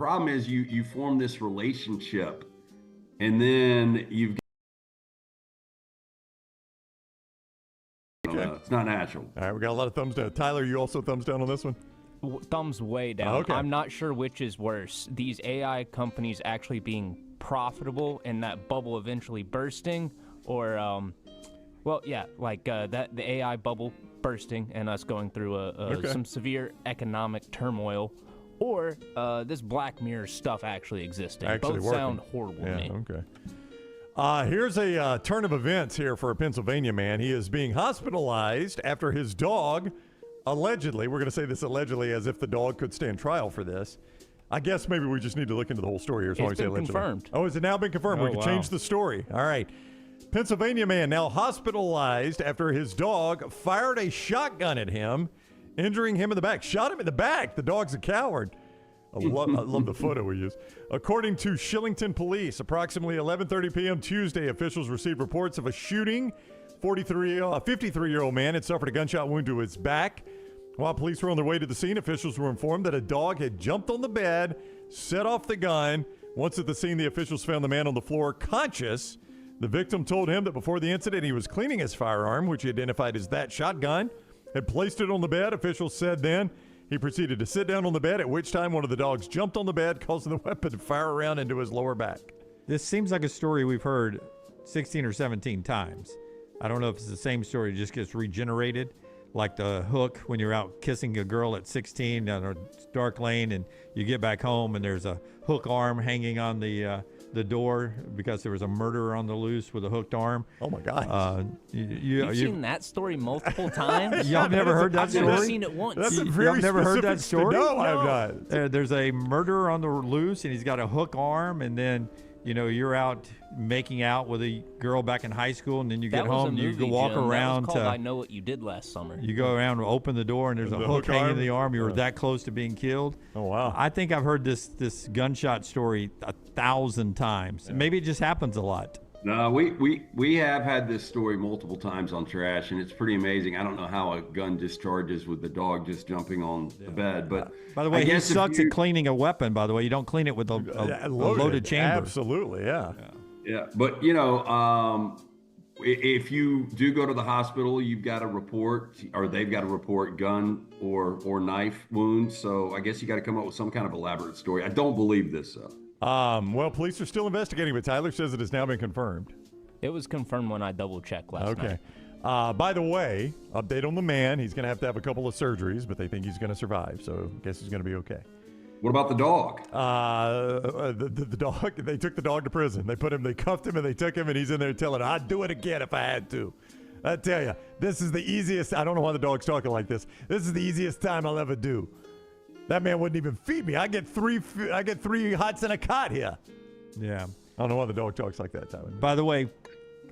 Problem is you form this relationship, and then you've it's not natural. All right, we got a lot of thumbs down. Tyler, you also thumbs down on this one? Thumbs way down. Okay. I'm not sure which is worse. These AI companies actually being profitable and that bubble eventually bursting, or, the AI bubble bursting and us going through some severe economic turmoil, or this Black Mirror stuff actually existing. Both sound horrible to me. Okay. Here's a turn of events here for a Pennsylvania man. He is being hospitalized after his dog, allegedly, we're going to say this allegedly as if the dog could stand trial for this. I guess maybe we just need to look into the whole story here. It's been confirmed. Oh, has it now been confirmed? We can change the story. All right. Pennsylvania man now hospitalized after his dog fired a shotgun at him, injuring him in the back. Shot him in the back. The dog's a coward. I love the photo we use. According to Shillington Police, approximately 11:30 p.m. Tuesday, officials received reports of a shooting. A 53-year-old man had suffered a gunshot wound to his back. While police were on their way to the scene, officials were informed that a dog had jumped on the bed, set off the gun. Once at the scene, the officials found the man on the floor conscious. The victim told him that before the incident, he was cleaning his firearm, which he identified as that shotgun, had placed it on the bed. Officials said then he proceeded to sit down on the bed, at which time one of the dogs jumped on the bed, causing the weapon to fire around into his lower back. This seems like a story we've heard 16 or 17 times. I don't know if it's the same story, it just gets regenerated, like the hook when you're out kissing a girl at 16 on a dark lane and you get back home and there's a hook arm hanging on the door because there was a murderer on the loose with a hooked arm. Oh, my God. You've seen that story multiple times? Y'all never heard that story? I've never seen it once. That's a Y'all very never heard that specific story? No, I have not. There's a murderer on the loose, and he's got a hook arm, and then, you're out making out with a girl back in high school, and then you get home, you go walk around. That was called I Know What You Did Last Summer. You go around and open the door, and there's a hook hanging in the arm. You were that close to being killed. Oh, wow. I think I've heard this gunshot story 1,000 times. Yeah. Maybe it just happens a lot. No, we have had this story multiple times on Trash, and it's pretty amazing. I don't know how a gun discharges with the dog just jumping on the bed, but by the way, he sucks at cleaning a weapon. By the way, you don't clean it with a loaded chamber. Absolutely, yeah. But if you do go to the hospital, you've got to report, or they've got to report gun or knife wounds. So I guess you got to come up with some kind of elaborate story. I don't believe this though. Well, police are still investigating, but Tyler says it has now been confirmed. It was confirmed when I double-checked last night. Okay. By the way, update on the man. He's going to have a couple of surgeries, but they think he's going to survive, so I guess he's going to be okay. What about the dog? The dog, they took the dog to prison. They cuffed him, and they took him, and he's in there telling, I'd do it again if I had to. I tell you, this is the easiest. I don't know why the dog's talking like this. This is the easiest time I'll ever do. That man wouldn't even feed me. I get three hots and a cot here. Yeah. I don't know why the dog talks like that, Tyler. By the way,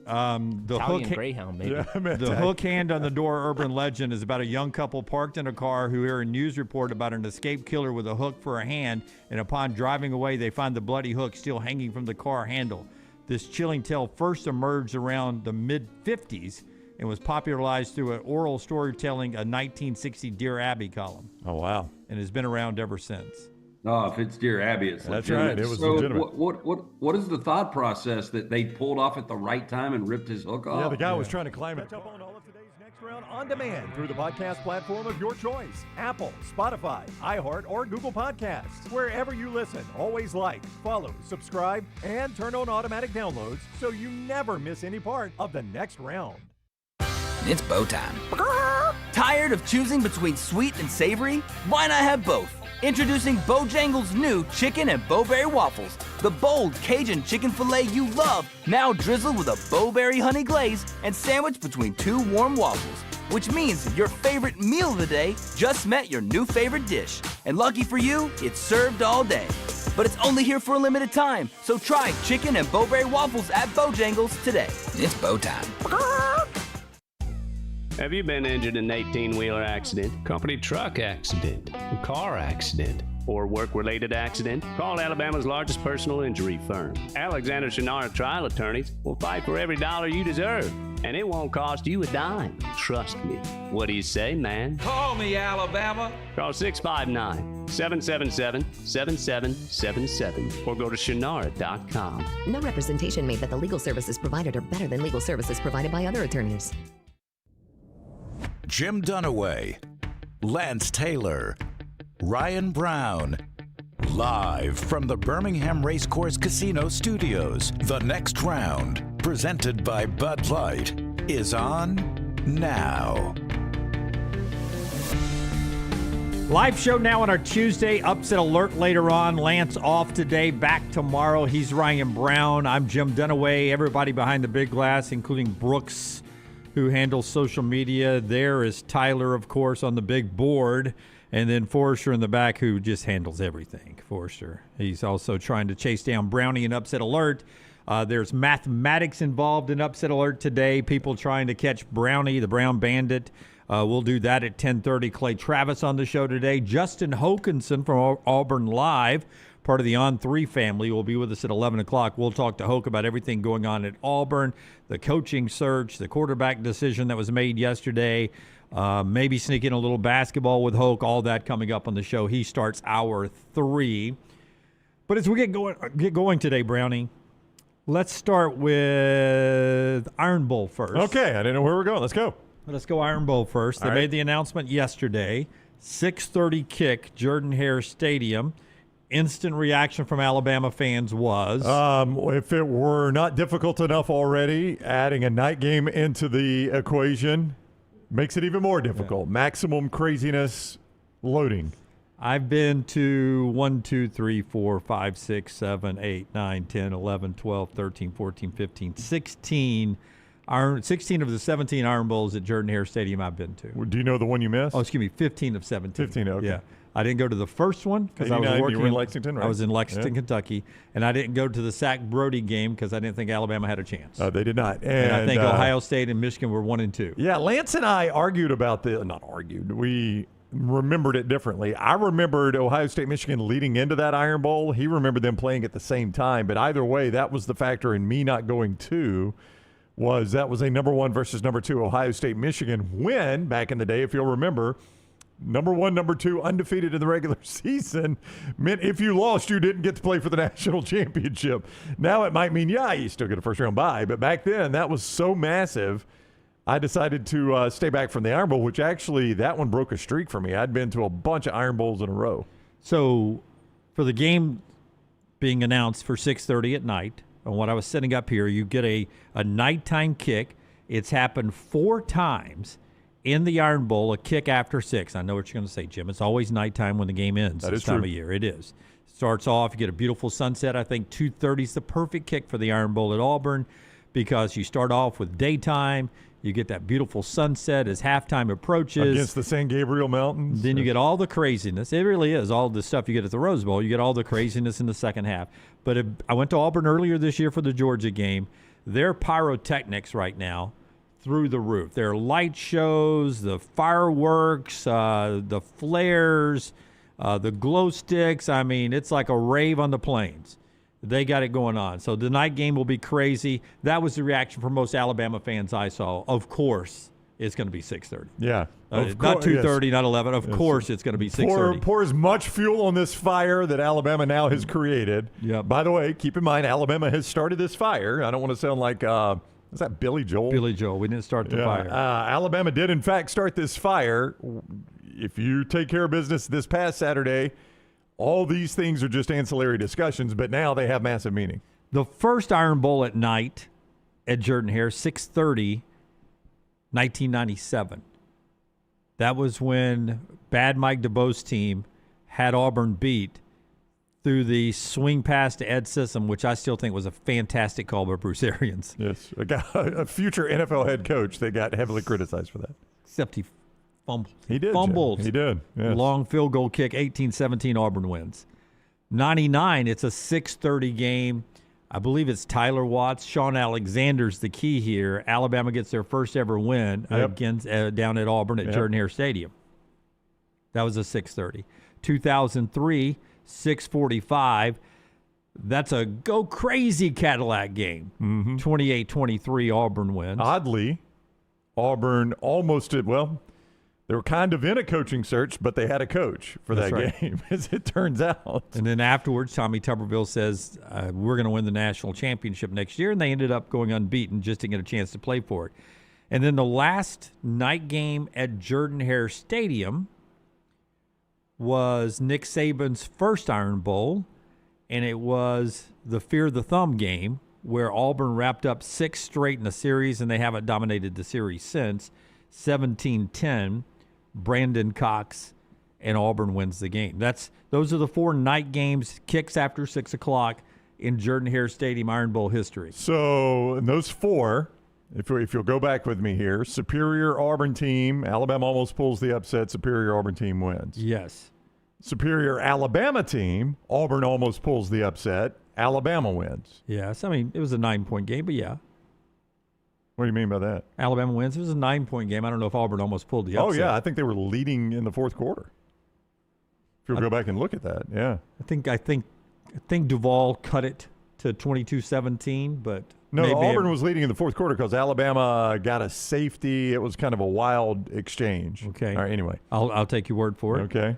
the Italian Greyhound, maybe. Yeah, the hook hand on the door urban legend is about a young couple parked in a car who hear a news report about an escaped killer with a hook for a hand, and upon driving away, they find the bloody hook still hanging from the car handle. This chilling tale first emerged around the mid-'50s and was popularized through an oral storytelling, a 1960 Dear Abby column. Oh, wow. And has been around ever since. Oh, if it's Dear Abby, it's That's legitimate. right. It was so legitimate. What is the thought process that they pulled off at the right time and ripped his hook off? Yeah, the guy was trying to climb it. Catch up on all of today's Next Round on demand through the podcast platform of your choice. Apple, Spotify, iHeart, or Google Podcasts. Wherever you listen, always like, follow, subscribe, and turn on automatic downloads so you never miss any part of the Next Round. It's bow time. Tired of choosing between sweet and savory? Why not have both? Introducing Bojangles' new chicken and bowberry waffles. The bold Cajun chicken filet you love, now drizzled with a bowberry honey glaze and sandwiched between two warm waffles. Which means your favorite meal of the day just met your new favorite dish. And lucky for you, it's served all day. But it's only here for a limited time, so try chicken and bowberry waffles at Bojangles today. It's bow time. Have you been injured in an 18-wheeler accident, company truck accident, a car accident, or work-related accident? Call Alabama's largest personal injury firm. Alexander Shinara Trial Attorneys will fight for every dollar you deserve, and it won't cost you a dime. Trust me. What do you say, man? Call me, Alabama. Call 659 777-7777 or go to shannara.com. No representation made that the legal services provided are better than legal services provided by other attorneys. Jim Dunaway, Lance Taylor, Ryan Brown. Live from the Birmingham Racecourse Casino Studios, the next round, presented by Bud Light, is on now. Live show now on our Tuesday. Upset alert later on. Lance off today, back tomorrow. He's Ryan Brown. I'm Jim Dunaway. Everybody behind the big glass, including Brooks, who handles social media. There is Tyler, of course, on the big board. And then Forrester in the back, who just handles everything. Forrester. He's also trying to chase down Brownie in Upset Alert. There's mathematics involved in Upset Alert today. People trying to catch Brownie, the Brown Bandit. We'll do that at 10:30. Clay Travis on the show today. Justin Hokanson from Auburn Live, part of the On3 family, will be with us at 11 o'clock. We'll talk to Hoke about everything going on at Auburn, the coaching search, the quarterback decision that was made yesterday. Maybe sneak in a little basketball with Hoke, all that coming up on the show. He starts hour 3. But as we get going today, Brownie, let's start with Iron Bowl first. Okay, I didn't know where we're going. Let's go. Let's go Iron Bowl first. They made the announcement yesterday. 6:30 kick, Jordan Hare Stadium. Instant reaction from Alabama fans was? If it were not difficult enough already, adding a night game into the equation makes it even more difficult. Yeah. Maximum craziness loading. I've been to 1, 2, 3, 4, 5, 6, 7, 8, 9, 10, 11, 12, 13, 14, 15, 16 of the 17 Iron Bowls at Jordan Hare Stadium I've been to. Do you know the one you missed? Oh, excuse me, 15 of 17. 15, okay. Yeah. I didn't go to the first one because I was working. You were in Lexington, right? I was in Lexington, Kentucky, and I didn't go to the Sac Brody game because I didn't think Alabama had a chance. They did not. And I think Ohio State and Michigan were 1 and 2. Yeah, Lance and I argued about we remembered it differently. I remembered Ohio State, Michigan leading into that Iron Bowl. He remembered them playing at the same time. But either way, that was the factor in me not going to. That was a number 1 versus number 2 Ohio State, Michigan win back in the day, if you'll remember. Number 1, number 2, undefeated in the regular season meant if you lost, you didn't get to play for the national championship. Now it might mean, you still get a first-round bye. But back then, that was so massive, I decided to stay back from the Iron Bowl, which actually, that one broke a streak for me. I'd been to a bunch of Iron Bowls in a row. So for the game being announced for 6:30 at night, and when I was setting up here, you get a nighttime kick. It's happened 4 times in the Iron Bowl, a kick after 6. I know what you're going to say, Jim. It's always nighttime when the game ends this time of year. It is. Starts off, you get a beautiful sunset. I think 2:30 is the perfect kick for the Iron Bowl at Auburn because you start off with daytime. You get that beautiful sunset as halftime approaches. Against the San Gabriel Mountains. Then you get all the craziness. It really is. All the stuff you get at the Rose Bowl. You get all the craziness in the second half. But I went to Auburn earlier this year for the Georgia game. Their pyrotechnics right now, through the roof. Their light shows, the fireworks, the flares, the glow sticks. I mean, it's like a rave on the plains. They got it going on. So the night game will be crazy. That was the reaction from most Alabama fans I saw. Of course, it's going to be 6:30. Yeah. Not 2:30, not 11. Of course, it's going to be 6:30. Pour as much fuel on this fire that Alabama now has created. Yep. By the way, keep in mind, Alabama has started this fire. I don't want to sound like, is that Billy Joel? Billy Joel. We didn't start the fire. Alabama did, in fact, start this fire. If you take care of business this past Saturday, all these things are just ancillary discussions, but now they have massive meaning. The first Iron Bowl at night at Jordan Hare, 6:30, 1997. That was when Bad Mike DeBoe's team had Auburn beat through the swing pass to Ed Sissom, which I still think was a fantastic call by Bruce Arians. Yes, a future NFL head coach that got heavily criticized for that. Except he fumbled. He did. Fumbled. Jim. He did. Yes. Long field goal kick, 18-17 Auburn wins. 99, it's a 6:30 game. I believe it's Tyler Watts. Sean Alexander's the key here. Alabama gets their first ever win against down at Auburn at Jordan Hare Stadium. That was a 6:30. 2003, 6:45. That's a go crazy Cadillac game. 28-23 Auburn wins. Oddly, Auburn almost did well. They were kind of in a coaching search, but they had a coach for that game, as it turns out. And then afterwards, Tommy Tuberville says, we're going to win the national championship next year, and they ended up going unbeaten just to get a chance to play for it. And then the last night game at Jordan Hare Stadium was Nick Saban's first Iron Bowl, and it was the Fear the Thumb game where Auburn wrapped up 6 straight in the series, and they haven't dominated the series since. 17-10, Brandon Cox, and Auburn wins the game. Those are the 4 night games, kicks after 6 o'clock in Jordan Hare Stadium Iron Bowl history. So in those 4, if you'll go back with me here, superior Auburn team, Alabama almost pulls the upset, superior Auburn team wins. Yes. Superior Alabama team, Auburn almost pulls the upset, Alabama wins. Yes, I mean, it was a 9-point game, but yeah. What do you mean by that? Alabama wins. It was a 9-point game. I don't know if Auburn almost pulled the upset. Oh, yeah. I think they were leading in the fourth quarter. If you'll go back and look at that, yeah. I think Duval cut it to 22-17, but no, Auburn was leading in the fourth quarter because Alabama got a safety. It was kind of a wild exchange. Okay. All right, anyway. I'll take your word for it. Okay.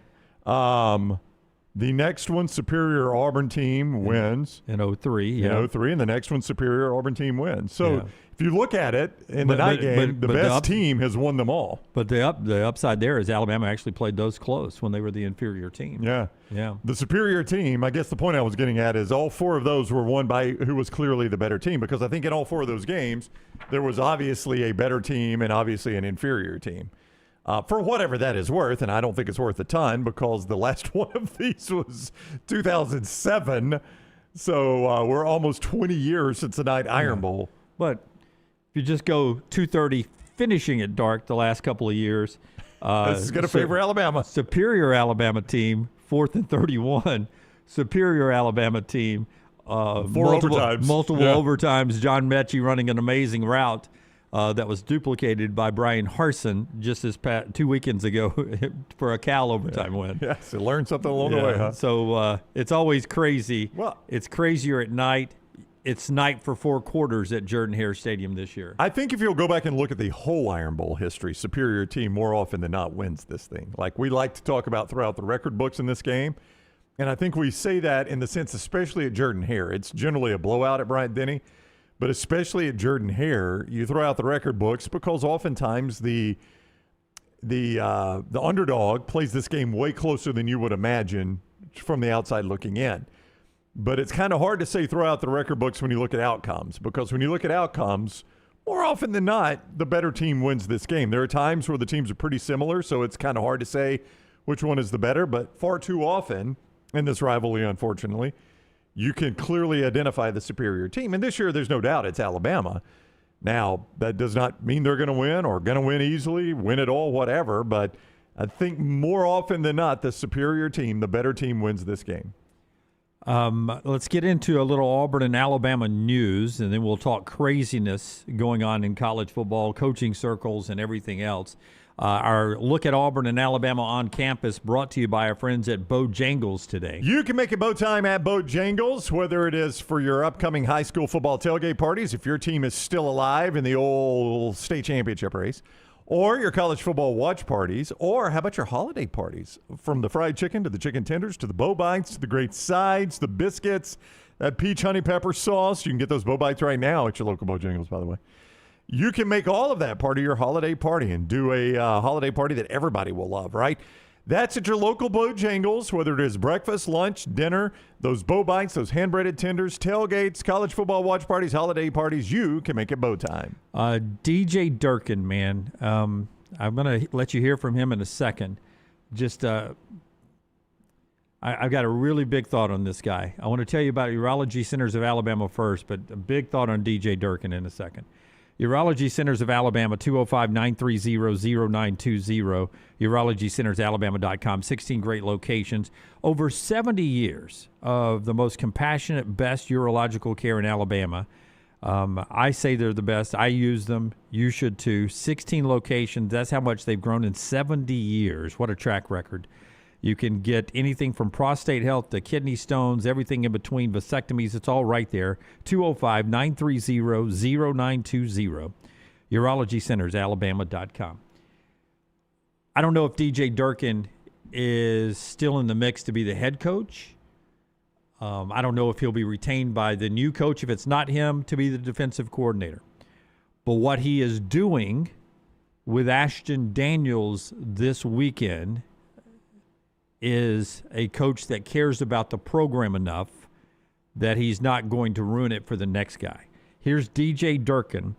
The next one, superior Auburn team wins. In 03, yeah. In 03, and the next one, superior Auburn team wins. So if you look at it in the night game, the best team has won them all. But the upside there is Alabama actually played those close when they were the inferior team. Yeah. Yeah. The superior team, I guess the point I was getting at is all 4 of those were won by who was clearly the better team, because I think in all 4 of those games, there was obviously a better team and obviously an inferior team. For whatever that is worth, and I don't think it's worth a ton because the last one of these was 2007. So we're almost 20 years since the night Iron Bowl. But if you just go 2:30 finishing it dark the last couple of years. This is going to favor Alabama. Superior Alabama team, 4th and 31. Superior Alabama team. 4 overtimes. Multiple overtimes. John Mechie running an amazing route. That was duplicated by Brian Harsin just 2 weekends ago for a Cal overtime win. Yeah, so learn something along the way, huh? So it's always crazy. Well, it's crazier at night. It's night for 4 quarters at Jordan Hare Stadium this year. I think if you'll go back and look at the whole Iron Bowl history, superior team more often than not wins this thing. Like we like to talk about throughout the record books in this game. And I think we say that in the sense, especially at Jordan Hare, it's generally a blowout at Bryant-Denny. But especially at Jordan Hare, you throw out the record books because oftentimes the underdog plays this game way closer than you would imagine from the outside looking in. But it's kind of hard to say throw out the record books when you look at outcomes, because when you look at outcomes, more often than not, the better team wins this game. There are times where the teams are pretty similar, so it's kind of hard to say which one is the better. But far too often in this rivalry, unfortunately, you can clearly identify the superior team. And this year, there's no doubt it's Alabama. Now, that does not mean they're going to win or going to win easily, win it all, whatever. But I think more often than not, the superior team, the better team, wins this game. Let's get into a little Auburn and Alabama news, and then we'll talk craziness going on in college football, coaching circles, and everything else. Our look at Auburn and Alabama on campus brought to you by our friends at Bojangles today. You can make it bow time at Bojangles, whether it is for your upcoming high school football tailgate parties, if your team is still alive in the old state championship race, or your college football watch parties, or how about your holiday parties? From the fried chicken to the chicken tenders to the bow bites to the great sides, the biscuits, that peach honey pepper sauce. You can get those bow bites right now at your local Bojangles, by the way. You can make all of that part of your holiday party and do a holiday party that everybody will love, right? That's at your local Bojangles, whether it is breakfast, lunch, dinner, those bow bites, those hand-breaded tenders, tailgates, college football watch parties, holiday parties. You can make it bow time. DJ Durkin, man. I'm going to let you hear from him in a second. Just I've got a really big thought on this guy. I want to tell you about Urology Centers of Alabama first, but a big thought on DJ Durkin in a second. Urology Centers of Alabama, 205-930-0920, urologycentersalabama.com, 16 great locations. Over 70 years of the most compassionate, best urological care in Alabama. I say they're the best. I use them. You should too. 16 locations. That's how much they've grown in 70 years. What a track record. You can get anything from prostate health to kidney stones, everything in between, vasectomies. It's all right there. 205-930-0920, urologycentersalabama.com. I don't know if DJ Durkin is still in the mix to be the head coach. I don't know if he'll be retained by the new coach, if it's not him, to be the defensive coordinator. But what he is doing with Ashton Daniels this weekend is a coach that cares about the program enough that he's not going to ruin it for the next guy. Here's DJ Durkin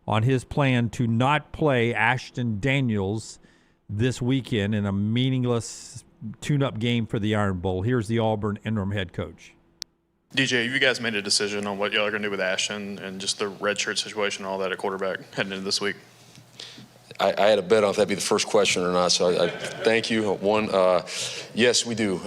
on his plan to not play Ashton Daniels this weekend in a meaningless tune-up game for the Iron Bowl. Here's the Auburn interim head coach. DJ, you guys made a decision on what y'all are going to do with Ashton and just the redshirt situation and all that at quarterback heading into this week? I had a bet on if that'd be the first question or not, so I thank you. One, yes, we do.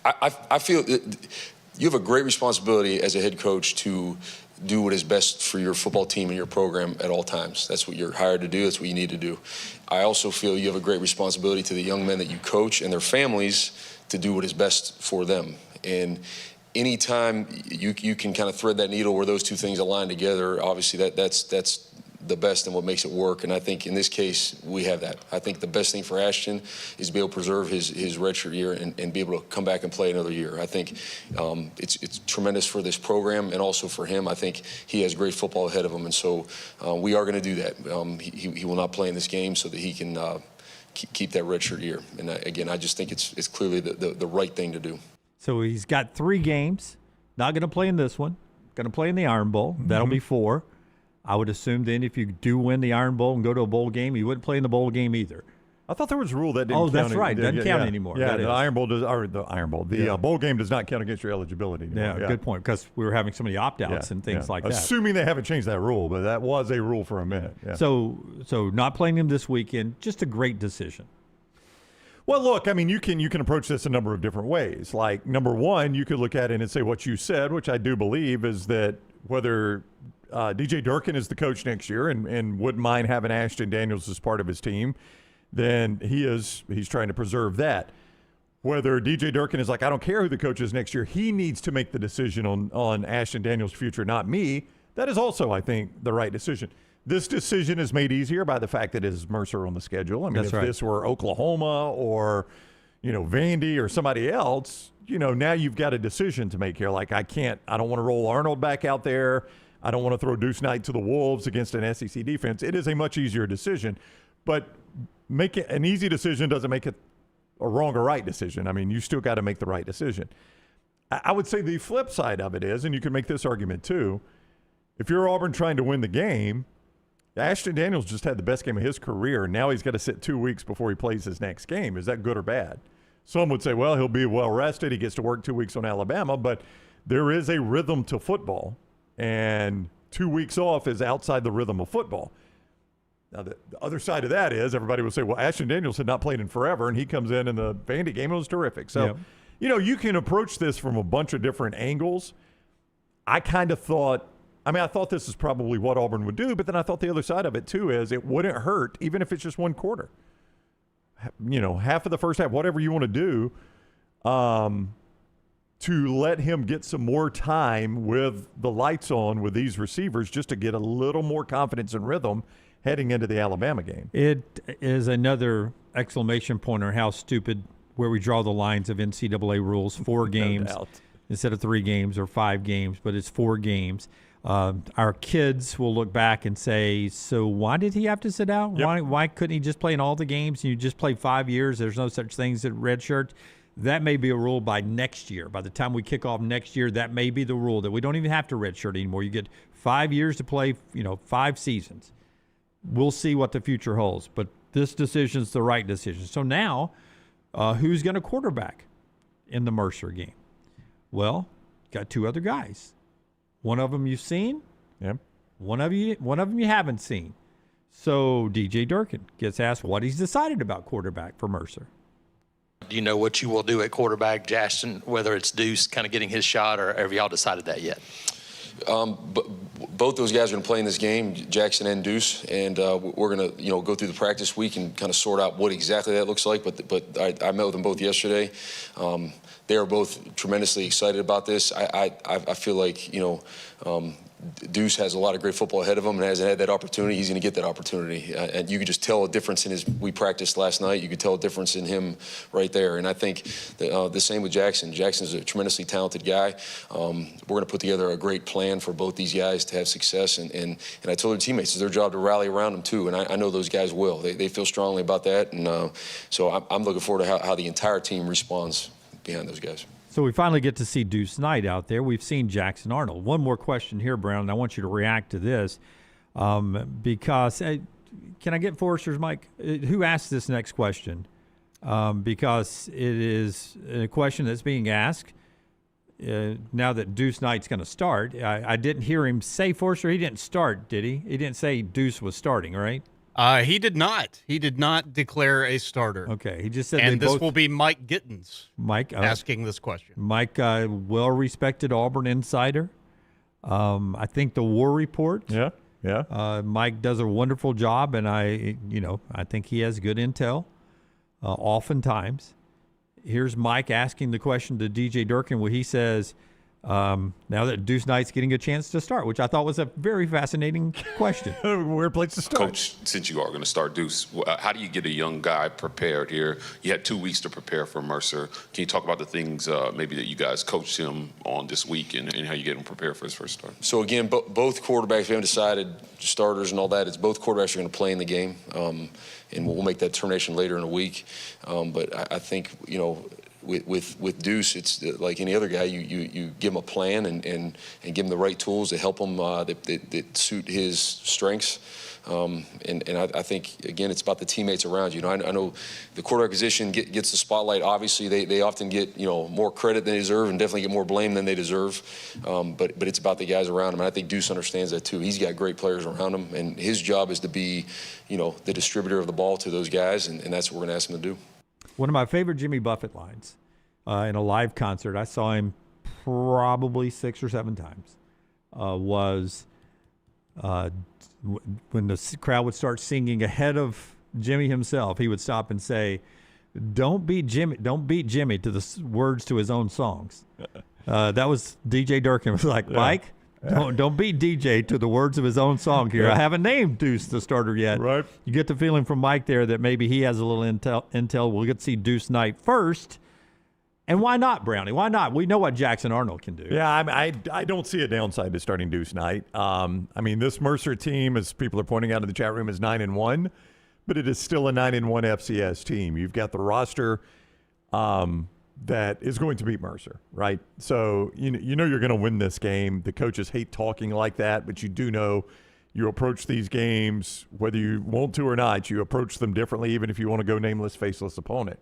I feel you have a great responsibility as a head coach to do what is best for your football team and your program at all times. That's what you're hired to do. That's what you need to do. I also feel you have a great responsibility to the young men that you coach and their families to do what is best for them. And anytime you can kind of thread that needle where those two things align together, obviously that's the best and what makes it work. And I think in this case, we have that. I think the best thing for Ashton is to be able to preserve his redshirt year and be able to come back and play another year. I think it's tremendous for this program and also for him. I think he has great football ahead of him. And so we are going to do that. He will not play in this game so that he can keep that redshirt year. And again, I just think it's clearly the right thing to do. So he's got 3 games. Not going to play in this one. Going to play in the Iron Bowl. Mm-hmm. That'll be 4. I would assume then if you do win the Iron Bowl and go to a bowl game, you wouldn't play in the bowl game either. I thought there was a rule that didn't count. Oh, that's right. Doesn't count anymore. Yeah, the Iron Bowl does, or the Iron Bowl. The bowl game does not count against your eligibility anymore. Yeah, good point, because we were having so many opt-outs and things like that. Assuming they haven't changed that rule, but that was a rule for a minute. Yeah. So not playing him this weekend, just a great decision. Well, look, I mean, you can approach this a number of different ways. Like, number one, you could look at it and say what you said, which I do believe, is that whether DJ Durkin is the coach next year and wouldn't mind having Ashton Daniels as part of his team, then he's trying to preserve that. Whether DJ Durkin is like, I don't care who the coach is next year, he needs to make the decision on Ashton Daniels' future, not me. That is also, I think, the right decision. This decision is made easier by the fact that it is Mercer on the schedule. I mean, if this were Oklahoma or, Vandy or somebody else, now you've got a decision to make here. Like, I don't want to roll Arnold back out there. I don't want to throw Deuce Knight to the Wolves against an SEC defense. It is a much easier decision. But make it an easy decision doesn't make it a wrong or right decision. I mean, you still got to make the right decision. I would say the flip side of it is, and you can make this argument too, if you're Auburn trying to win the game, Ashton Daniels just had the best game of his career. Now he's got to sit 2 weeks before he plays his next game. Is that good or bad? Some would say, well, he'll be well rested. He gets to work 2 weeks on Alabama, but there is a rhythm to football, and 2 weeks off is outside the rhythm of football. Now, the other side of that is everybody will say, well, Ashton Daniels had not played in forever, and he comes in the Vandy game and it was terrific. So, you can approach this from a bunch of different angles. I thought this is probably what Auburn would do, but then I thought the other side of it, too, is it wouldn't hurt, even if it's just one quarter. Half of the first half, whatever you want to do, to let him get some more time with the lights on with these receivers just to get a little more confidence and rhythm heading into the Alabama game. It is another exclamation point on how stupid where we draw the lines of NCAA rules. 4 games instead of 3 games or 5 games, but it's 4 games. Our kids will look back and say, so why did he have to sit out? Yep. Why couldn't he just play in all the games? You just play 5 years. There's no such things as red shirts. That may be a rule by next year. By the time we kick off next year, that may be the rule that we don't even have to redshirt anymore. You get 5 years to play, 5 seasons. We'll see what the future holds. But this decision is the right decision. So now, who's going to quarterback in the Mercer game? Well, got 2 other guys. One of them you've seen. Yep. One of them you haven't seen. So DJ Durkin gets asked what he's decided about quarterback for Mercer. Do you know what you will do at quarterback, Ashton, whether it's Deuce kind of getting his shot, or have y'all decided that yet? Both those guys are going to play in this game, Jackson and Deuce, and we're going to go through the practice week and kind of sort out what exactly that looks like. But I met with them both yesterday. They are both tremendously excited about this. I feel like Deuce has a lot of great football ahead of him and hasn't had that opportunity. He's going to get that opportunity. And you could just tell a difference we practiced last night. You could tell a difference in him right there. And I think the same with Jackson. Jackson's a tremendously talented guy. We're going to put together a great plan for both these guys to have success. And I told their teammates it's their job to rally around them too. And I know those guys will. They feel strongly about that. And so I'm looking forward to how the entire team responds behind those guys. So we finally get to see Deuce Knight out there. We've seen Jackson Arnold. One more question here, Brown, and I want you to react to this because can I get Forrester's mic? Who asked this next question? Because it is a question that's being asked now that Deuce Knight's going to start. I didn't hear him say, Forrester, he didn't start, did he? He didn't say Deuce was starting, right? He did not. He did not declare a starter. Okay, he just said and this will be Mike Gittens asking this question. Mike, well-respected Auburn insider. I think the War Report. Yeah. Mike does a wonderful job, and I think he has good intel. Oftentimes, here's Mike asking the question to DJ Durkin, where he says, now that Deuce Knight's getting a chance to start, which I thought was a very fascinating question. Weird place to start. Coach, since you are going to start Deuce, how do you get a young guy prepared here? You had 2 weeks to prepare for Mercer. Can you talk about the things maybe that you guys coached him on this week and how you get him prepared for his first start? So, again, both quarterbacks, we haven't decided starters and all that. It's both quarterbacks are going to play in the game, and we'll make that determination later in the week. But I think, with Deuce, it's like any other guy. You give him a plan and give him the right tools to help him that suit his strengths. And I think, again, it's about the teammates around you. I know the quarterback position gets the spotlight. Obviously, they often get more credit than they deserve and definitely get more blame than they deserve. But it's about the guys around him. And I think Deuce understands that too. He's got great players around him, and his job is to be, the distributor of the ball to those guys, and that's what we're going to ask him to do. One of my favorite Jimmy Buffett lines in a live concert, I saw him probably 6 or 7 times, was when the crowd would start singing ahead of Jimmy himself, he would stop and say, don't beat Jimmy to the words to his own songs. That was DJ Durkin. Was like, Mike, don't beat DJ to the words of his own song here. I haven't named Deuce the starter yet. Right. You get the feeling from Mike there that maybe he has a little intel. We'll get to see Deuce Knight first. And why not, Brownie? Why not? We know what Jackson Arnold can do. Yeah, I don't see a downside to starting Deuce Knight. This Mercer team, as people are pointing out in the chat room, is 9-1, but it is still a 9-1 FCS team. You've got the roster that is going to beat Mercer, right? So you know you're going to win this game. The coaches hate talking like that, but you do know you approach these games, whether you want to or not, you approach them differently, even if you want to go nameless, faceless opponent.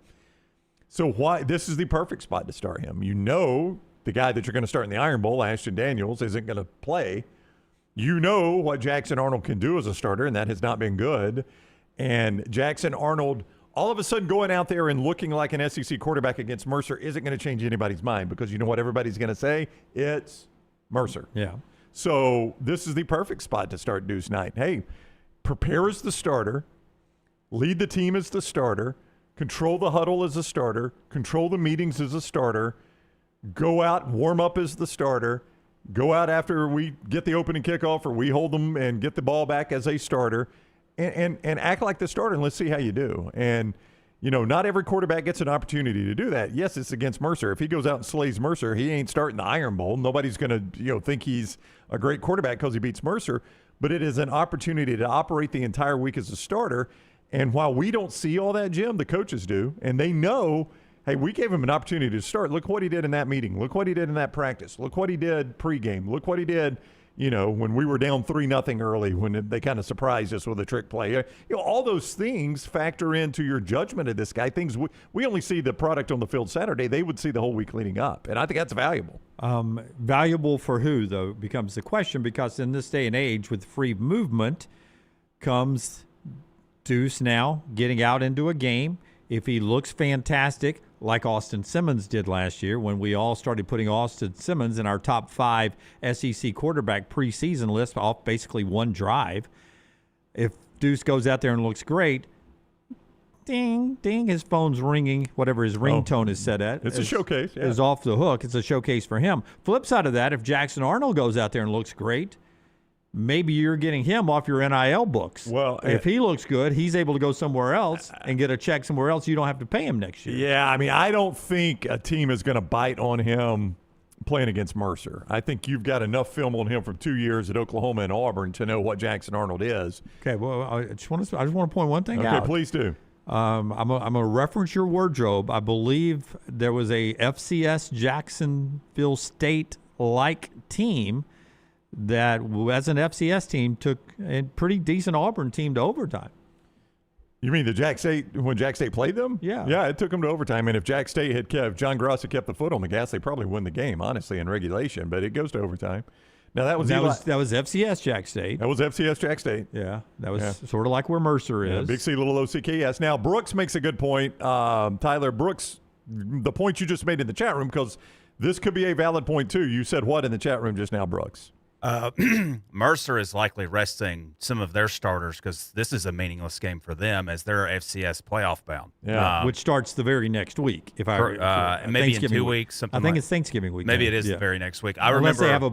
So this is the perfect spot to start him. The guy that you're going to start in the Iron Bowl, Ashton Daniels, isn't going to play. You know what Jackson Arnold can do as a starter, and that has not been good. And Jackson Arnold, all of a sudden going out there and looking like an SEC quarterback against Mercer isn't going to change anybody's mind, because you know what everybody's going to say? It's Mercer. Yeah. So this is the perfect spot to start Deuce Knight. Hey, prepare as the starter, lead the team as the starter, control the huddle as a starter, control the meetings as a starter, go out and warm up as the starter, go out after we get the opening kickoff or we hold them and get the ball back as a starter, and act like the starter, and let's see how you do. And, not every quarterback gets an opportunity to do that. Yes, it's against Mercer. If he goes out and slays Mercer, he ain't starting the Iron Bowl. Nobody's going to, think he's a great quarterback because he beats Mercer, but it is an opportunity to operate the entire week as a starter. And while we don't see all that, Jim, the coaches do, and they know, hey, we gave him an opportunity to start. Look what he did in that meeting. Look what he did in that practice. Look what he did pregame. Look what he did, when we were down 3-0 early, when they kind of surprised us with a trick play. All those things factor into your judgment of this guy. Things we only see the product on the field Saturday. They would see the whole week leading up, and I think that's valuable. Valuable for who, though, becomes the question, because in this day and age with free movement comes Deuce now getting out into a game. If he looks fantastic, like Austin Simmons did last year, when we all started putting Austin Simmons in our top 5 SEC quarterback preseason list off basically one drive, if Deuce goes out there and looks great, ding, ding, his phone's ringing, whatever his ringtone is set at. It's a showcase. Yeah. Is off the hook. It's a showcase for him. Flip side of that, if Jackson Arnold goes out there and looks great, maybe you're getting him off your NIL books. Well, if he looks good, he's able to go somewhere else and get a check somewhere else. You don't have to pay him next year. Yeah, I mean, I don't think a team is going to bite on him playing against Mercer. I think you've got enough film on him from 2 years at Oklahoma and Auburn to know what Jackson Arnold is. Okay, well, I just want to point one thing out. Okay, please do. I'm going to reference your wardrobe. I believe there was a FCS Jacksonville State-like team that, as an FCS team, took a pretty decent Auburn team to overtime. You mean when Jack State played them? Yeah. Yeah, it took them to overtime. And if Jack State if John Gross had kept the foot on the gas, they probably win the game, honestly, in regulation. But it goes to overtime. Now, that was FCS Jack State. That was FCS Jack State. Yeah, that was sort of like where Mercer is. Yeah, big C, little OCK, yes. Now, Brooks makes a good point. Tyler, Brooks, the point you just made in the chat room, because this could be a valid point, too. You said what in the chat room just now, Brooks? Mercer is likely resting some of their starters because this is a meaningless game for them as they're FCS playoff bound. Yeah, which starts the very next week. Maybe in 2 weeks. I think it's Thanksgiving week. Maybe it is the very next week. Unless they have a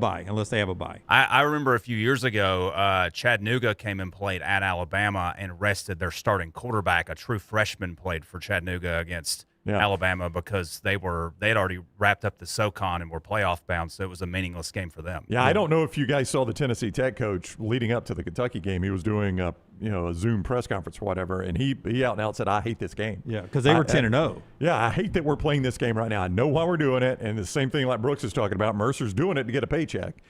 bye. I remember a few years ago, Chattanooga came and played at Alabama and rested their starting quarterback. A true freshman played for Chattanooga against Alabama because they had already wrapped up the SoCon and were playoff bound, so it was a meaningless game for them. Yeah, I don't know if you guys saw the Tennessee Tech coach leading up to the Kentucky game. He was doing a Zoom press conference or whatever, and he out and out said, "I hate this game." Yeah, because they were 10-0. Yeah, I hate that we're playing this game right now. I know why we're doing it, and the same thing like Brooks is talking about. Mercer's doing it to get a paycheck.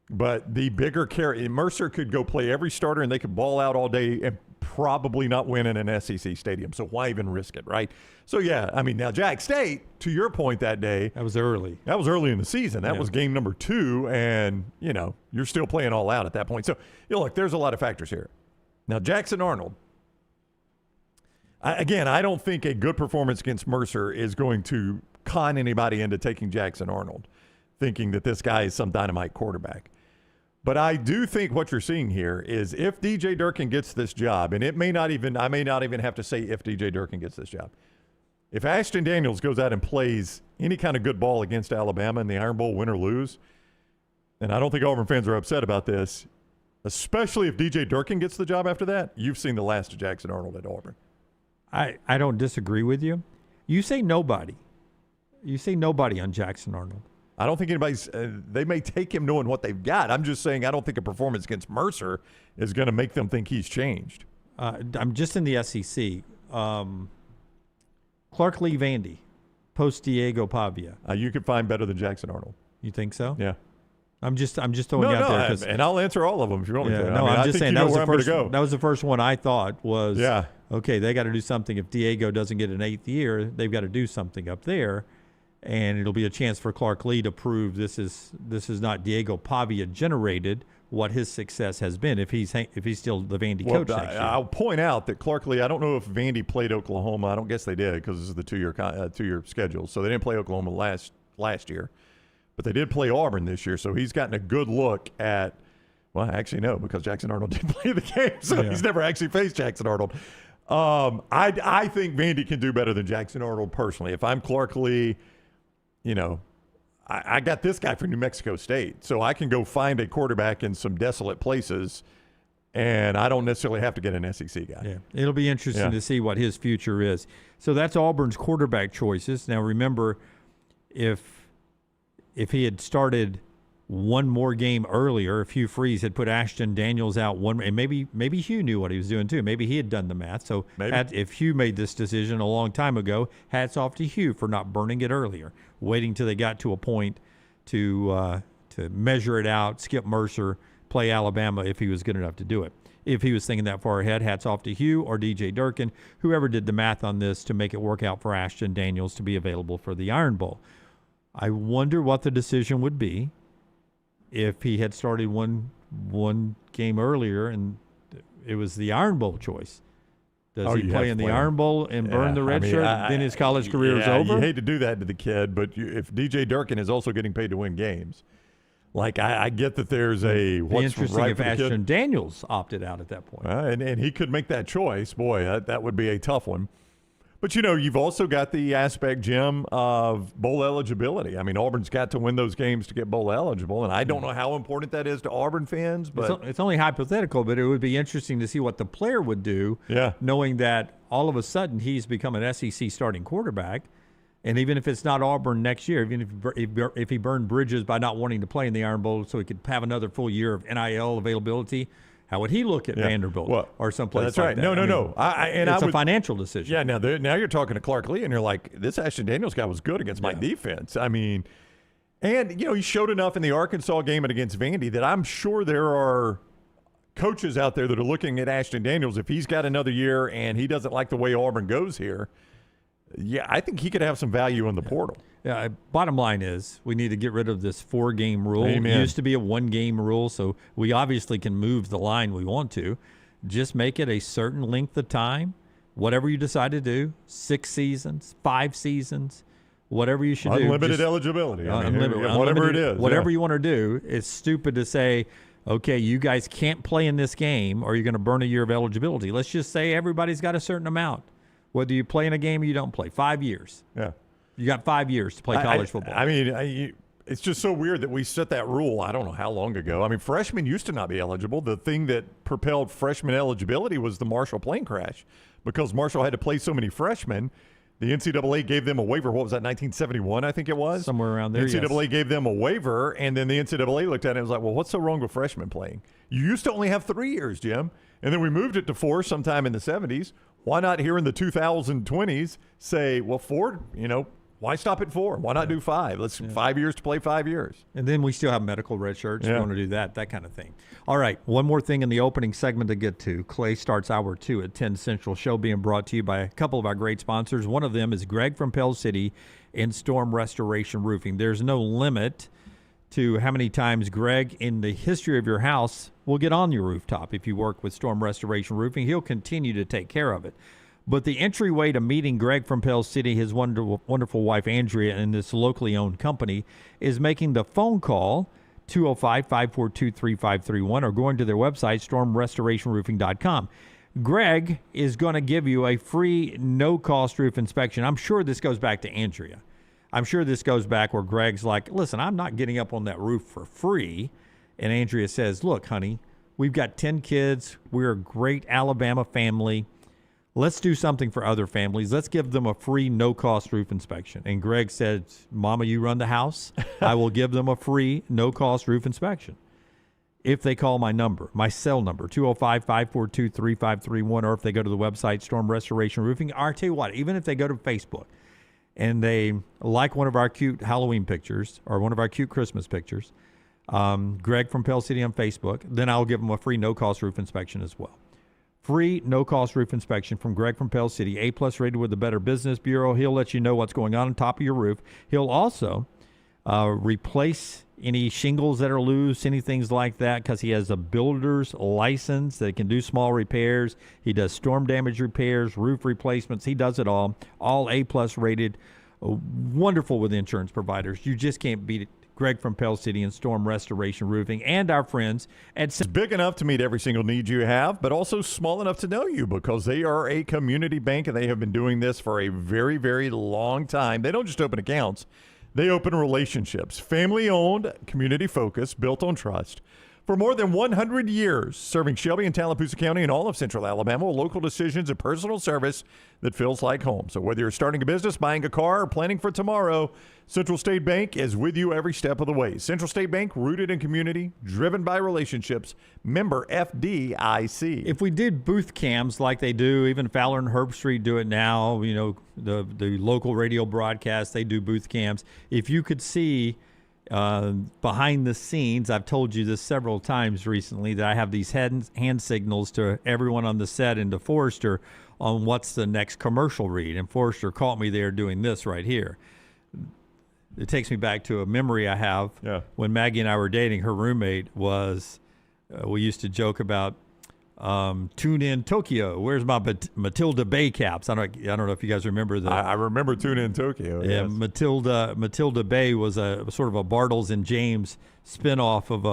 But the bigger Mercer could go play every starter, and they could ball out all day and probably not win in an SEC stadium. So why even risk it, right? So, yeah, I mean, now Jack State, to your point that day. That was early. That was early in the season. That was game number 2, and, you're still playing all out at that point. So, look, there's a lot of factors here. Now, Jackson Arnold, I don't think a good performance against Mercer is going to con anybody into taking Jackson Arnold, thinking that this guy is some dynamite quarterback. But I do think what you're seeing here is if DJ Durkin gets this job, and I may not even have to say if DJ Durkin gets this job. If Ashton Daniels goes out and plays any kind of good ball against Alabama in the Iron Bowl, win or lose, and I don't think Auburn fans are upset about this, especially if DJ Durkin gets the job after that, you've seen the last of Jackson Arnold at Auburn. I don't disagree with you. You say nobody. You say nobody on Jackson Arnold. I don't think anybody's they may take him knowing what they've got. I'm just saying I don't think a performance against Mercer is going to make them think he's changed. I'm just in the SEC. Clark Lee Vandy, post Diego Pavia. You could find better than Jackson Arnold. You think so? Yeah. I'm just throwing you out there. And I'll answer all of them if you want me to. No, I'm just saying that was the first one I thought was, okay, they got to do something. If Diego doesn't get an 8th year, they've got to do something up there. And it'll be a chance for Clark Lee to prove this is not Diego Pavia generated what his success has been if he's still the Vandy coach next year. I'll point out that Clark Lee, I don't know if Vandy played Oklahoma. I don't guess they did because this is the 2-year schedule. So they didn't play Oklahoma last year. But they did play Auburn this year. So he's gotten a good look at – well, actually, no, because Jackson Arnold didn't play the game. So he's never actually faced Jackson Arnold. I think Vandy can do better than Jackson Arnold personally. If I'm Clark Lee – I got this guy from New Mexico State, so I can go find a quarterback in some desolate places, and I don't necessarily have to get an SEC guy. Yeah, it'll be interesting to see what his future is. So that's Auburn's quarterback choices. Now, remember, if he had started one more game earlier, if Hugh Freeze had put Ashton Daniels out and maybe Hugh knew what he was doing too. Maybe he had done the math. So if Hugh made this decision a long time ago, hats off to Hugh for not burning it earlier, waiting till they got to a point to measure it out, skip Mercer, play Alabama if he was good enough to do it. If he was thinking that far ahead, hats off to Hugh or DJ Durkin, whoever did the math on this to make it work out for Ashton Daniels to be available for the Iron Bowl. I wonder what the decision would be if he had started one game earlier and it was the Iron Bowl choice. Does he play in the Iron Bowl and burn the red shirt, then his college career is over? You hate to do that to the kid, but if DJ Durkin is also getting paid to win games, like I get that there's a what's interesting right if for the Ashton kid. Daniels opted out at that point. And he could make that choice. Boy, that would be a tough one. But, you've also got the aspect, Jim, of bowl eligibility. I mean, Auburn's got to win those games to get bowl eligible, and I don't know how important that is to Auburn fans. But it's only hypothetical, but it would be interesting to see what the player would do, knowing that all of a sudden he's become an SEC starting quarterback. And even if it's not Auburn next year, even if he burned bridges by not wanting to play in the Iron Bowl so he could have another full year of NIL availability, how would he look at Vanderbilt or someplace that's like right. that? No. It's a financial decision. Yeah, now you're talking to Clark Lee, and you're like, this Ashton Daniels guy was good against my defense. I mean, and, he showed enough in the Arkansas game and against Vandy that I'm sure there are coaches out there that are looking at Ashton Daniels. If he's got another year and he doesn't like the way Auburn goes here, I think he could have some value in the portal. Yeah, bottom line is we need to get rid of this 4-game rule. Amen. It used to be a 1-game rule, so we obviously can move the line we want to. Just make it a certain length of time, whatever you decide to do, 6 seasons, 5 seasons, whatever you should do. Unlimited eligibility. Whatever it is. Whatever you want to do. It's stupid to say, okay, you guys can't play in this game or you're going to burn a year of eligibility. Let's just say everybody's got a certain amount. Whether you play in a game or you don't play, 5 years. Yeah. You got 5 years to play college football. I mean, it's just so weird that we set that rule, I don't know how long ago. I mean, freshmen used to not be eligible. The thing that propelled freshman eligibility was the Marshall plane crash. Because Marshall had to play so many freshmen, the NCAA gave them a waiver. What was that, 1971, I think it was? Somewhere around there, The NCAA gave them a waiver, and then the NCAA looked at it and was like, well, what's so wrong with freshmen playing? You used to only have 3 years, Jim. And then we moved it to 4 sometime in the 70s. Why not here in the 2020s say, well, 4, why stop at 4? Why not do 5? Let's 5 years to play 5 years. And then we still have medical red shirts. You want to do that kind of thing. All right, one more thing in the opening segment to get to. Clay starts hour 2 at 10 Central. Show being brought to you by a couple of our great sponsors. One of them is Greg from Pell City and Storm Restoration Roofing. There's no limit to how many times Greg, in the history of your house, will get on your rooftop. If you work with Storm Restoration Roofing, he'll continue to take care of it. But the entryway to meeting Greg from Pell City, his wonderful wife Andrea, and this locally owned company, is making the phone call, 205-542-3531, or going to their website, stormrestorationroofing.com. Greg is going to give you a free, no-cost roof inspection. I'm sure this goes back to Andrea. I'm sure this goes back where Greg's like, listen, I'm not getting up on that roof for free. And Andrea says, look, honey, we've got 10 kids. We're a great Alabama family. Let's do something for other families. Let's give them a free, no-cost roof inspection. And Greg said, Mama, you run the house. I will give them a free, no-cost roof inspection. If they call my number, my cell number, 205-542-3531, or if they go to the website, Storm Restoration Roofing. I'll tell you what, even if they go to Facebook and they like one of our cute Halloween pictures or one of our cute Christmas pictures, Greg from Pell City on Facebook, then I'll give them a free no-cost roof inspection as well. Free no-cost roof inspection from Greg from Pell City, A+ rated with the Better Business Bureau. He'll let you know what's going on top of your roof. He'll also replace any shingles that are loose, any things like that, because he has a builder's license that can do small repairs. He does storm damage repairs, roof replacements. He does it all A+ rated, wonderful with insurance providers. You just can't beat it. Greg from Pell City and Storm Restoration Roofing, and our friends at... It's big enough to meet every single need you have, but also small enough to know you, because they are a community bank, and they have been doing this for a very, very long time. They don't just open accounts. They open relationships. Family-owned, community-focused, built on trust. For more than 100 years, serving Shelby and Tallapoosa County and all of Central Alabama with local decisions and personal service that feels like home. So whether you're starting a business, buying a car, or planning for tomorrow, Central State Bank is with you every step of the way. Central State Bank, rooted in community, driven by relationships, member FDIC. If we did booth cams like they do, even Fowler and Herb Street do it now, the local radio broadcast, they do booth cams. If you could see behind the scenes, I've told you this several times recently, that I have these hand signals to everyone on the set and to Forrester on what's the next commercial read. And Forrester caught me there doing this right here. It takes me back to a memory I have when Maggie and I were dating. Her roommate was, we used to joke about, Tune In Tokyo. Where's my Matilda Bay caps? I don't know if you guys remember that. I remember Tune In Tokyo. Yeah, yes. Matilda Bay was a sort of a Bartles and James spinoff of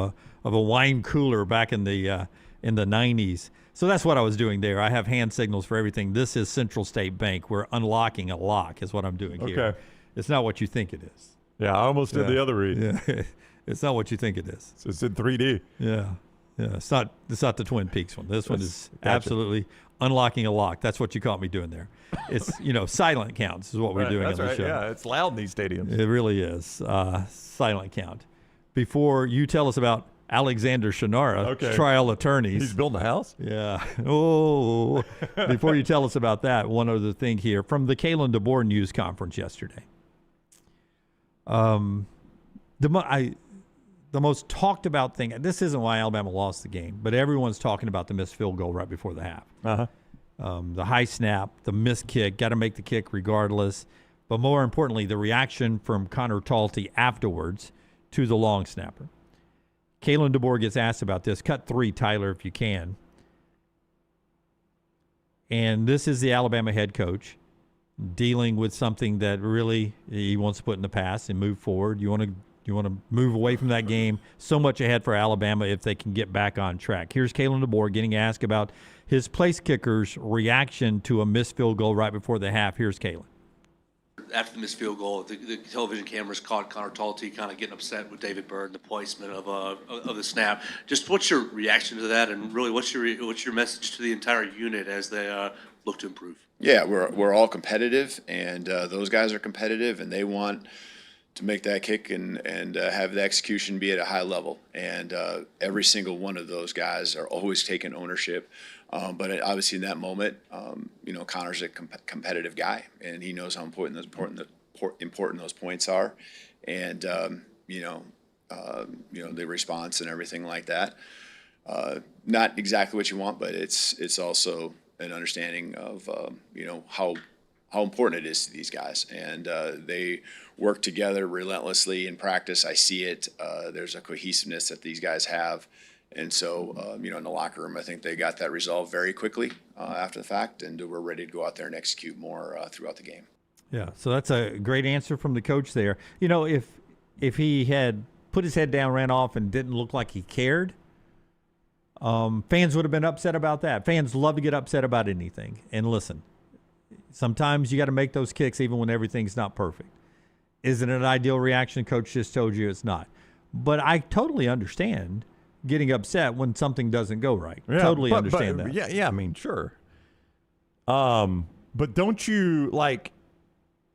a wine cooler back in the in the 90s. So that's what I was doing there. I have hand signals for everything. This is Central State Bank. We're unlocking a lock is what I'm doing here. Okay. It's not what you think it is. Yeah, I almost did the other read. Yeah. It's not what you think it is. So it's in 3D. Yeah. It's not the Twin Peaks one. This one is absolutely unlocking a lock. That's what you caught me doing there. It's, silent counts is what we're doing on the show. Yeah, it's loud in these stadiums. It really is. Silent count. Before you tell us about Alexander Shinara, trial attorneys. He's building a house? Yeah. Oh. Before you tell us about that, one other thing here from the Kalen DeBoer news conference yesterday. The most talked about thing, this isn't why Alabama lost the game, but everyone's talking about the missed field goal right before the half. The high snap, the missed kick, got to make the kick regardless. But more importantly, the reaction from Connor Talty afterwards to the long snapper. Kalen DeBoer gets asked about this. Cut 3, Tyler, if you can. And this is the Alabama head coach dealing with something that really he wants to put in the past and move forward. You want to move away from that game. So much ahead for Alabama if they can get back on track. Here's Kalen DeBoer getting asked about his place kicker's reaction to a missed field goal right before the half. Here's Kalen. After the missed field goal, the television cameras caught Connor Talty kind of getting upset with David Byrd and the placement of the snap. Just what's your reaction to that, and really what's your message to the entire unit as they look to improve? Yeah, we're all competitive, and those guys are competitive, and they want to make that kick and have the execution be at a high level. And every single one of those guys are always taking ownership. But obviously in that moment, Connor's a competitive guy, and he knows how important those points are, and the response and everything like that. Not exactly what you want, but it's also an understanding of how important it is to these guys, and they work together relentlessly in practice. I see it. There's a cohesiveness that these guys have. And so, in the locker room, I think they got that resolved very quickly after the fact, and we're ready to go out there and execute more throughout the game. Yeah, so that's a great answer from the coach there. If he had put his head down, ran off, and didn't look like he cared, fans would have been upset about that. Fans love to get upset about anything. And listen, sometimes you got to make those kicks even when everything's not perfect. Is it an ideal reaction? Coach just told you it's not. But I totally understand getting upset when something doesn't go right. Yeah, totally understand that. Yeah, I mean, sure. But don't you,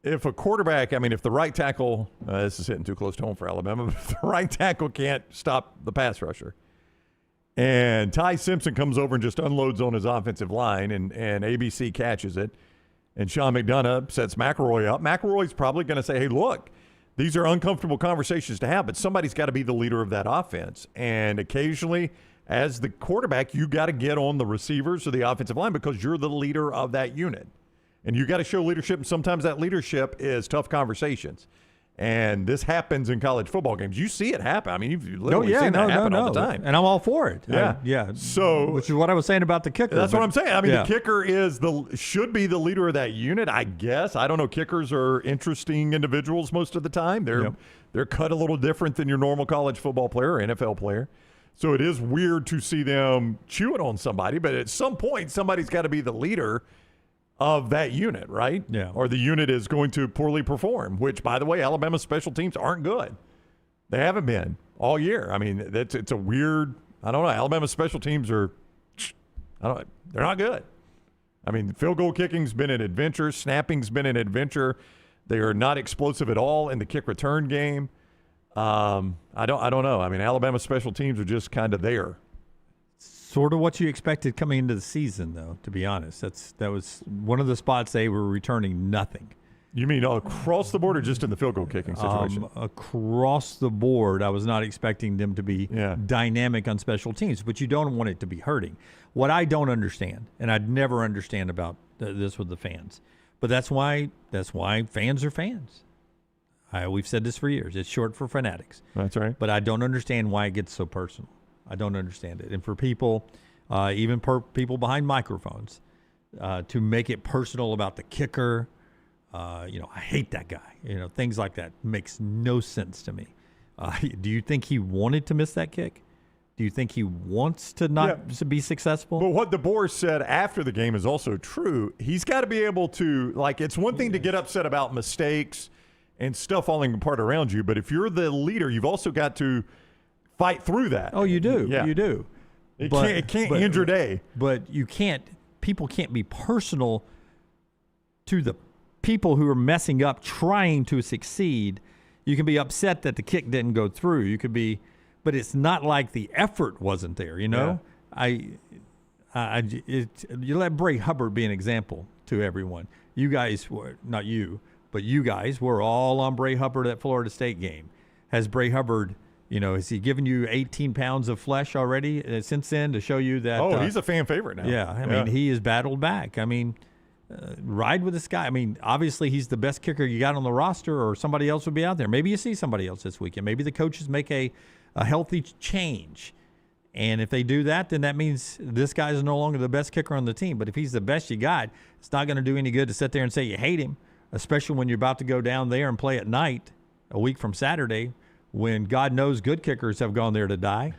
if a quarterback, if the right tackle, this is hitting too close to home for Alabama, but if the right tackle can't stop the pass rusher, and Ty Simpson comes over and just unloads on his offensive line, and ABC catches it, and Sean McDonough sets McElroy up, McElroy's probably going to say, hey, look, these are uncomfortable conversations to have, but somebody's got to be the leader of that offense. And occasionally, as the quarterback, you got to get on the receivers or the offensive line because you're the leader of that unit. And you got to show leadership, and sometimes that leadership is tough conversations. And this happens in college football games. You see it happen. You've literally seen that happen all the time. And I'm all for it. Yeah. Which is what I was saying about the kicker. That's what I'm saying. The kicker should be the leader of that unit, I guess. I don't know. Kickers are interesting individuals most of the time. They're cut a little different than your normal college football player or NFL player. So it is weird to see them chewing on somebody, but at some point, somebody's got to be the leader of that unit, right? Yeah. Or the unit is going to poorly perform, which, by the way, Alabama's special teams aren't good. They haven't been all year. It's a weird, I don't know. Alabama's special teams they're not good. Field goal kicking's been an adventure. Snapping's been an adventure. They are not explosive at all in the kick return game. I don't know. Alabama's special teams are just kind of there. Sort of what you expected coming into the season, though, to be honest. That was one of the spots they were returning nothing. You mean across the board or just in the field goal kicking situation? Across the board, I was not expecting them to be dynamic on special teams, but you don't want it to be hurting. What I don't understand, and I'd never understand about this with the fans, but that's why fans are fans. We've said this for years. It's short for fanatics. That's right. But I don't understand why it gets so personal. I don't understand it. And for people, even people behind microphones, to make it personal about the kicker, I hate that guy. Things like that makes no sense to me. Do you think he wanted to miss that kick? Do you think he wants to not to be successful? But what DeBoer said after the game is also true. He's got to be able to, like, it's one thing to get upset about mistakes and stuff falling apart around you, but if you're the leader, you've also got to fight through that. Oh, you do. Yeah. You do. It can't end your day. But you can't, people can't be personal to the people who are messing up trying to succeed. You can be upset that the kick didn't go through. You could be, but it's not like the effort wasn't there, you know? Yeah. You let Bray Hubbard be an example to everyone. You guys were, not you, but you guys were all on Bray Hubbard at Florida State game. Has Bray Hubbard, you know, has he given you 18 pounds of flesh already since then to show you that? Oh, he's a fan favorite now. Yeah, I mean, he has battled back. I mean, ride with this guy. I mean, obviously he's the best kicker you got on the roster, or somebody else would be out there. Maybe you see somebody else this weekend. Maybe the coaches make a healthy change. And if they do that, then that means this guy is no longer the best kicker on the team. But if he's the best you got, it's not going to do any good to sit there and say you hate him, especially when you're about to go down there and play at night a week from Saturday when God knows good kickers have gone there to die.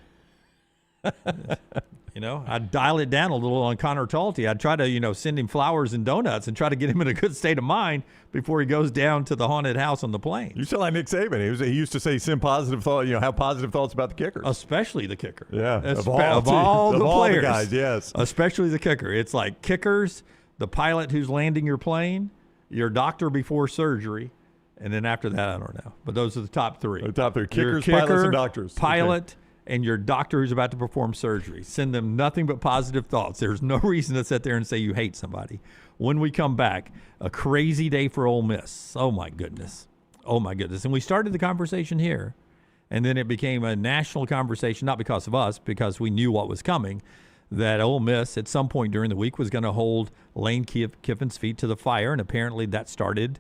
You know, I'd dial it down a little on Connor Talty. I'd try to, you know, send him flowers and donuts and try to get him in a good state of mind before he goes down to the haunted house on the plane. You sound like Nick Saban. He used to say, send positive thought, you know, have positive thoughts about the kickers. Especially the kicker. Yeah. Of all the players. Guys, yes. Especially the kicker. It's like kickers, the pilot who's landing your plane, your doctor before surgery, and then after that, I don't know. But those are the top three. The top three. Kickers, kicker, pilots, and doctors. Pilot, and your doctor who's about to perform surgery. Send them nothing but positive thoughts. There's no reason to sit there and say you hate somebody. When we come back, a crazy day for Ole Miss. Oh, my goodness. Oh, my goodness. And we started the conversation here, and then it became a national conversation, not because of us, because we knew what was coming, that Ole Miss at some point during the week was going to hold Lane Kiffin's feet to the fire, and apparently that started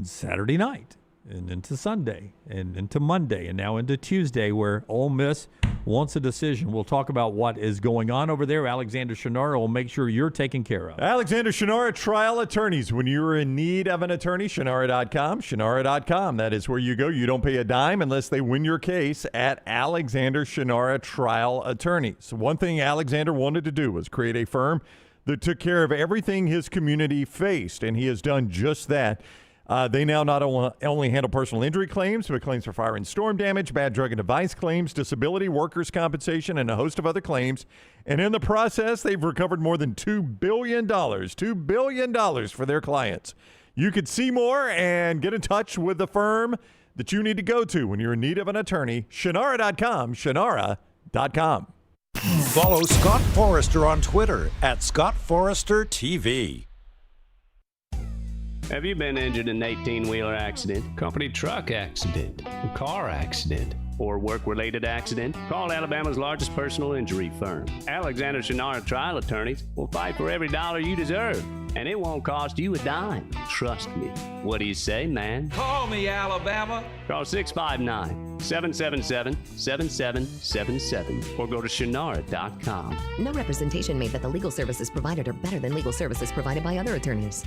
Saturday night and into Sunday and into Monday and now into Tuesday, where Ole Miss wants a decision. We'll talk about what is going on over there. Alexander Shinara will make sure you're taken care of. Alexander Shinara, trial attorneys. When you're in need of an attorney, Shinara.com, Shinara.com. That is where you go. You don't pay a dime unless they win your case at Alexander Shinara Trial Attorneys. One thing Alexander wanted to do was create a firm that took care of everything his community faced, and he has done just that. They now not only handle personal injury claims, but claims for fire and storm damage, bad drug and device claims, disability, workers' compensation, and a host of other claims. And in the process, they've recovered more than $2 billion for their clients. You could see more and get in touch with the firm that you need to go to when you're in need of an attorney. Shinara.com, Shinara.com. Follow Scott Forrester on Twitter at ScottForresterTV. Have you been injured in an 18-wheeler accident, company truck accident, a car accident, or work-related accident? Call Alabama's largest personal injury firm. Alexander Shinara Trial Attorneys will fight for every dollar you deserve, and it won't cost you a dime. Trust me. What do you say, man? Call me, Alabama. Call 659-777-7777 or go to Shinara.com. No representation made that the legal services provided are better than legal services provided by other attorneys.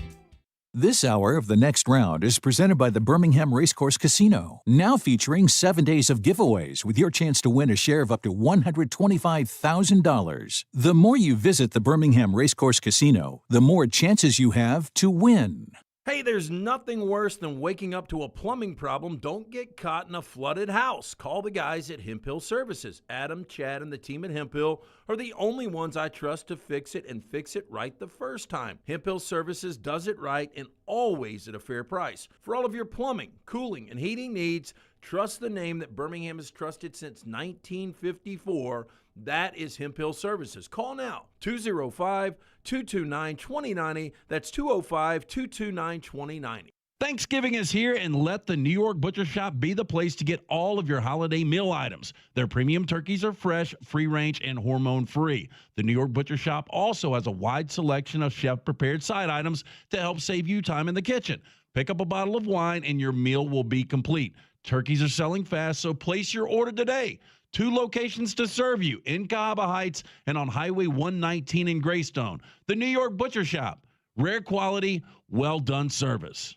This hour of The Next Round is presented by the Birmingham Racecourse Casino, now featuring 7 days of giveaways with your chance to win a share of up to $125,000. The more you visit the Birmingham Racecourse Casino, the more chances you have to win. Hey, there's nothing worse than waking up to a plumbing problem. Don't get caught in a flooded house. Call the guys at Hemphill Services. Adam, Chad, and the team at Hemphill are the only ones I trust to fix it and fix it right the first time. Hemphill Services does it right and always at a fair price. For all of your plumbing, cooling, and heating needs, trust the name that Birmingham has trusted since 1954. That is Hemphill Services. Call now, 205-229-2090. That's 205-229-2090. Thanksgiving is here, and let the New York Butcher Shop be the place to get all of your holiday meal items. Their premium turkeys are fresh, free-range, and hormone-free. The New York Butcher Shop also has a wide selection of chef-prepared side items to help save you time in the kitchen. Pick up a bottle of wine, and your meal will be complete. Turkeys are selling fast, so place your order today. 2 locations to serve you, in Cahaba Heights and on Highway 119 in Greystone. The New York Butcher Shop. Rare quality, well-done service.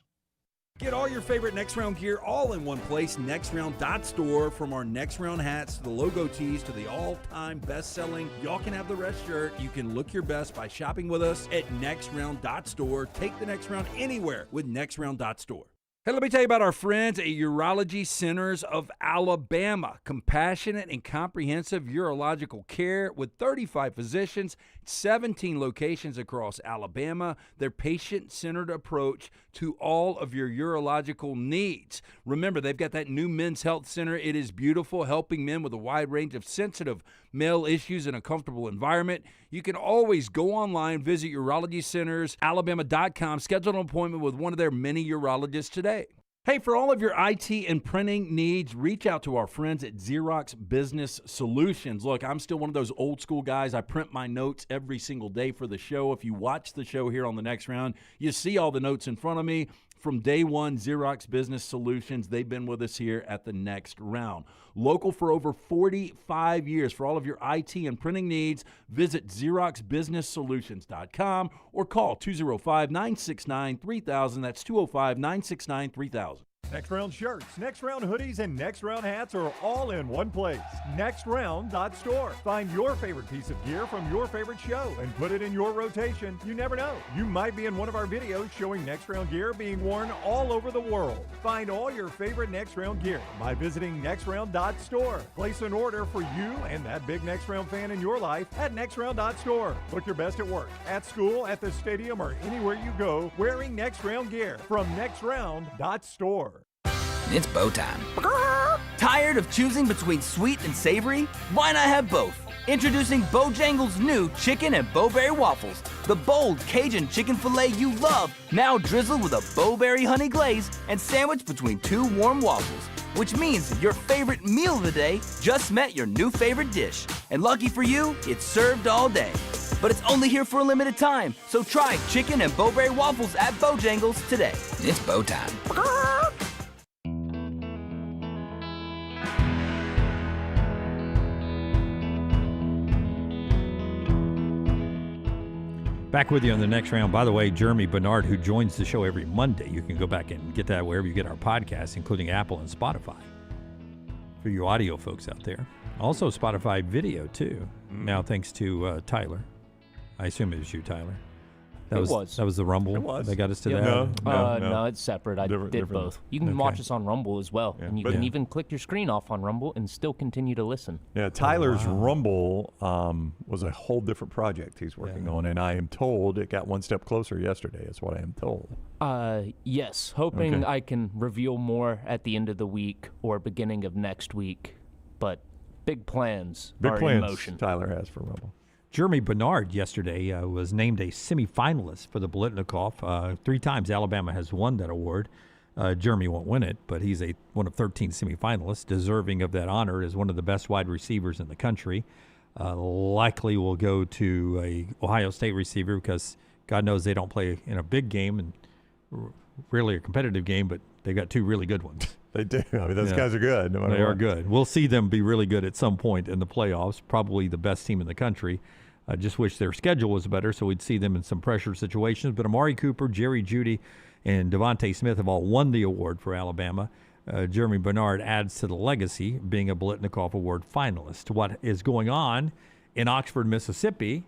Get all your favorite Next Round gear all in one place, nextround.store. From our Next Round hats to the logo tees to the all-time best-selling Y'all Can Have the Rest shirt, you can look your best by shopping with us at nextround.store. Take the Next Round anywhere with nextround.store. Hey, let me tell you about our friends at Urology Centers of Alabama. Compassionate and comprehensive urological care with 35 physicians, 17 locations across Alabama. Their patient-centered approach to all of your urological needs. Remember, they've got that new men's health center. It is beautiful, helping men with a wide range of sensitive male issues in a comfortable environment. You can always go online, visit urologycentersalabama.com, schedule an appointment with one of their many urologists today. Hey, for all of your IT and printing needs, reach out to our friends at Xerox Business Solutions. Look, I'm still one of those old school guys. I print my notes every single day for the show. If you watch the show here on the Next Round, you see all the notes in front of me. From day one, Xerox Business Solutions, they've been with us here at the Next Round. Local for over 45 years. For all of your IT and printing needs, visit XeroxBusinessSolutions.com or call 205-969-3000. That's 205-969-3000. Next Round shirts, Next Round hoodies, and Next Round hats are all in one place. NextRound.store. Find your favorite piece of gear from your favorite show and put it in your rotation. You never know. You might be in one of our videos showing Next Round gear being worn all over the world. Find all your favorite Next Round gear by visiting NextRound.store. Place an order for you and that big Next Round fan in your life at NextRound.store. Look your best at work, at school, at the stadium, or anywhere you go wearing Next Round gear from NextRound.store. It's bow time. Tired of choosing between sweet and savory? Why not have both? Introducing Bojangles' new chicken and bowberry waffles. The bold Cajun chicken filet you love, now drizzled with a bowberry honey glaze and sandwiched between two warm waffles. Which means your favorite meal of the day just met your new favorite dish. And lucky for you, it's served all day. But it's only here for a limited time, so try chicken and bowberry waffles at Bojangles today. It's bow time. Back with you on the Next Round. By the way, Jeremy Bernard, who joins the show every Monday, you can go back and get that wherever you get our podcasts, including Apple and Spotify, for you audio folks out there. Also Spotify video, too. Now, thanks to Tyler. I assume it was you, Tyler. That was the Rumble. It was. They got us to that. No, it's separate. I did both. You can watch us on Rumble as well, and you can even click your screen off on Rumble and still continue to listen. Yeah, Tyler's Rumble was a whole different project he's working on, and I am told it got one step closer yesterday, is what I am told. Yes, hoping I can reveal more at the end of the week or beginning of next week, but big plans are in motion. Tyler has for Rumble. Jeremy Bernard yesterday was named a semifinalist for the Biletnikoff. 3 times Alabama has won that award. Jeremy won't win it, but he's one of 13 semifinalists, deserving of that honor as one of the best wide receivers in the country. Likely will go to a Ohio State receiver because God knows they don't play in a big game and really a competitive game, but they've got 2 really good ones. They do. I mean, those guys are good. No matter they what. are good. We'll see them be really good at some point in the playoffs, probably the best team in the country. I just wish their schedule was better so we'd see them in some pressure situations. But Amari Cooper, Jerry Jeudy, and Devontae Smith have all won the award for Alabama. Jeremy Bernard adds to the legacy, being a Biletnikoff Award finalist. What is going on in Oxford, Mississippi,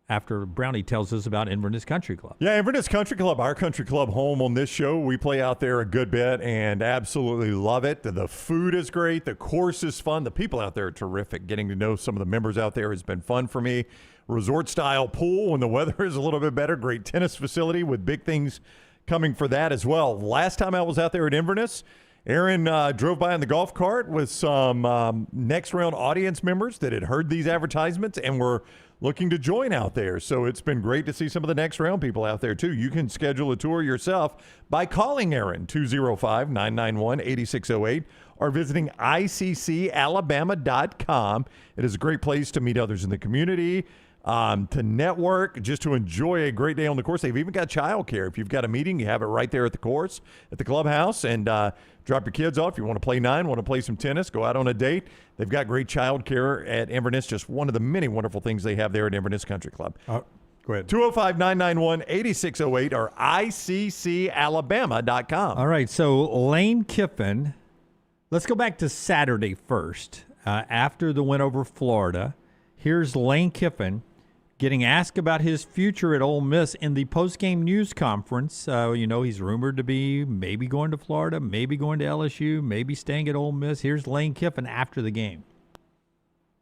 after Brownie tells us about Inverness Country Club. Yeah, Inverness Country Club, our country club home on this show. We play out there a good bit and absolutely love it. The food is great. The course is fun. The people out there are terrific. Getting to know some of the members out there has been fun for me. Resort-style pool when the weather is a little bit better. Great tennis facility with big things coming for that as well. Last time I was out there at Inverness, Aaron drove by in the golf cart with some Next Round audience members that had heard these advertisements and were looking to join out there. So it's been great to see some of the Next Round people out there, too. You can schedule a tour yourself by calling Aaron, 205-991-8608, or visiting ICCalabama.com. It is a great place to meet others in the community, to network, just to enjoy a great day on the course. They've even got childcare. If you've got a meeting, you have it right there at the course, at the clubhouse, and drop your kids off. You want to play 9, want to play some tennis, go out on a date. They've got great childcare at Inverness, just one of the many wonderful things they have there at Inverness Country Club. Go ahead. 205-991-8608 or ICCalabama.com. All right, so Lane Kiffin, let's go back to Saturday first. After the win over Florida, here's Lane Kiffin getting asked about his future at Ole Miss in the postgame news conference. He's rumored to be maybe going to Florida, maybe going to LSU, maybe staying at Ole Miss. Here's Lane Kiffin after the game.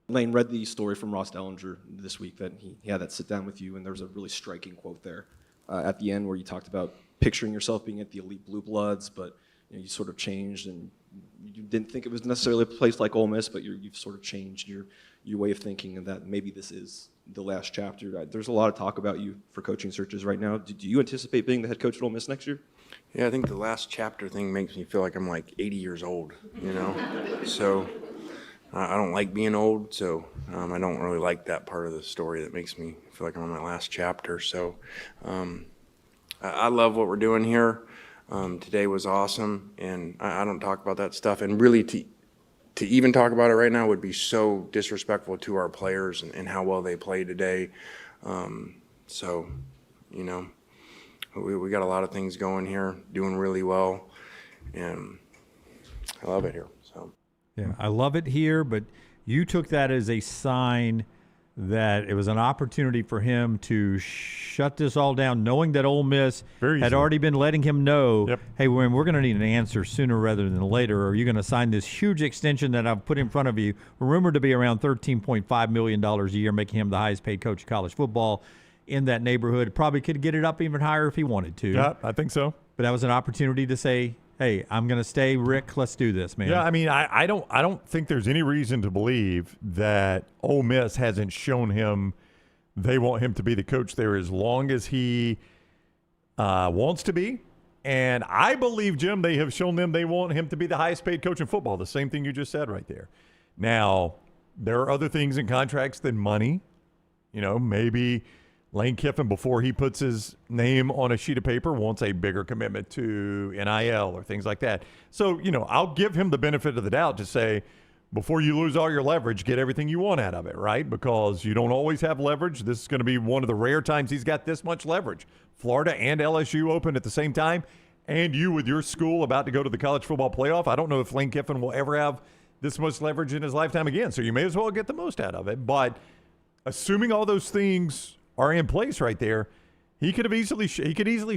Lane, read the story from Ross Dellinger this week that he had that sit down with you, and there was a really striking quote there at the end where you talked about picturing yourself being at the elite blue bloods, but you sort of changed, and you didn't think it was necessarily a place like Ole Miss, but you've sort of changed your way of thinking, and that maybe this is the last chapter. There's a lot of talk about you for coaching searches right now. Do you anticipate being the head coach at Ole Miss next year? Yeah, I think the last chapter thing makes me feel like I'm like 80 years old, So I don't like being old, so I don't really like that part of the story that makes me feel like I'm on my last chapter. So I love what we're doing here. Today was awesome, and I don't talk about that stuff. And really, to even talk about it right now would be so disrespectful to our players and how well they played today. We got a lot of things going here, doing really well, and I love it here. Yeah, I love it here, but you took that as a sign that it was an opportunity for him to shut this all down, knowing that Ole Miss had already been letting him know, hey, we're going to need an answer sooner rather than later, or you're going to sign this huge extension that I've put in front of you, rumored to be around $13.5 million a year, making him the highest paid coach of college football in that neighborhood. Probably could get it up even higher if he wanted to. Yeah, I think so. But that was an opportunity to say, hey, I'm going to stay, Rick. Let's do this, man. Yeah, I mean, I don't think there's any reason to believe that Ole Miss hasn't shown him they want him to be the coach there as long as he wants to be. And I believe, Jim, they have shown them they want him to be the highest paid coach in football. The same thing you just said right there. Now, there are other things in contracts than money. Maybe Lane Kiffin, before he puts his name on a sheet of paper, wants a bigger commitment to NIL or things like that. So, I'll give him the benefit of the doubt to say, before you lose all your leverage, get everything you want out of it, right? Because you don't always have leverage. This is going to be one of the rare times he's got this much leverage. Florida and LSU open at the same time, and you with your school about to go to the college football playoff. I don't know if Lane Kiffin will ever have this much leverage in his lifetime again, so you may as well get the most out of it. But assuming all those things are in place right there, he could easily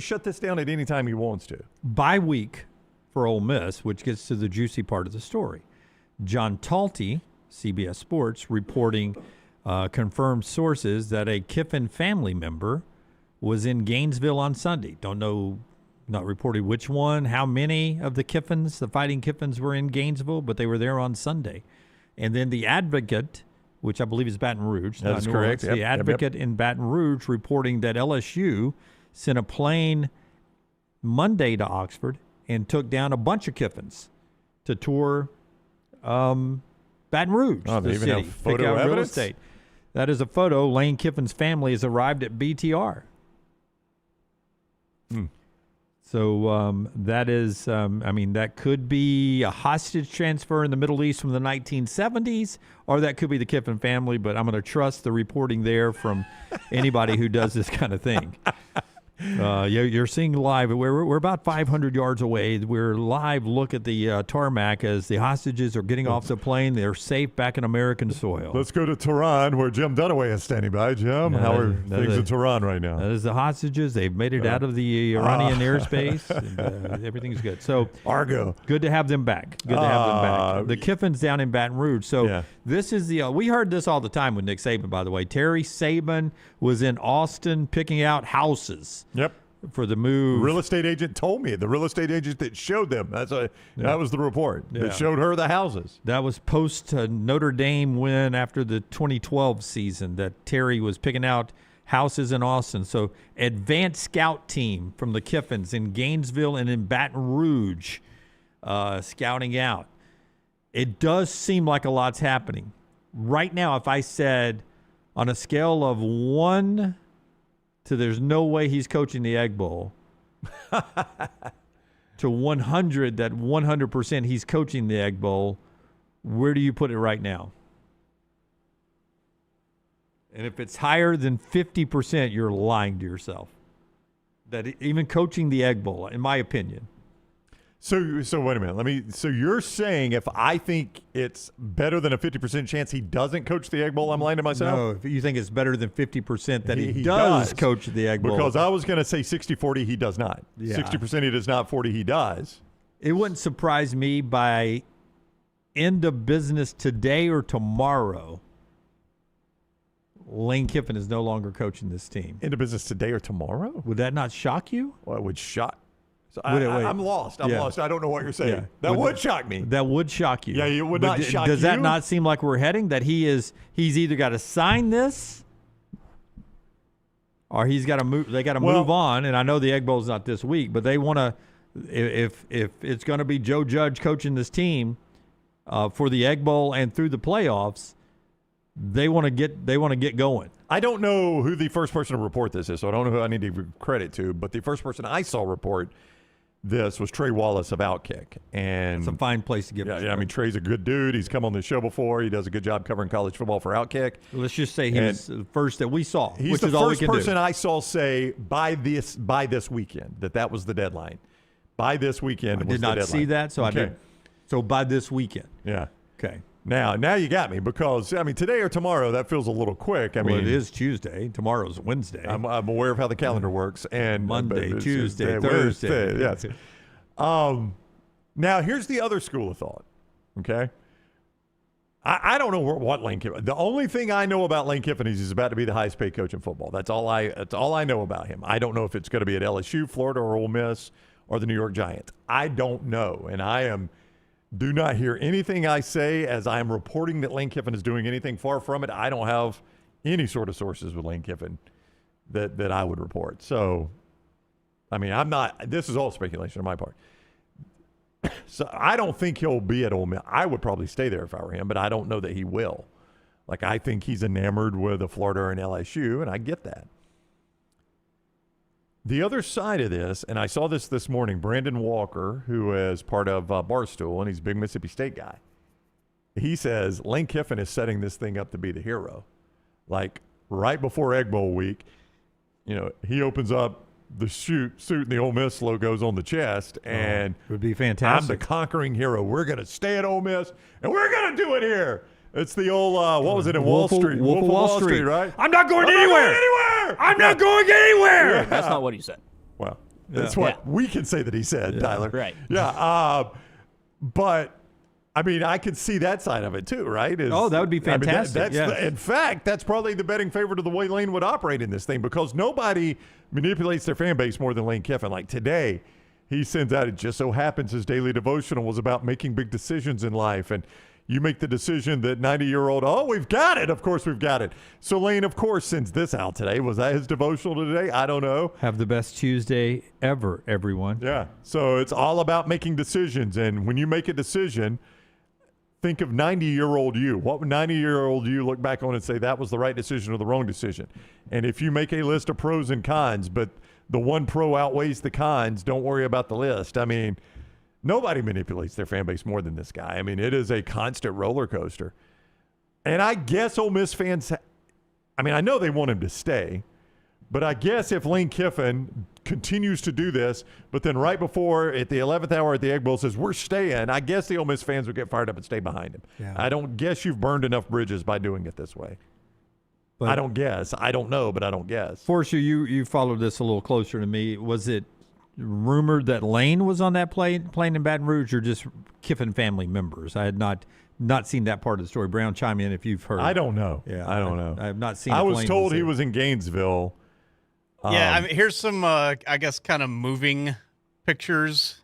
shut this down at any time he wants to. Bye week for Ole Miss, which gets to the juicy part of the story. John Talty, CBS Sports, reporting confirmed sources that a Kiffin family member was in Gainesville on Sunday. Don't know, not reported which one, how many of the Kiffins, the Fighting Kiffins, were in Gainesville, but they were there on Sunday. And then the Advocate, which I believe is Baton Rouge. That's correct. The Advocate in Baton Rouge reporting that LSU sent a plane Monday to Oxford and took down a bunch of Kiffins to tour Baton Rouge, the even city, have photo pick out evidence? real estate. That is a photo. Lane Kiffin's family has arrived at BTR. So that is, that could be a hostage transfer in the Middle East from the 1970s, or that could be the Kiffin family, but I'm going to trust the reporting there from anybody who does this kind of thing. You're seeing live. We're about 500 yards away. We're live. Look at the tarmac as the hostages are getting off the plane. They're safe back in American soil. Let's go to Tehran, where Jim Dunaway is standing by. Jim, how are things in Tehran right now? That is the hostages. They've made it out of the Iranian airspace. And, everything's good. So Argo. Good to have them back. Good to have them back. The Kiffins down in Baton Rouge. So this is the we heard this all the time with Nick Saban, by the way. Terry Saban was in Austin picking out houses. Yep. For the move. Real estate agent told me. The real estate agent that showed them. That was the report. That showed her the houses. That was post Notre Dame win after the 2012 season that Terry was picking out houses in Austin. So advanced scout team from the Kiffins in Gainesville and in Baton Rouge scouting out. It does seem like a lot's happening. Right now, if I said on a scale of 1 to there's no way he's coaching the Egg Bowl, to 100 that 100% he's coaching the Egg Bowl, where do you put it right now? And if it's higher than 50%, you're lying to yourself. That even coaching the Egg Bowl, in my opinion. So wait a minute. So you're saying if I think it's better than a 50% chance he doesn't coach the Egg Bowl, I'm lying to myself? No, if you think it's better than 50% that he does coach the Egg Bowl. Because I was going to say 60-40, he does not. Yeah. 60% he does not, 40 he does. It wouldn't surprise me by end of business today or tomorrow, Lane Kiffin is no longer coaching this team. End of business today or tomorrow? Would that not shock you? Well, it would shock. So Wait. I'm lost. I'm lost. I don't know what you're saying. Yeah. That would shock me. That would shock you. Yeah, it would not shock you. Does that not seem like we're heading that he's either got to sign this or he's got to move? They got to move on. And I know the Egg Bowl's not this week, but they want to. If it's going to be Joe Judge coaching this team for the Egg Bowl and through the playoffs, they want to get going. I don't know who the first person to report this is, so I don't know who I need to give credit to. But the first person I saw report this was Trey Wallace of Outkick, and it's a fine place to give. Yeah, I mean Trey's a good dude. He's come on the show before. He does a good job covering college football for Outkick. Let's just say he's the first that we saw. He's which the is all we first can person do. I saw say by this weekend that was the deadline. By this weekend, I was did not the see deadline. that, so I did. So by this weekend, yeah. Okay. Now you got me because today or tomorrow that feels a little quick. I mean, it is Tuesday. Tomorrow's Wednesday. I'm aware of how the calendar works, and Monday, but Tuesday, Thursday. Yes. Now here's the other school of thought. Okay. I don't know what Lane Kiffin. The only thing I know about Lane Kiffin is he's about to be the highest paid coach in football. That's all I know about him. I don't know if it's going to be at LSU, Florida, or Ole Miss, or the New York Giants. I don't know, and do not hear anything I say as I am reporting that Lane Kiffin is doing anything. Far from it. I don't have any sort of sources with Lane Kiffin that I would report. So, I'm not. This is all speculation on my part. So I don't think he'll be at Ole Miss. I would probably stay there if I were him, but I don't know that he will. I think he's enamored with the Florida and LSU, and I get that. The other side of this, and I saw this morning, Brandon Walker, who is part of Barstool, and he's a big Mississippi State guy, he says Lane Kiffin is setting this thing up to be the hero. Right before Egg Bowl week, he opens up the suit and the Ole Miss logo's on the chest, and it would be fantastic. I'm the conquering hero. We're going to stay at Ole Miss, and we're going to do it here. It's the old, what was it in Wall Street? Wolf of Wall Street, right? I'm not going anywhere. I'm not going anywhere. Yeah. That's not what he said. Well, that's what we can say that he said, Tyler. Right. Yeah. But, I could see that side of it too, right? That would be fantastic. In fact, that's probably the betting favorite of the way Lane would operate in this thing because nobody manipulates their fan base more than Lane Kiffin. Like today, he sends out, it just so happens his daily devotional was about making big decisions in life. And you make the decision that 90-year-old, we've got it. Of course we've got it. So Lane, of course, sends this out today. Was that his devotional today? I don't know. Have the best Tuesday ever, everyone. Yeah. So it's all about making decisions. And when you make a decision, think of 90-year-old you. What would 90-year-old you look back on and say that was the right decision or the wrong decision? And if you make a list of pros and cons, but the one pro outweighs the cons, don't worry about the list. Nobody manipulates their fan base more than this guy. It is a constant roller coaster. And I guess Ole Miss fans, I know they want him to stay, but I guess if Lane Kiffin continues to do this, but then right before at the 11th hour at the Egg Bowl says, we're staying, I guess the Ole Miss fans would get fired up and stay behind him. Yeah. I don't guess you've burned enough bridges by doing it this way. But I don't guess. I don't know, but I don't guess. Forster, you followed this a little closer to me. Was it rumored that Lane was on that plane in Baton Rouge, or just Kiffin family members? I had not seen that part of the story. Brown, chime in if you've heard. I don't know. Yeah, I don't know. I have not seen. I was told he was in Gainesville. Yeah, here's some, I guess, kind of moving pictures.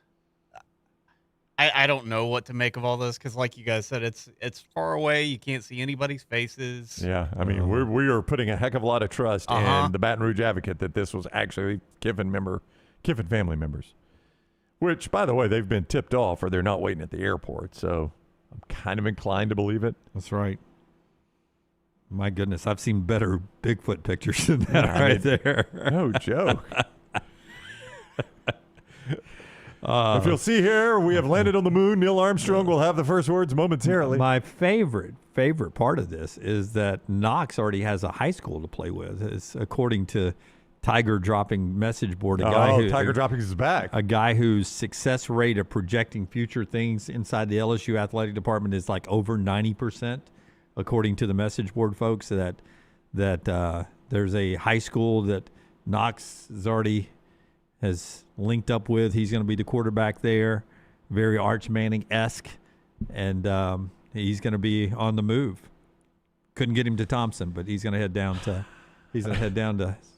I don't know what to make of all this because, like you guys said, it's far away. You can't see anybody's faces. Yeah, we are putting a heck of a lot of trust in the Baton Rouge Advocate that this was actually Kiffin family members, which, by the way, they've been tipped off or they're not waiting at the airport. So I'm kind of inclined to believe it. That's right. My goodness, I've seen better Bigfoot pictures than that there. No joke. If you'll see here, we have landed on the moon. Neil Armstrong will have the first words momentarily. My favorite part of this is that Knox already has a high school to play with. It's according to Tiger Dropping message board. Tiger Dropping is back. A guy whose success rate of projecting future things inside the LSU athletic department is like over 90%, according to the message board folks. That there's a high school that Knox has linked up with. He's going to be the quarterback there, very Arch Manning-esque, and he's going to be on the move. Couldn't get him to Thompson, but he's going to head down to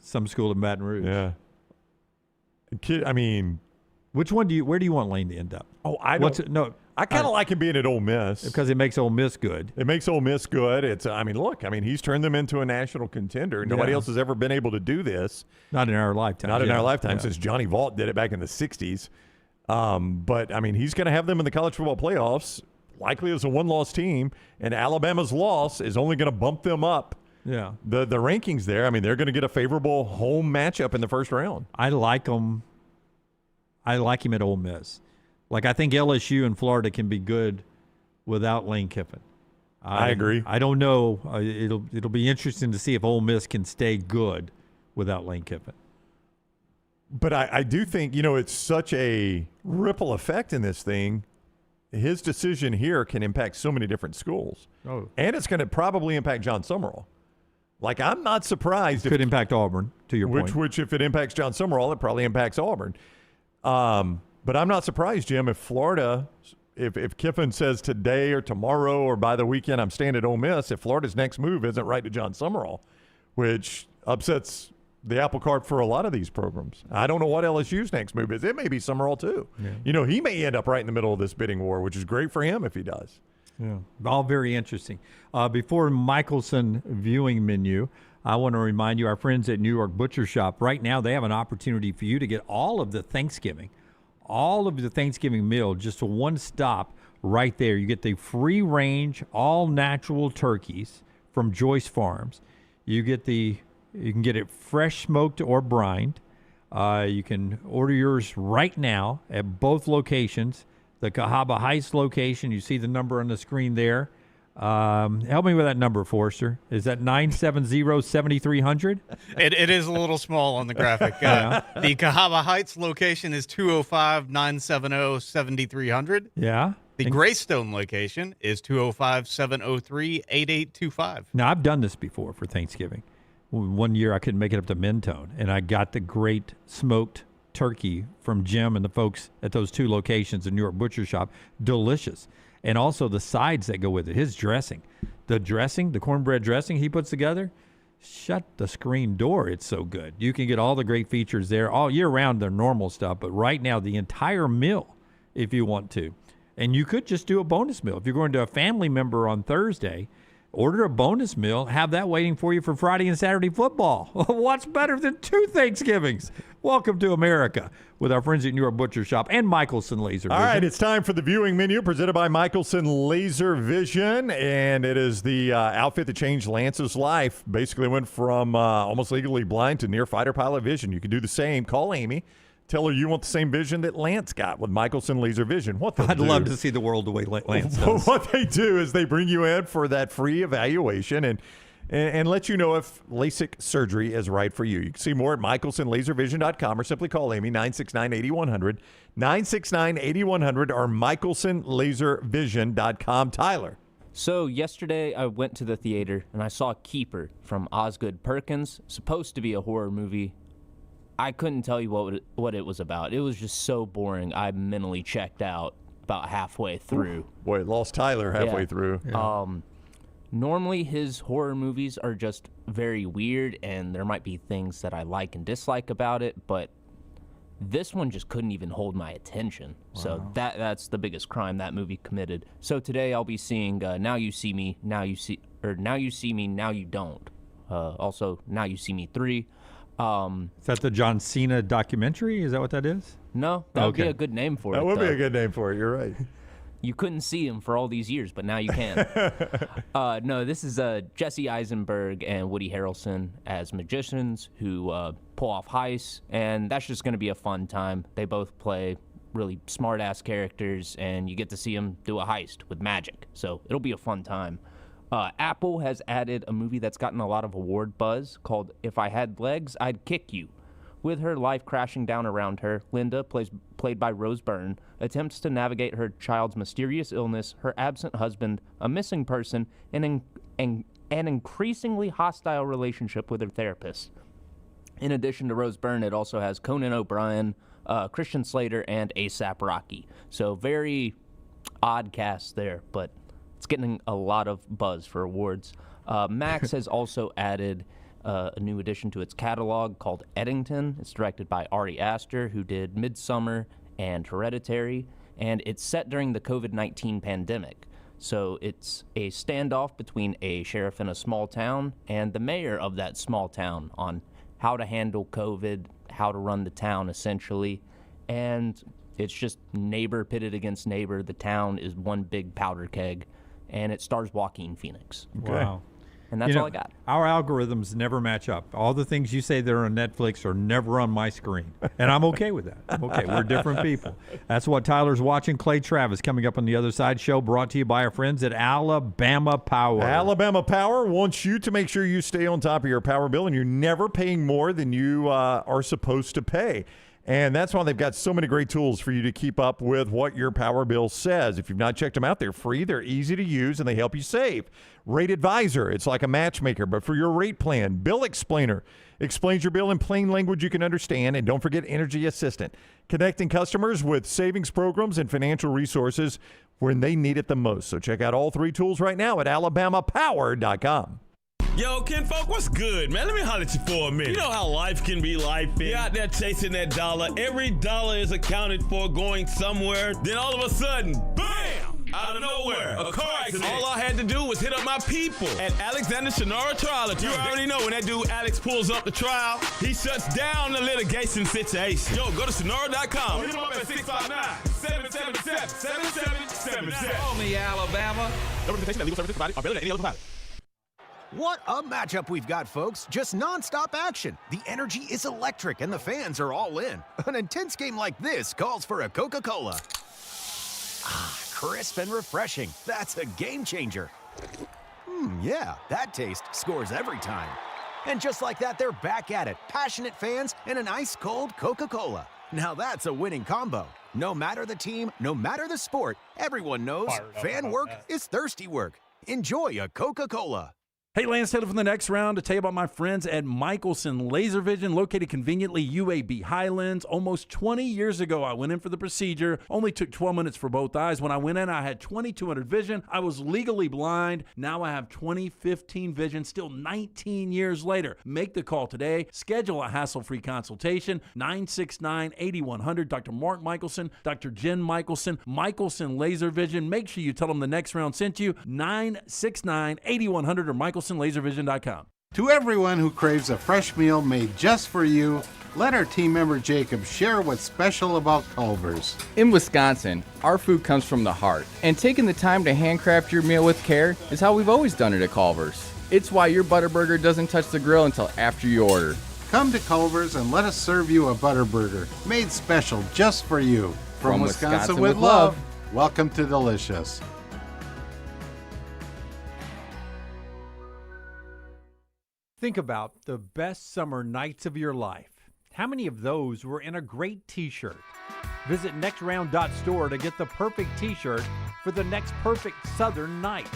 some school in Baton Rouge. Yeah. I mean, where do you want Lane to end up? Oh, I don't. I kind of like him being at Ole Miss because it makes Ole Miss good. It makes Ole Miss good. He's turned them into a national contender. Nobody else has ever been able to do this. Not in our lifetime. Not in our lifetime, since Johnny Vaught did it back in the 60s. But he's going to have them in the college football playoffs, likely as a one-loss team, and Alabama's loss is only going to bump them up. Yeah. The rankings there, they're going to get a favorable home matchup in the first round. I like him at Ole Miss. I think LSU and Florida can be good without Lane Kiffin. I agree. I don't know. It'll be interesting to see if Ole Miss can stay good without Lane Kiffin. But I do think, it's such a ripple effect in this thing. His decision here can impact so many different schools. Oh. And it's going to probably impact John Summerall. I'm not surprised. It could impact Auburn, to your point. Which, if it impacts John Summerall, it probably impacts Auburn. But I'm not surprised, Jim, if Florida, if Kiffin says today or tomorrow or by the weekend I'm staying at Ole Miss, if Florida's next move isn't right to John Summerall, which upsets the apple cart for a lot of these programs. I don't know what LSU's next move is. It may be Summerall too. Yeah. He may end up right in the middle of this bidding war, which is great for him if he does. Yeah, all very interesting. Before Michelson viewing menu, I want to remind you, our friends at New York Butcher Shop, right now they have an opportunity for you to get all of the Thanksgiving meal, just a one stop right there. You get the free range, all natural turkeys from Joyce Farms. You can get it fresh smoked or brined. You can order yours right now at both locations. The Cahaba Heights location, you see the number on the screen there. Help me with that number, Forrester. Is that 970-7300? It is a little small on the graphic. The Cahaba Heights location is 205-970-7300. Yeah. The Greystone location is 205-703-8825. Now, I've done this before for Thanksgiving. One year I couldn't make it up to Mentone, and I got the great smoked turkey from Jim and the folks at those two locations in New York Butcher Shop. Delicious. And also the sides that go with it. His dressing. The cornbread dressing he puts together, shut the screen door. It's so good. You can get all the great features there all year round, their normal stuff, but right now the entire meal if you want to. And you could just do a bonus meal. If you're going to a family member on Thursday, order a bonus meal, have that waiting for you for Friday and Saturday football. What's better than 2 Thanksgivings? Welcome to America with our friends at New York Butcher Shop and Michelson Laser Vision. All right, it's time for the viewing menu presented by Michelson Laser Vision, and it is the outfit that changed Lance's life. Basically went from almost legally blind to near fighter pilot vision. You can do the same. Call Amy. Tell her you want the same vision that Lance got with Michelson Laser Vision. I'd love to see the world the way Lance does. What they do is they bring you in for that free evaluation and let you know if LASIK surgery is right for you. You can see more at michelsonlaservision.com or simply call Amy, 969-8100, 969-8100, or michelsonlaservision.com. Tyler. So yesterday I went to the theater and I saw Keeper from Osgood Perkins, supposed to be a horror movie. I couldn't tell you what it was about. It was just so boring. I mentally checked out about halfway through. Boy, lost Tyler halfway through. Yeah. Normally his horror movies are just very weird, and there might be things that I like and dislike about it, but this one just couldn't even hold my attention. Wow. So that's the biggest crime that movie committed. So today I'll be seeing Now You See Me, Now You See Me, Now You Don't. Also Now You See Me 3. Is that the John Cena documentary? Is that what that is? No, that would be a good name for it. That would be a good name for it. You're right. You couldn't see him for all these years, but now you can. No, this is Jesse Eisenberg and Woody Harrelson as magicians who pull off heists, and that's just going to be a fun time. They both play really smart-ass characters, and you get to see them do a heist with magic. So it'll be a fun time. Apple has added a movie that's gotten a lot of award buzz called If I Had Legs, I'd Kick You. With her life crashing down around her, Linda, played by Rose Byrne, attempts to navigate her child's mysterious illness, her absent husband, a missing person, and an increasingly hostile relationship with her therapist. In addition to Rose Byrne, it also has Conan O'Brien, Christian Slater, and A$AP Rocky. So very odd cast there, but it's getting a lot of buzz for awards. Max has also added a new addition to its catalog called Eddington. It's directed by Ari Aster, who did Midsummer and Hereditary, and it's set during the COVID-19 pandemic. So it's a standoff between a sheriff in a small town and the mayor of that small town on how to handle COVID, how to run the town, essentially. And it's just neighbor pitted against neighbor. The town is one big powder keg, and it stars Joaquin Phoenix. Wow. And that's all I got. Our algorithms never match up. All the things you say that are on Netflix are never on my screen. And I'm okay with that. I'm okay. We're different people. That's what Tyler's watching. Clay Travis coming up on the Other Side Show, brought to you by our friends at Alabama Power. Alabama Power wants you to make sure you stay on top of your power bill and you're never paying more than you are supposed to pay. And that's why they've got so many great tools for you to keep up with what your power bill says. If you've not checked them out, they're free, they're easy to use, and they help you save. Rate Advisor, it's like a matchmaker, but for your rate plan. Bill Explainer explains your bill in plain language you can understand. And don't forget Energy Assistant, connecting customers with savings programs and financial resources when they need it the most. So check out all three tools right now at alabamapower.com. Yo, kinfolk, what's good, man? Let me holler at you for a minute. You know how life can be life. You're out there chasing that dollar. Every dollar is accounted for going somewhere. Then all of a sudden, bam! Out of nowhere, a car accident. All I had to do was hit up my people at Alexander Shannara Trial Attorney. You already know when that dude Alex pulls up the trial, he shuts down the litigation situation. Yo, go to Shannara.com. Hit him up at 659-777-7777. Call me, Alabama. No representation that legal services provided are better than any other provider. What a matchup we've got, folks. Just nonstop action. The energy is electric and the fans are all in. An intense game like this calls for a Coca-Cola. Ah, crisp and refreshing. That's a game changer. Yeah, that taste scores every time. And just like that, they're back at it. Passionate fans and an ice-cold Coca-Cola. Now that's a winning combo. No matter the team, no matter the sport, everyone knows fan work is thirsty work. Enjoy a Coca-Cola. Hey, Lance Taylor from the Next Round to tell you about my friends at Michelson Laser Vision, located conveniently UAB Highlands. Almost 20 years ago, I went in for the procedure. Only took 12 minutes for both eyes. When I went in, I had 2200 vision. I was legally blind. Now I have 20/15 vision, still 19 years later. Make the call today. Schedule a hassle-free consultation. 969-8100. Dr. Mark Michelson, Dr. Jen Michelson, Michelson Laser Vision. Make sure you tell them the Next Round sent you. 969-8100 or MichelsonLaserVision.com. To everyone who craves a fresh meal made just for you, let our team member Jacob share what's special about Culver's. In Wisconsin, our food comes from the heart, and taking the time to handcraft your meal with care is how we've always done it at Culver's. It's why your Butterburger doesn't touch the grill until after you order. Come to Culver's and let us serve you a Butterburger made special just for you. From Wisconsin with love, welcome to Delicious. Think about the best summer nights of your life. How many of those were in a great t-shirt? Visit nextround.store to get the perfect t-shirt for the next perfect southern night.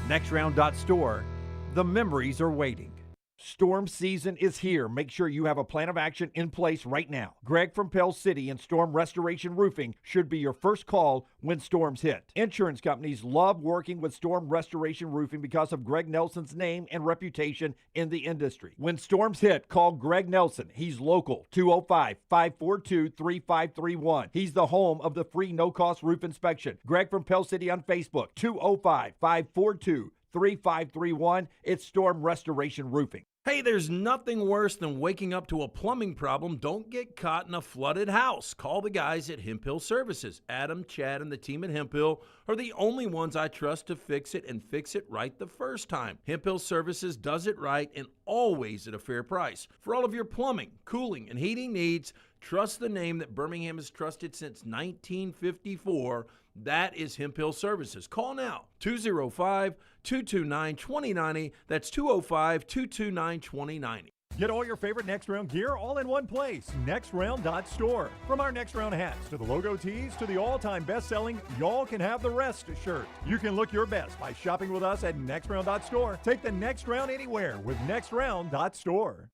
Nextround.store. The memories are waiting. Storm season is here. Make sure you have a plan of action in place right now. Greg from Pell City and Storm Restoration Roofing should be your first call when storms hit. Insurance companies love working with Storm Restoration Roofing because of Greg Nelson's name and reputation in the industry. When storms hit, call Greg Nelson. He's local, 205-542-3531. He's the home of the free no-cost roof inspection. Greg from Pell City on Facebook, 205-542-3531. It's Storm Restoration Roofing. Hey, there's nothing worse than waking up to a plumbing problem. Don't get caught in a flooded house. Call the guys at Hemp Hill Services. Adam, Chad, and the team at Hemp Hill are the only ones I trust to fix it and fix it right the first time. Hemp Hill Services does it right and always at a fair price. For all of your plumbing, cooling, and heating needs, trust the name that Birmingham has trusted since 1954. That is Hemp Hill Services. Call now, 205-229-2090. That's 205-229-2090. Get all your favorite Next Round gear all in one place. NextRound.store. From our Next Round hats to the logo tees to the all-time best-selling Y'all Can Have the Rest shirt. You can look your best by shopping with us at NextRound.store. Take the next round anywhere with NextRound.store.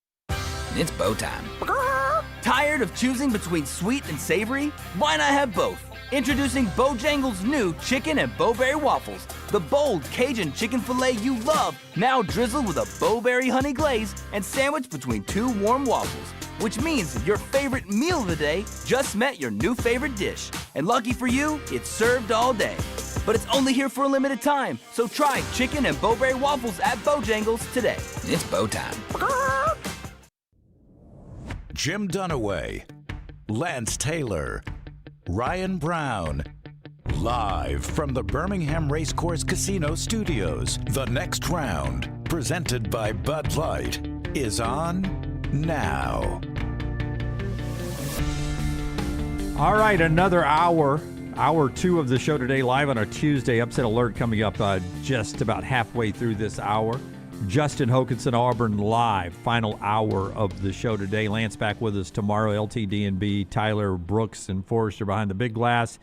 It's bow time. Tired of choosing between sweet and savory? Why not have both? Introducing Bojangles' new chicken and bowberry waffles. The bold Cajun chicken filet you love, now drizzled with a bowberry honey glaze and sandwiched between two warm waffles. Which means your favorite meal of the day just met your new favorite dish. And lucky for you, it's served all day. But it's only here for a limited time, so try chicken and bowberry waffles at Bojangles today. It's bow time. Jim Dunaway, Lance Taylor, Ryan Brown. Live from the Birmingham Racecourse Casino Studios, the next round, presented by Bud Light, is on now. All right, another hour 2 of the show today, live on a Tuesday. Upset alert coming up just about halfway through this hour. Justin Hokanson, Auburn Live, final hour of the show today. Lance back with us tomorrow. LTD&B, Tyler, Brooks, and Forrester behind the big glass.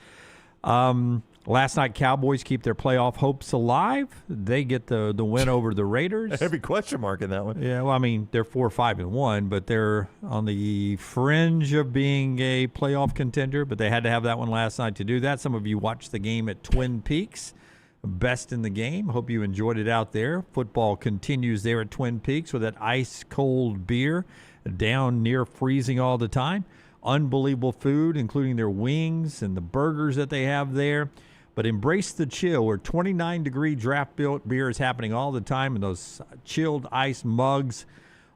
Last night, Cowboys keep their playoff hopes alive. They get the win over the Raiders. A heavy question mark in that one. Yeah, well, I mean, they're 4-5-1, but they're on the fringe of being a playoff contender. But they had to have that one last night to do that. Some of you watched the game at Twin Peaks. Best in the game. Hope you enjoyed it out there. Football continues there at Twin Peaks with that ice-cold beer down near freezing all the time. Unbelievable food, including their wings and the burgers that they have there. But embrace the chill where 29-degree draft beer is happening all the time in those chilled ice mugs.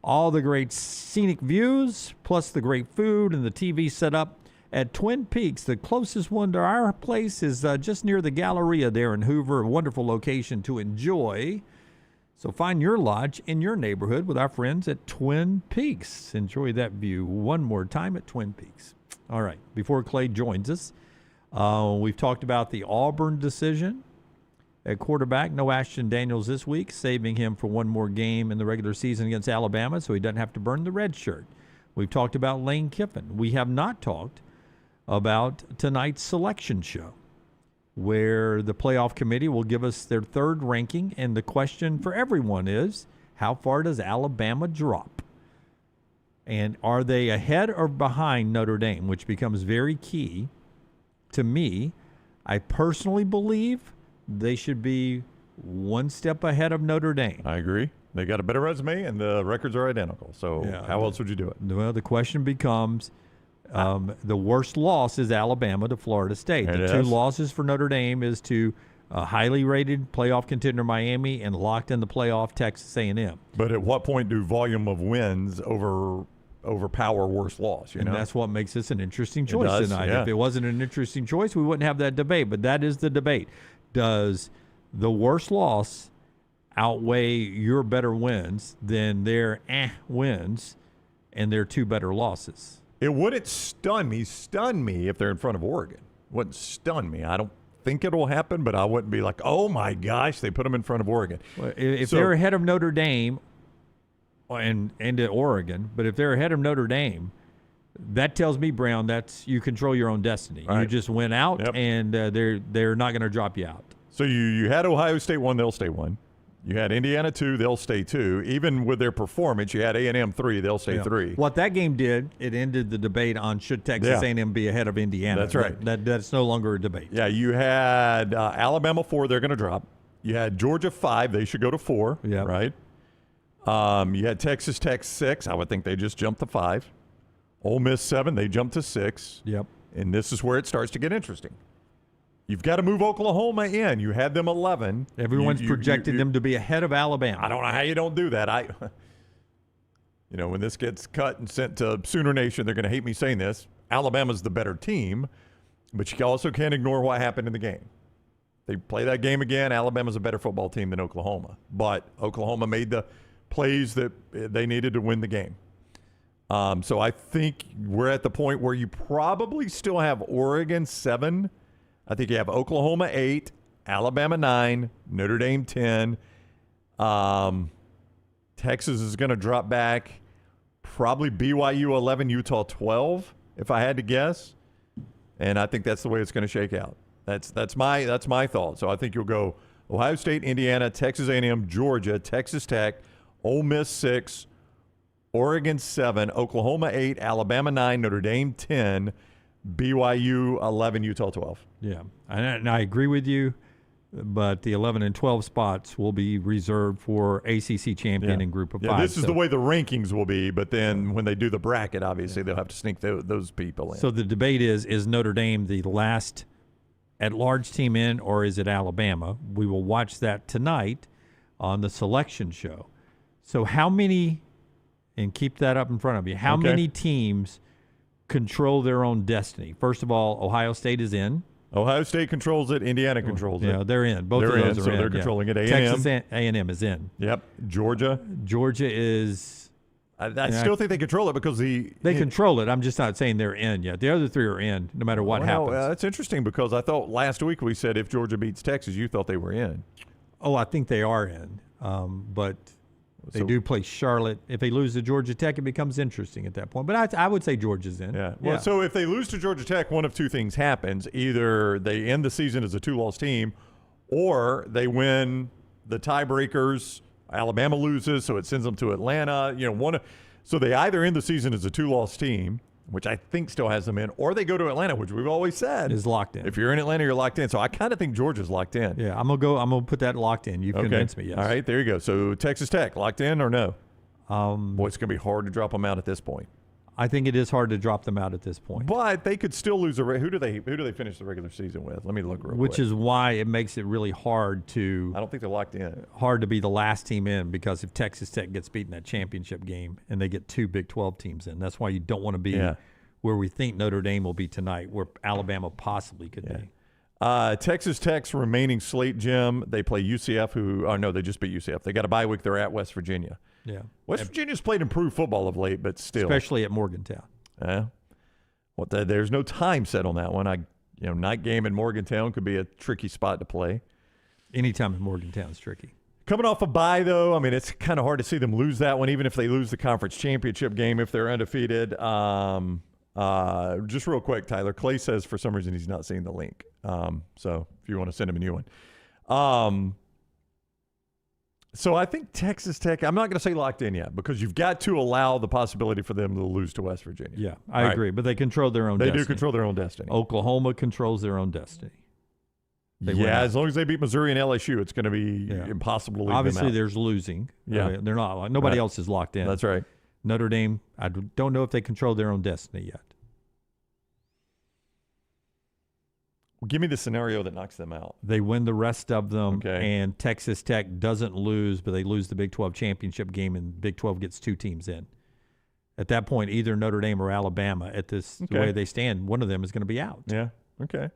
All the great scenic views, plus the great food and the TV setup. At Twin Peaks, the closest one to our place is just near the Galleria there in Hoover, a wonderful location to enjoy. So find your lodge in your neighborhood with our friends at Twin Peaks. Enjoy that view one more time at Twin Peaks. All right, before Clay joins us, we've talked about the Auburn decision at quarterback. No Ashton Daniels this week, saving him for one more game in the regular season against Alabama so he doesn't have to burn the red shirt. We've talked about Lane Kiffin. We have not talked about tonight's selection show, where the playoff committee will give us their third ranking, and the question for everyone is, how far does Alabama drop? And are they ahead or behind Notre Dame, which becomes very key to me. I personally believe they should be one step ahead of Notre Dame. I agree. They got a better resume, and the records are identical. So how else would you do it? Well, the question becomes, the worst loss is Alabama to Florida State. The two losses for Notre Dame is to highly rated playoff contender Miami and locked in the playoff Texas A&M. But at what point do volume of wins overpower worst loss? And that's what makes this an interesting choice tonight. Yeah. If it wasn't an interesting choice, we wouldn't have that debate. But that is the debate. Does the worst loss outweigh your better wins than their wins and their two better losses? It wouldn't stun me if they're in front of Oregon. It wouldn't stun me. I don't think it'll happen, but I wouldn't be like, oh my gosh, they put them in front of Oregon. Well, if they're ahead of Notre Dame and at Oregon, but if they're ahead of Notre Dame, that tells me, Brown, that's you control your own destiny. Right. You just went out, and they're not going to drop you out. So you had Ohio State 1, they'll stay 1. You had Indiana 2, they'll stay 2. Even with their performance, you had A&M 3, they'll stay 3. What that game did, it ended the debate on should Texas A&M be ahead of Indiana. That's right. That's no longer a debate. Yeah, you had Alabama 4, they're going to drop. You had Georgia 5, they should go to 4, right? You had Texas Tech 6, I would think they just jumped to 5. Ole Miss 7, they jumped to 6. Yep. And this is where it starts to get interesting. You've got to move Oklahoma in. You had them 11. Everyone's projected them to be ahead of Alabama. I don't know how you don't do that. When this gets cut and sent to Sooner Nation, they're going to hate me saying this. Alabama's the better team, but you also can't ignore what happened in the game. They play that game again. Alabama's a better football team than Oklahoma, but Oklahoma made the plays that they needed to win the game. So I think we're at the point where you probably still have Oregon 7. I think you have Oklahoma 8, Alabama 9, Notre Dame 10. Texas is going to drop back. Probably BYU 11, Utah 12, if I had to guess. And I think that's the way it's going to shake out. That's my thought. So I think you'll go Ohio State, Indiana, Texas A&M, Georgia, Texas Tech, Ole Miss 6, Oregon 7, Oklahoma 8, Alabama 9, Notre Dame 10, BYU 11, Utah 12. Yeah, and I agree with you, but the 11 and 12 spots will be reserved for ACC champion in Group of 5. This is the way the rankings will be, but then when they do the bracket, obviously they'll have to sneak those people in. So the debate is Notre Dame the last at-large team in, or is it Alabama? We will watch that tonight on the selection show. So how many, and keep that up in front of you, how many teams control their own destiny? First of all, Ohio State is in. Ohio State controls it. Indiana controls it. Yeah, they're in. Both of those are so in. They're controlling it. A&M. Texas A&M is in. Yep. Georgia is. I still think they control it because they control it. I'm just not saying they're in yet. The other three are in, no matter what happens. That's interesting because I thought last week we said if Georgia beats Texas, you thought they were in. Oh, I think they are in, but they do play Charlotte. If they lose to Georgia Tech, it becomes interesting at that point. But I would say Georgia's in. Yeah. Well, so if they lose to Georgia Tech, one of two things happens: either they end the season as a 2-loss team, or they win the tiebreakers. Alabama loses, so it sends them to Atlanta. So they either end the season as a 2-loss team, which I think still has them in, or they go to Atlanta, which we've always said is locked in. If you're in Atlanta, you're locked in. So I kind of think Georgia's locked in. Yeah, I'm gonna put that locked in. You've convinced me. Yes. All right, there you go. So Texas Tech locked in or no? Boy, it's gonna be hard to drop them out at this point. I think it is hard to drop them out at this point. But they could still lose who do they finish the regular season with? Let me look real quick. Which is why it makes it really hard to. I don't think they're locked in. Hard to be the last team in, because if Texas Tech gets beat in that championship game and they get 2 Big 12 teams in, that's why you don't want to be where we think Notre Dame will be tonight, where Alabama possibly could be. Texas Tech's remaining slate, Jim, they play UCF, they just beat UCF. They got a bye week. They're at West Virginia. Yeah. West Virginia's played improved football of late, but still. Especially at Morgantown. Yeah. There's no time set on that one. Night game in Morgantown could be a tricky spot to play. Anytime in Morgantown is tricky. Coming off a bye, though, it's kind of hard to see them lose that one, even if they lose the conference championship game, if they're undefeated. Just real quick, Tyler. Clay says for some reason he's not seeing the link. So if you want to send him a new one. So I think Texas Tech, I'm not going to say locked in yet, because you've got to allow the possibility for them to lose to West Virginia. Yeah, I agree. But they control their own destiny. They do control their own destiny. Oklahoma controls their own destiny. As long as they beat Missouri and LSU, it's going to be impossible to leave Obviously, them out. there's losing. Yeah. They're not. Nobody else is locked in. That's right. Notre Dame, I don't know if they control their own destiny yet. Give me the scenario that knocks them out. They win the rest of them, and Texas Tech doesn't lose, but they lose the Big 12 championship game, and Big 12 gets 2 teams in. At that point, either Notre Dame or Alabama, the way they stand, one of them is going to be out. Yeah, okay.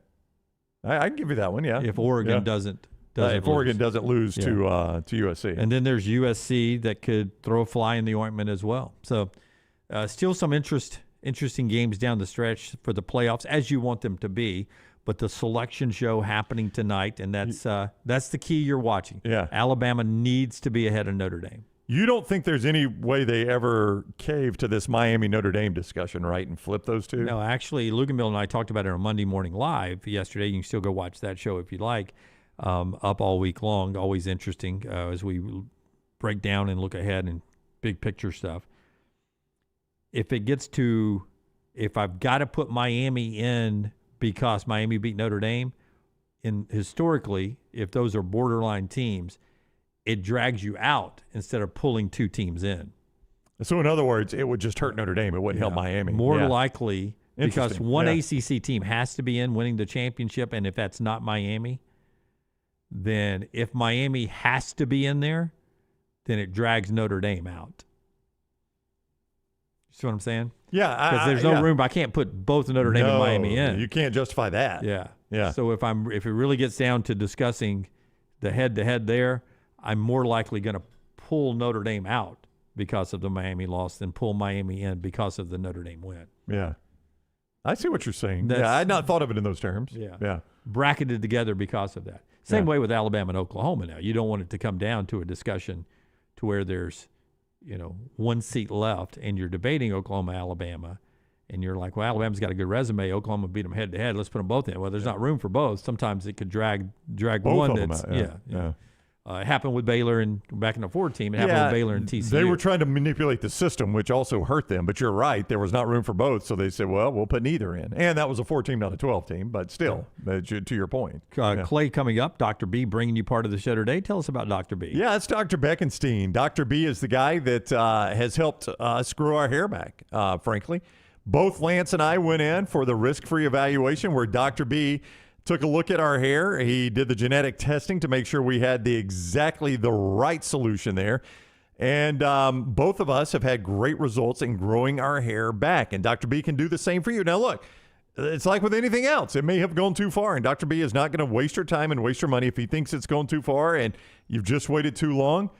I can give you that one, yeah. If Oregon doesn't Oregon doesn't lose to USC. And then there's USC that could throw a fly in the ointment as well. So still some interesting games down the stretch for the playoffs, as you want them to be. But the selection show happening tonight, and that's the key you're watching. Yeah. Alabama needs to be ahead of Notre Dame. You don't think there's any way they ever cave to this Miami-Notre Dame discussion, right, and flip those two? No, actually, Luganville and I talked about it on Monday Morning Live yesterday. You can still go watch that show if you like. Up all week long, always interesting as we break down and look ahead and big picture stuff. If I've got to put Miami in because Miami beat Notre Dame, historically, if those are borderline teams, it drags you out instead of pulling 2 teams in. So in other words, it would just hurt Notre Dame. It wouldn't help Miami. More likely, because one ACC team has to be in winning the championship, and if that's not Miami, then if Miami has to be in there, then it drags Notre Dame out. You see what I'm saying? Yeah. Because there's no room. I can't put both Notre Dame and Miami in. You can't justify that. Yeah. So if it really gets down to discussing the head-to-head there, I'm more likely going to pull Notre Dame out because of the Miami loss than pull Miami in because of the Notre Dame win. Yeah. I see what you're saying. I had not thought of it in those terms. Yeah. Bracketed together because of that. Same way with Alabama and Oklahoma now. You don't want it to come down to a discussion to where there's, 1 seat left and you're debating Oklahoma, Alabama, and you're like, well, Alabama's got a good resume. Oklahoma beat them head to head. Let's put them both in. Well, there's not room for both. Sometimes it could drag both one. Of them That's out. It happened with Baylor and back in the Ford team. It happened with Baylor and TCU. They were trying to manipulate the system, which also hurt them. But you're right. There was not room for both. So they said, well, we'll put neither in. And that was a 4-team, not a 12-team. But still, to your point. Clay coming up. Dr. B bringing you part of the show today. Tell us about Dr. B. Yeah, it's Dr. Beckenstein. Dr. B is the guy that has helped us grow our hair back, frankly. Both Lance and I went in for the risk-free evaluation where Dr. B took a look at our hair. He did the genetic testing to make sure we had exactly the right solution there. And both of us have had great results in growing our hair back. And Dr. B can do the same for you. Now, look, it's like with anything else. It may have gone too far, and Dr. B is not going to waste your time and waste your money if he thinks it's gone too far and you've just waited too long.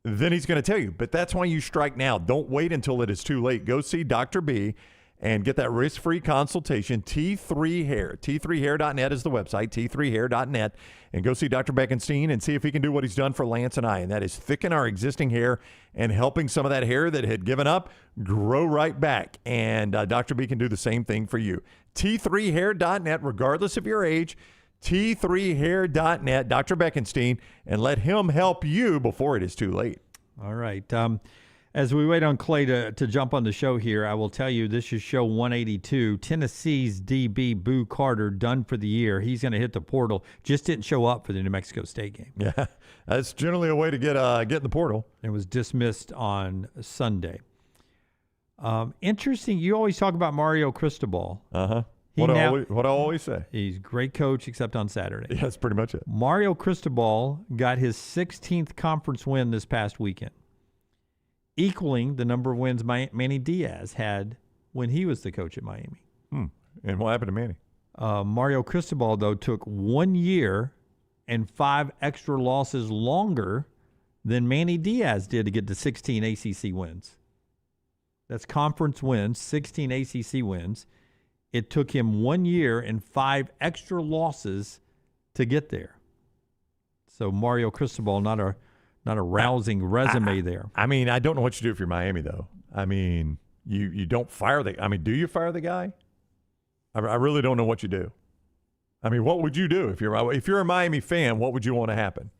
Then he's going to tell you. But that's why you strike now. Don't wait until it is too late. Go see Dr. B and get that risk-free consultation. T3 Hair. T3hair.net is the website, T3hair.net. And go see Dr. Beckenstein and see if he can do what he's done for Lance and I, and that is thicken our existing hair and helping some of that hair that had given up grow right back. And Dr. B can do the same thing for you. T3hair.net, regardless of your age. T3hair.net, Dr. Beckenstein, and let him help you before it is too late. All right. As we wait on Clay to jump on the show here, I will tell you this is show 182. Tennessee's DB Boo Carter done for the year. He's going to hit the portal. Just didn't show up for the New Mexico State game. Yeah, that's generally a way to get in the portal. It was dismissed on Sunday. Interesting. You always talk about Mario Cristobal. Uh-huh. What I always say. He's a great coach except on Saturday. Yeah, that's pretty much it. Mario Cristobal got his 16th conference win this past weekend, equaling the number of wins Manny Diaz had when he was the coach at Miami. And what happened to Manny? Mario Cristobal, though, took 1 year and 5 extra losses longer than Manny Diaz did to get to 16 ACC wins. That's conference wins, 16 ACC wins. It took him 1 year and 5 extra losses to get there. So Mario Cristobal, not a rousing resume there. I mean, I don't know what you do if you're Miami, though. I mean, you don't fire do you fire the guy? I really don't know what you do. I mean, what would you do if you're a Miami fan? What would you want to happen?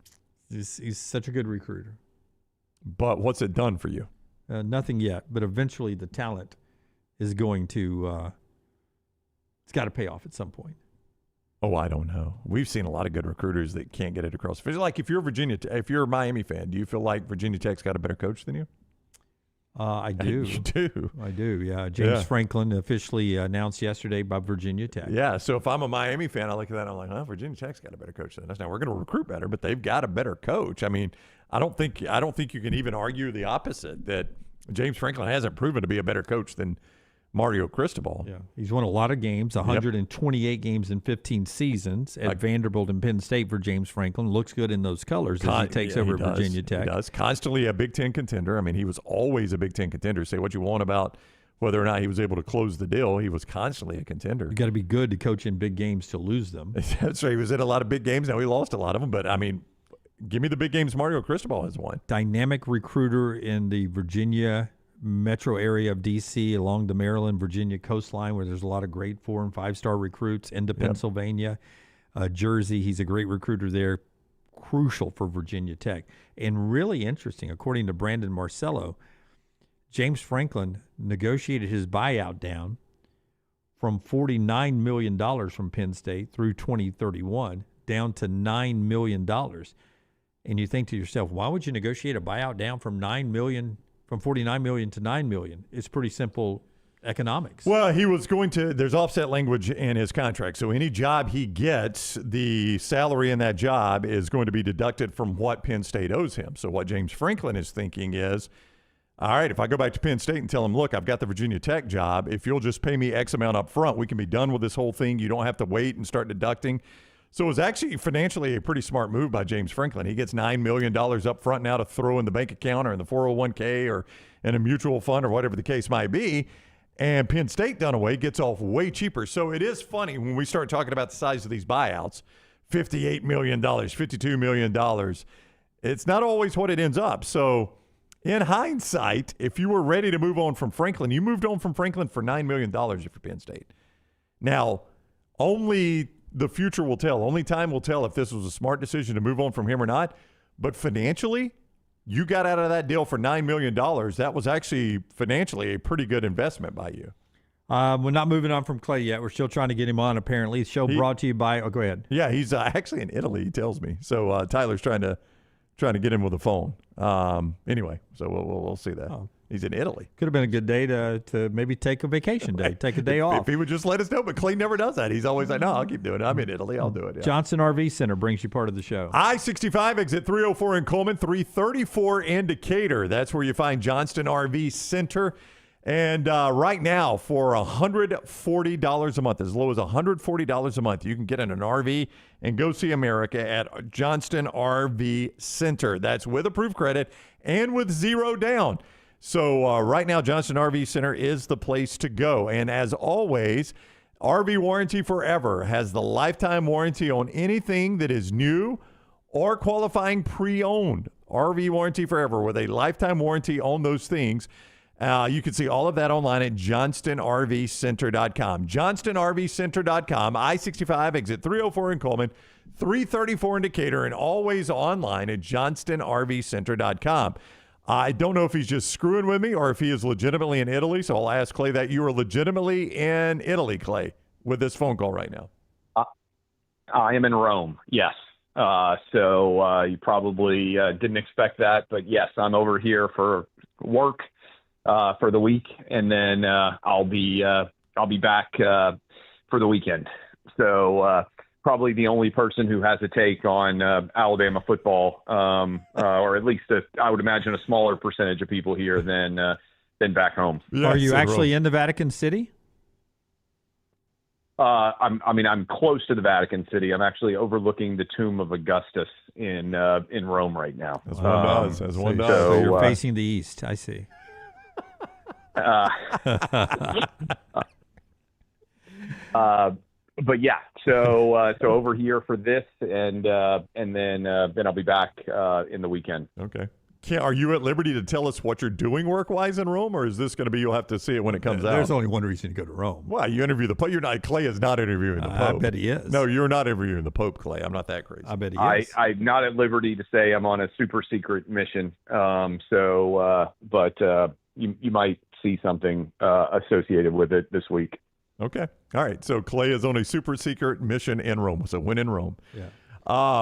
He's such a good recruiter. But what's it done for you? Nothing yet. But eventually, the talent is going to. It's got to pay off at some point. Oh, I don't know. We've seen a lot of good recruiters that can't get it across. Like if you're a Miami fan, do you feel like Virginia Tech's got a better coach than you? I do. You do. I do. Yeah. James Franklin officially announced yesterday by Virginia Tech. Yeah. So if I'm a Miami fan, I look at that and I'm like, oh, Virginia Tech's got a better coach than us. Now we're going to recruit better, but they've got a better coach. I mean, I don't think you can even argue the opposite, that James Franklin hasn't proven to be a better coach than Mario Cristobal. Yeah, he's won a lot of games, 128 games in 15 seasons at Vanderbilt and Penn State for James Franklin. Looks good in those colors as he takes over Virginia Tech. He does. Constantly a Big Ten contender. I mean, he was always a Big Ten contender. Say what you want about whether or not he was able to close the deal. He was constantly a contender. You got to be good to coach in big games to lose them. That's right. He was in a lot of big games. Now he lost a lot of them, but I mean, give me the big games Mario Cristobal has won. Dynamic recruiter in the Virginia metro area of D.C. along the Maryland-Virginia coastline where there's a lot of great 4- and 5-star recruits into Pennsylvania, Jersey. He's a great recruiter there, crucial for Virginia Tech. And really interesting, according to Brandon Marcello, James Franklin negotiated his buyout down from $49 million from Penn State through 2031 down to $9 million. And you think to yourself, why would you negotiate a buyout down from $49 million to $9 million? It's pretty simple economics. Well, he was going to, there's offset language in his contract. So any job he gets, the salary in that job is going to be deducted from what Penn State owes him. So what James Franklin is thinking is, all right, if I go back to Penn State and tell him, look, I've got the Virginia Tech job. If you'll just pay me X amount up front, we can be done with this whole thing. You don't have to wait and start deducting. So it was actually financially a pretty smart move by James Franklin. He gets $9 million up front now to throw in the bank account or in the 401k or in a mutual fund or whatever the case might be. And Penn State Dunaway gets off way cheaper. So it is funny when we start talking about the size of these buyouts, $58 million, $52 million. It's not always what it ends up. So in hindsight, if you were ready to move on from Franklin, you moved on from Franklin for $9 million if you're Penn State. Now, only the future will tell. Only time will tell if this was a smart decision to move on from him or not. But financially, you got out of that deal for $9 million. That was actually financially a pretty good investment by you. We're not moving on from Clay yet. We're still trying to get him on, apparently. Show brought to you by – go ahead. Yeah, he's actually in Italy, he tells me. So Tyler's trying to get him with a phone. Anyway, so we'll see that. Oh. He's in Italy. Could have been a good day to maybe take a vacation day, take a day off. If he would just let us know, but Clay never does that. He's always like, no, I'll keep doing it. I'm in Italy. I'll do it. Yeah. Johnson RV Center brings you part of the show. I-65 exit 304 in Coleman, 334 in Decatur. That's where you find Johnston RV Center. And right now, for $140 a month, as low as $140 a month, you can get in an RV and go see America at Johnston RV Center. That's with approved credit and with zero down. So right now, Johnston RV Center is the place to go. And as always, RV Warranty Forever has the lifetime warranty on anything that is new or qualifying pre-owned. RV Warranty Forever with a lifetime warranty on those things. You can see all of that online at johnstonrvcenter.com. johnstonrvcenter.com, I-65, exit 304 in Coleman, 334 in Decatur, and always online at johnstonrvcenter.com. I don't know if he's just screwing with me or if he is legitimately in Italy, so I'll ask Clay that. You are legitimately in Italy, Clay, with this phone call right now. I am in Rome, yes. So you probably didn't expect that, but yes, I'm over here for work for the week, and then I'll be back for the weekend. So probably the only person who has a take on Alabama football, or at least I would imagine a smaller percentage of people here than back home. Yes, are you actually in the Vatican City? I'm close to the Vatican City. I'm actually overlooking the tomb of Augustus in Rome right now. As one does. As one does. So you're facing the east. I see. But yeah, so over here for this, and then I'll be back in the weekend. Okay. Are you at liberty to tell us what you're doing work-wise in Rome, or is this going to be you'll have to see it when it comes out? There's only one reason to go to Rome. Well, you interview the Pope. Clay is not interviewing the Pope. I bet he is. No, you're not interviewing the Pope, Clay. I'm not that crazy. I bet he is. I'm not at liberty to say I'm on a super secret mission. But you might see something associated with it this week. Okay. All right. So Clay is on a super secret mission in Rome. So when in Rome. Yeah.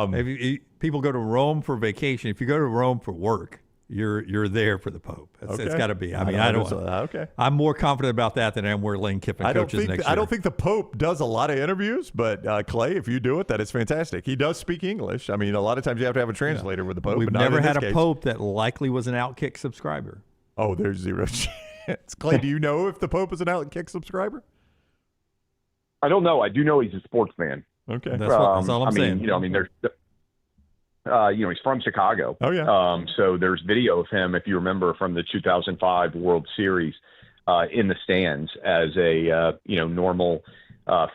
Maybe people go to Rome for vacation. If you go to Rome for work, you're there for the Pope. It's got to be. I mean, I don't. Okay. I'm more confident about that than I am where Lane Kiffin coaches next year. I don't think the Pope does a lot of interviews, but Clay, if you do it, that is fantastic. He does speak English. I mean, a lot of times you have to have a translator with the Pope. We've but never had a Pope that likely was an Outkick subscriber. Oh, there's zero chance. Clay, do you know if the Pope is an Outkick subscriber? I don't know. I do know he's a sports fan. Okay. That's all I'm saying. There's he's from Chicago. Oh, yeah. So there's video of him, if you remember, from the 2005 World Series in the stands as a, normal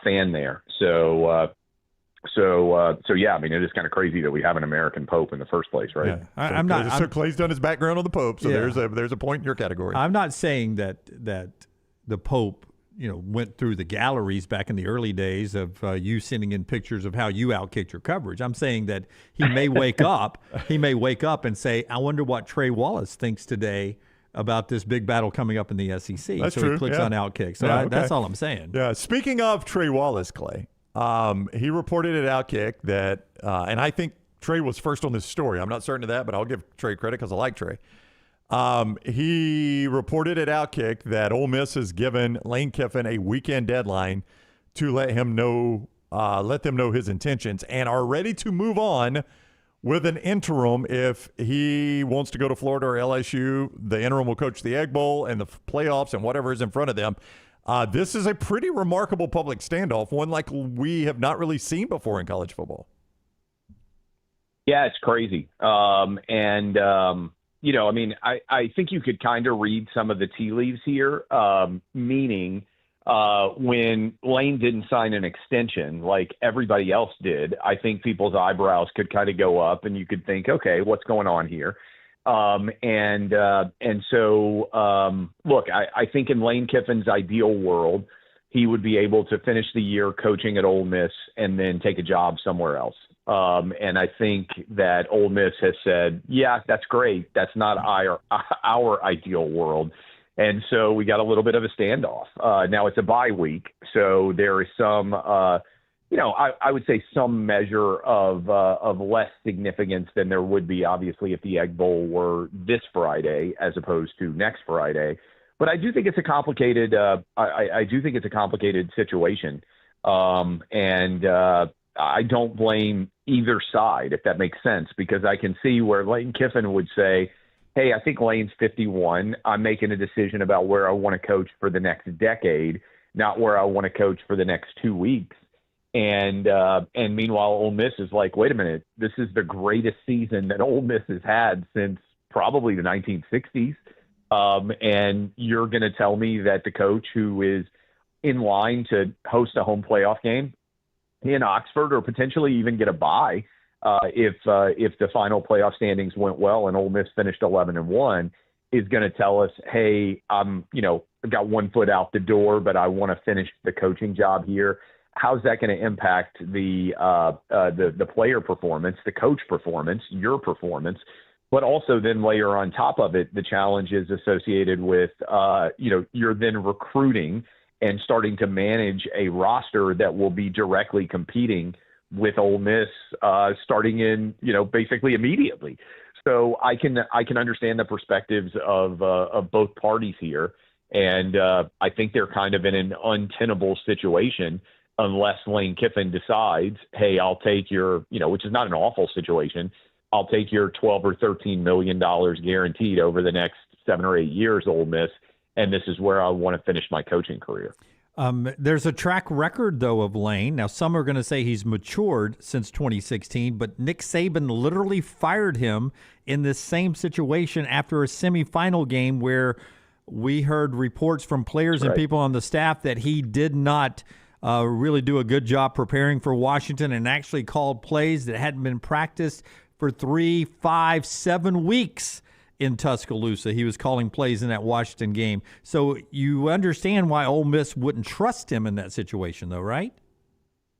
fan there. So yeah, I mean, it is kind of crazy that we have an American Pope in the first place, right? Yeah. So Clay's done his background on the Pope, so there's a point in your category. I'm not saying that the Pope, went through the galleries back in the early days of you sending in pictures of how you outkicked your coverage. I'm saying that he may wake up. He may wake up and say, "I wonder what Trey Wallace thinks today about this big battle coming up in the SEC." That's so true. He clicks on Outkick. So that's all I'm saying. Yeah. Speaking of Trey Wallace, Clay, he reported at Outkick that, and I think Trey was first on this story. I'm not certain of that, but I'll give Trey credit because I like Trey. He reported at Outkick that Ole Miss has given Lane Kiffin a weekend deadline to let them know his intentions and are ready to move on with an interim if he wants to go to Florida or LSU. The interim will coach the Egg Bowl and the playoffs and whatever is in front of them. This is a pretty remarkable public standoff, one like we have not really seen before in college football. Yeah, it's crazy. I mean, I think you could kind of read some of the tea leaves here, meaning when Lane didn't sign an extension like everybody else did, I think people's eyebrows could kind of go up and you could think, okay, what's going on here? Look, I think in Lane Kiffin's ideal world, he would be able to finish the year coaching at Ole Miss and then take a job somewhere else. And I think that Ole Miss has said, yeah, that's great. That's not our ideal world. And so we got a little bit of a standoff. Now it's a bye week, so there is some, I would say some measure of less significance than there would be, obviously, if the Egg Bowl were this Friday as opposed to next Friday. But I do think it's a complicated. I do think it's a complicated situation, and I don't blame either side, if that makes sense, because I can see where Lane Kiffin would say, hey, I think Lane's 51. I'm making a decision about where I want to coach for the next decade, not where I want to coach for the next 2 weeks. And meanwhile, Ole Miss is like, wait a minute, this is the greatest season that Ole Miss has had since probably the 1960s. And you're going to tell me that the coach who is in line to host a home playoff game in Oxford or potentially even get a bye if the final playoff standings went well and Ole Miss finished 11-1 is going to tell us, hey, I've got 1 foot out the door, but I want to finish the coaching job here. How's that going to impact the player performance, the coach performance, your performance, but also then layer on top of it the challenges associated with you're then recruiting and starting to manage a roster that will be directly competing with Ole Miss starting in, basically immediately. So I can understand the perspectives of both parties here. And I think they're kind of in an untenable situation unless Lane Kiffin decides, hey, I'll take your, which is not an awful situation. I'll take your $12 or $13 million guaranteed over the next 7 or 8 years, Ole Miss. And this is where I want to finish my coaching career. There's a track record, though, of Lane. Now, some are going to say he's matured since 2016, but Nick Saban literally fired him in this same situation after a semifinal game where we heard reports from players and people on the staff that he did not really do a good job preparing for Washington and actually called plays that hadn't been practiced for 3, 5, 7 weeks. In Tuscaloosa, he was calling plays in that Washington game. So you understand why Ole Miss wouldn't trust him in that situation, though, right?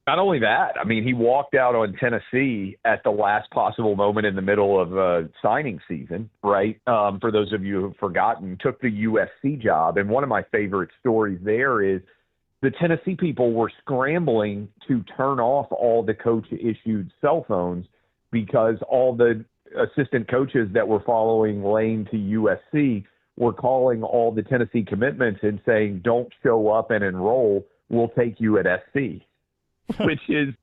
Not only that, I mean, he walked out on Tennessee at the last possible moment in the middle of signing season, right? For those of you who've forgotten, took the USC job. And one of my favorite stories there is the Tennessee people were scrambling to turn off all the coach-issued cell phones because all the assistant coaches that were following Lane to USC were calling all the Tennessee commitments and saying, don't show up and enroll, we'll take you at SC. Which is,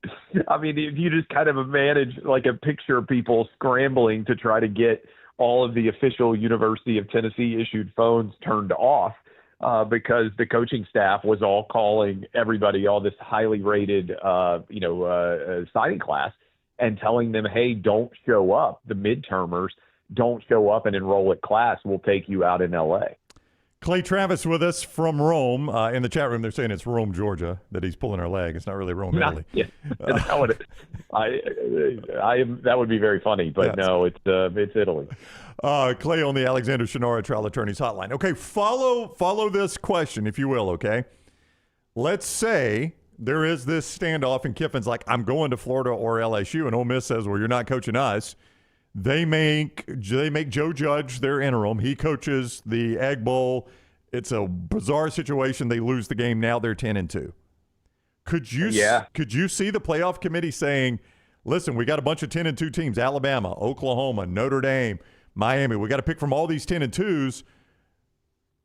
I mean, if you just kind of manage like a picture of people scrambling to try to get all of the official University of Tennessee issued phones turned off because the coaching staff was all calling everybody, all this highly rated, signing class, and telling them, hey, don't show up. The midtermers, don't show up and enroll at class. We'll take you out in L.A. Clay Travis with us from Rome. In the chat room, they're saying it's Rome, Georgia, that he's pulling our leg. It's not really Rome, Italy. Yeah, that would be very funny, but no, it's Italy. Clay on the Alexander Shinara Trial Attorneys Hotline. Okay, follow this question, if you will, okay? Let's say there is this standoff, and Kiffin's like, I'm going to Florida or LSU, and Ole Miss says, well, you're not coaching us. They make Joe Judge their interim. He coaches the Egg Bowl. It's a bizarre situation. They lose the game. Now they're 10-2. Could you see the playoff committee saying, listen, we got a bunch of 10-2 teams, Alabama, Oklahoma, Notre Dame, Miami. We got to pick from all these 10-2s.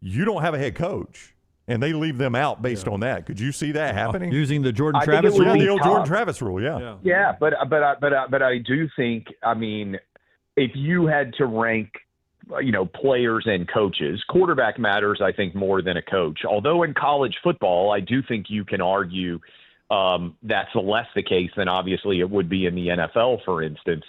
You don't have a head coach. And they leave them out based on that. Could you see that happening? Using the Jordan Travis rule? Yeah, the old Jordan Travis rule, yeah. Yeah, but I do think, I mean, if you had to rank players and coaches. Quarterback matters, I think, more than a coach. Although in college football, I do think you can argue that's less the case than obviously it would be in the NFL, for instance.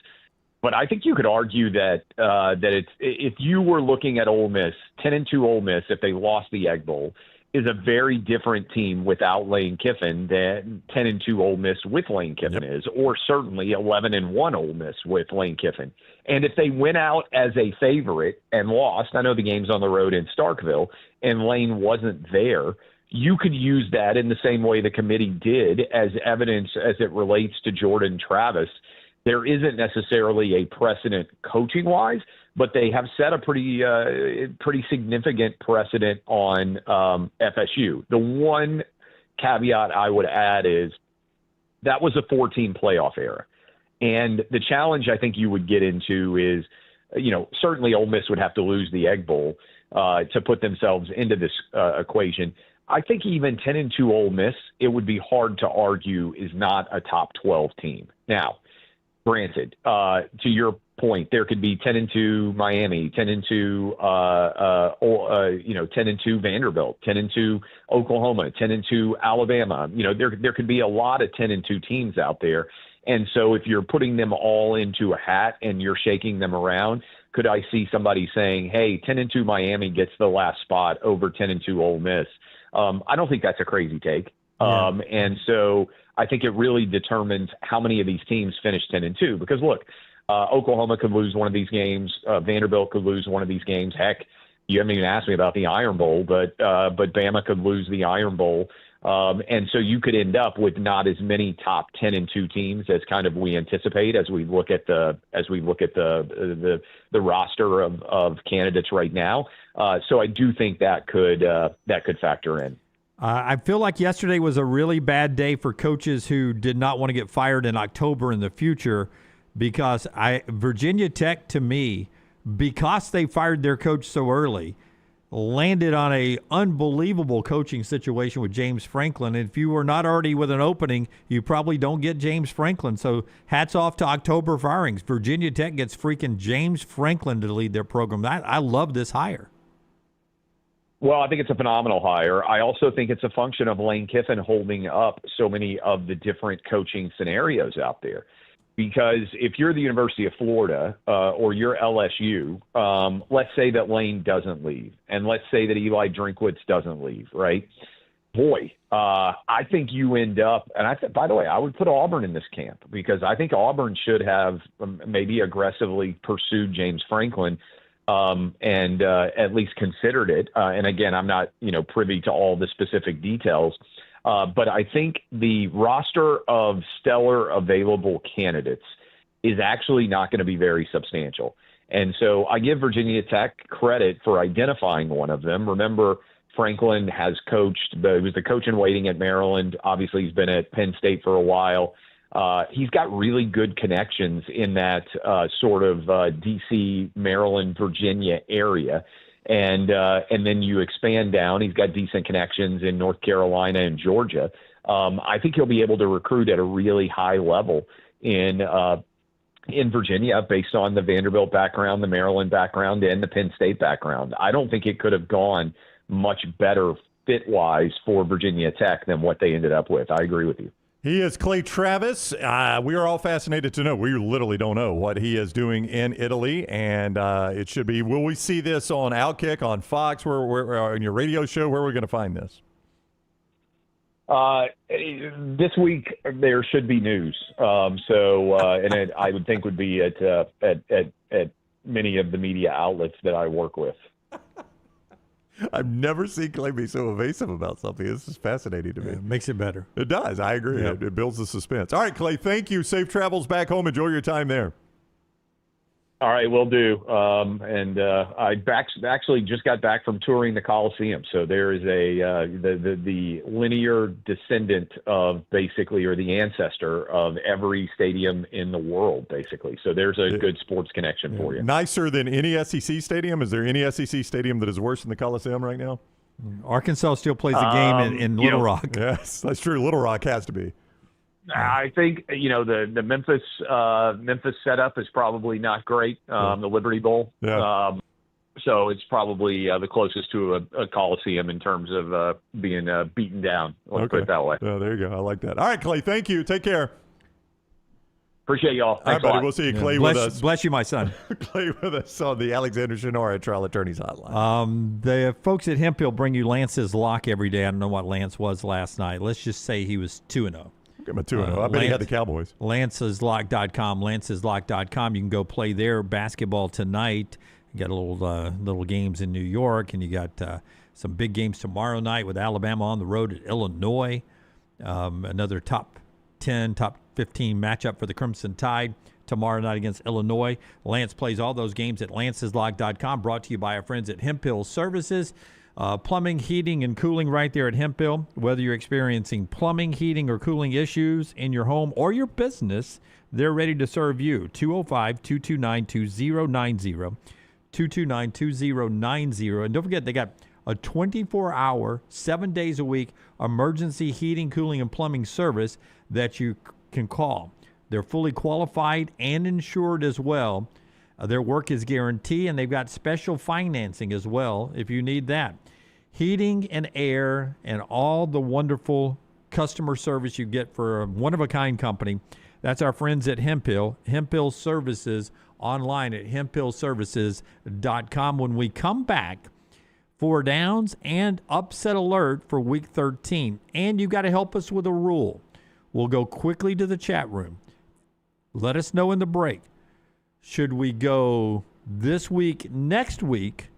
But I think you could argue that it's, if you were looking at Ole Miss, 10-2 Ole Miss, if they lost the Egg Bowl, is a very different team without Lane Kiffin than 10-2 Ole Miss with Lane Kiffin is, or certainly 11-1 Ole Miss with Lane Kiffin. And if they went out as a favorite and lost, I know the game's on the road in Starkville, and Lane wasn't there, you could use that in the same way the committee did as evidence as it relates to Jordan Travis. There isn't necessarily a precedent coaching-wise, but they have set a pretty significant precedent on FSU. The one caveat I would add is that was a 4-team playoff era. And the challenge I think you would get into is, certainly Ole Miss would have to lose the Egg Bowl to put themselves into this equation. I think even 10-2 Ole Miss, it would be hard to argue is not a top 12 team. Now, granted, to your point, there could be 10-2 Miami, 10-2 Vanderbilt, 10-2 Oklahoma, 10-2 Alabama. There could be a lot of 10-2 teams out there. And so if you're putting them all into a hat and you're shaking them around, could I see somebody saying, hey, 10-2 Miami gets the last spot over 10-2 Ole Miss? I don't think that's a crazy take. Yeah. And so I think it really determines how many of these teams finish 10-2. Because look, Oklahoma could lose one of these games. Vanderbilt could lose one of these games. Heck, you haven't even asked me about the Iron Bowl, but Bama could lose the Iron Bowl. And so you could end up with not as many top 10-2 teams as kind of we anticipate as we look at the roster of candidates right now. So I do think that could factor in. I feel like yesterday was a really bad day for coaches who did not want to get fired in October in the future, because Virginia Tech, to me, because they fired their coach so early, landed on a unbelievable coaching situation with James Franklin. And if you were not already with an opening, you probably don't get James Franklin. So hats off to October firings. Virginia Tech gets freaking James Franklin to lead their program. I love this hire. Well, I think it's a phenomenal hire. I also think it's a function of Lane Kiffin holding up so many of the different coaching scenarios out there. Because if you're the University of Florida or you're LSU, let's say that Lane doesn't leave, and let's say that Eli Drinkwitz doesn't leave, right? Boy, I think you end up, and by the way, I would put Auburn in this camp, because I think Auburn should have maybe aggressively pursued James Franklin and at least considered it. And again, I'm not privy to all the specific details. But I think the roster of stellar available candidates is actually not going to be very substantial. And so I give Virginia Tech credit for identifying one of them. Remember, Franklin has coached, he was the coach in waiting at Maryland. Obviously, he's been at Penn State for a while. He's got really good connections in that sort of D.C., Maryland, Virginia area. And then you expand down. He's got decent connections in North Carolina and Georgia. I think he'll be able to recruit at a really high level in Virginia based on the Vanderbilt background, the Maryland background, and the Penn State background. I don't think it could have gone much better fit-wise for Virginia Tech than what they ended up with. I agree with you. He is Clay Travis. We are all fascinated to know. We literally don't know what he is doing in Italy, and it should be. Will we see this on Outkick, on Fox, where on your radio show? Where are we going to find this? This week there should be news. And it, I would think would be at many of the media outlets that I work with. I've never seen Clay be so evasive about something. This is fascinating to me. It makes it better. It does. I agree. Yep. It builds the suspense. All right, Clay, thank you. Safe travels back home. Enjoy your time there. All right, will do. I actually just got back from touring the Coliseum. So there is the linear descendant of basically, or the ancestor of every stadium in the world, basically. So there's a good sports connection for you. Nicer than any SEC stadium? Is there any SEC stadium that is worse than the Coliseum right now? Arkansas still plays a game in Little Rock. Yes, that's true. Little Rock has to be. I think the Memphis setup is probably not great. The Liberty Bowl, So it's probably the closest to a Coliseum in terms of being beaten down. Let's put it that way. Oh, there you go. I like that. All right, Clay, thank you. Take care. Appreciate y'all. All right, buddy. We'll see you, Clay, with us. Bless you, my son. Clay with us on the Alexander Shinara Trial Attorneys Hotline. The folks at Hemphill bring you Lance's lock every day. I don't know what Lance was last night. Let's just say he was 2-0. Give him a 2-0. I bet he had the Cowboys. Lanceslock.com. Lanceslock.com. You can go play their basketball tonight. You got a little games in New York, and you got some big games tomorrow night with Alabama on the road at Illinois. Another top 10, top 15 matchup for the Crimson Tide tomorrow night against Illinois. Lance plays all those games at lanceslock.com, brought to you by our friends at Hemphill Services. Plumbing, heating, and cooling right there at Hemphill. Whether you're experiencing plumbing, heating, or cooling issues in your home or your business, they're ready to serve you. 205-229-2090. 229-2090. And don't forget, they got a 24-hour, 7 days a week emergency heating, cooling, and plumbing service that you can call. They're fully qualified and insured as well. Their work is guaranteed, and they've got special financing as well if you need that. Heating and air and all the wonderful customer service you get for a one-of-a-kind company. That's our friends at Hemphill. Hemphill Services online at hemphillservices.com. When we come back, 4 downs and upset alert for Week 13. And you got to help us with a rule. We'll go quickly to the chat room. Let us know in the break. Should we go this week, next week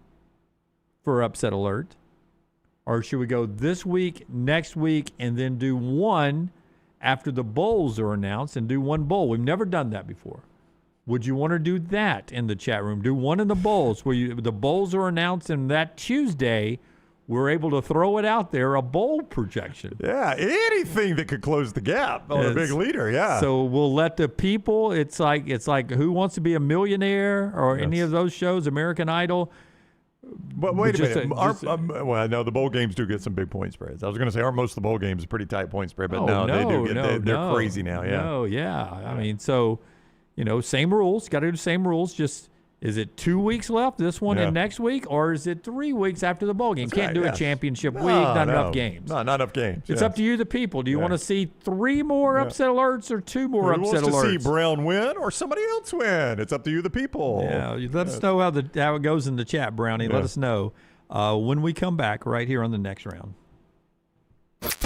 for upset alert? Or should we go this week, next week, and then do one after the bowls are announced and do one bowl? We've never done that before. Would you want to do that in the chat room? Do one in the bowls where the bowls are announced, and that Tuesday we're able to throw it out there, a bowl projection. Yeah, anything that could close the gap on a big leader, yeah. So we'll let the people, it's like Who Wants to Be a Millionaire or any of those shows, American Idol. But wait a minute. Well, no, the bowl games do get some big point spreads. I was going to say, aren't most of the bowl games a pretty tight point spread? But they do get, they're crazy now, yeah. No, yeah. I mean, so, same rules. Got to do the same rules, just... Is it 2 weeks left, this one and next week, or is it 3 weeks after the bowl game? Can't do a championship week, not enough games. No, not enough games. It's up to you, the people. Do you want to see 3 more upset alerts or 2 more upset alerts? Who wants to see Brown win or somebody else win? It's up to you, the people. Yeah, let us know how it goes in the chat, Brownie. Let us know when we come back right here on the next round.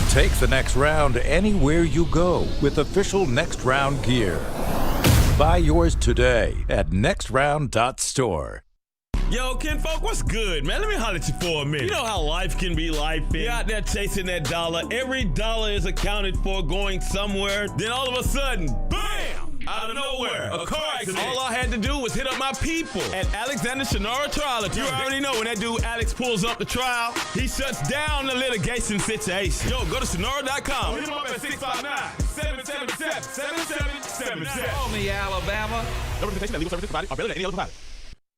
Take the next round anywhere you go with official Next Round gear. Buy yours today at nextround.store. Yo, kinfolk, what's good, man? Let me holler at you for a minute. You know how life can be life. You're out there chasing that dollar. Every dollar is accounted for going somewhere. Then all of a sudden, bam! Out of nowhere, a car accident. All I had to do was hit up my people at Alexander Shinara Trial Attorneys. You already know when that dude Alex pulls up the trial, he shuts down the litigation situation. Yo, go to Shinara.com. Hit him up at 659-777-7777. Call me, Alabama. No representation that legal services provided are better than any other provider.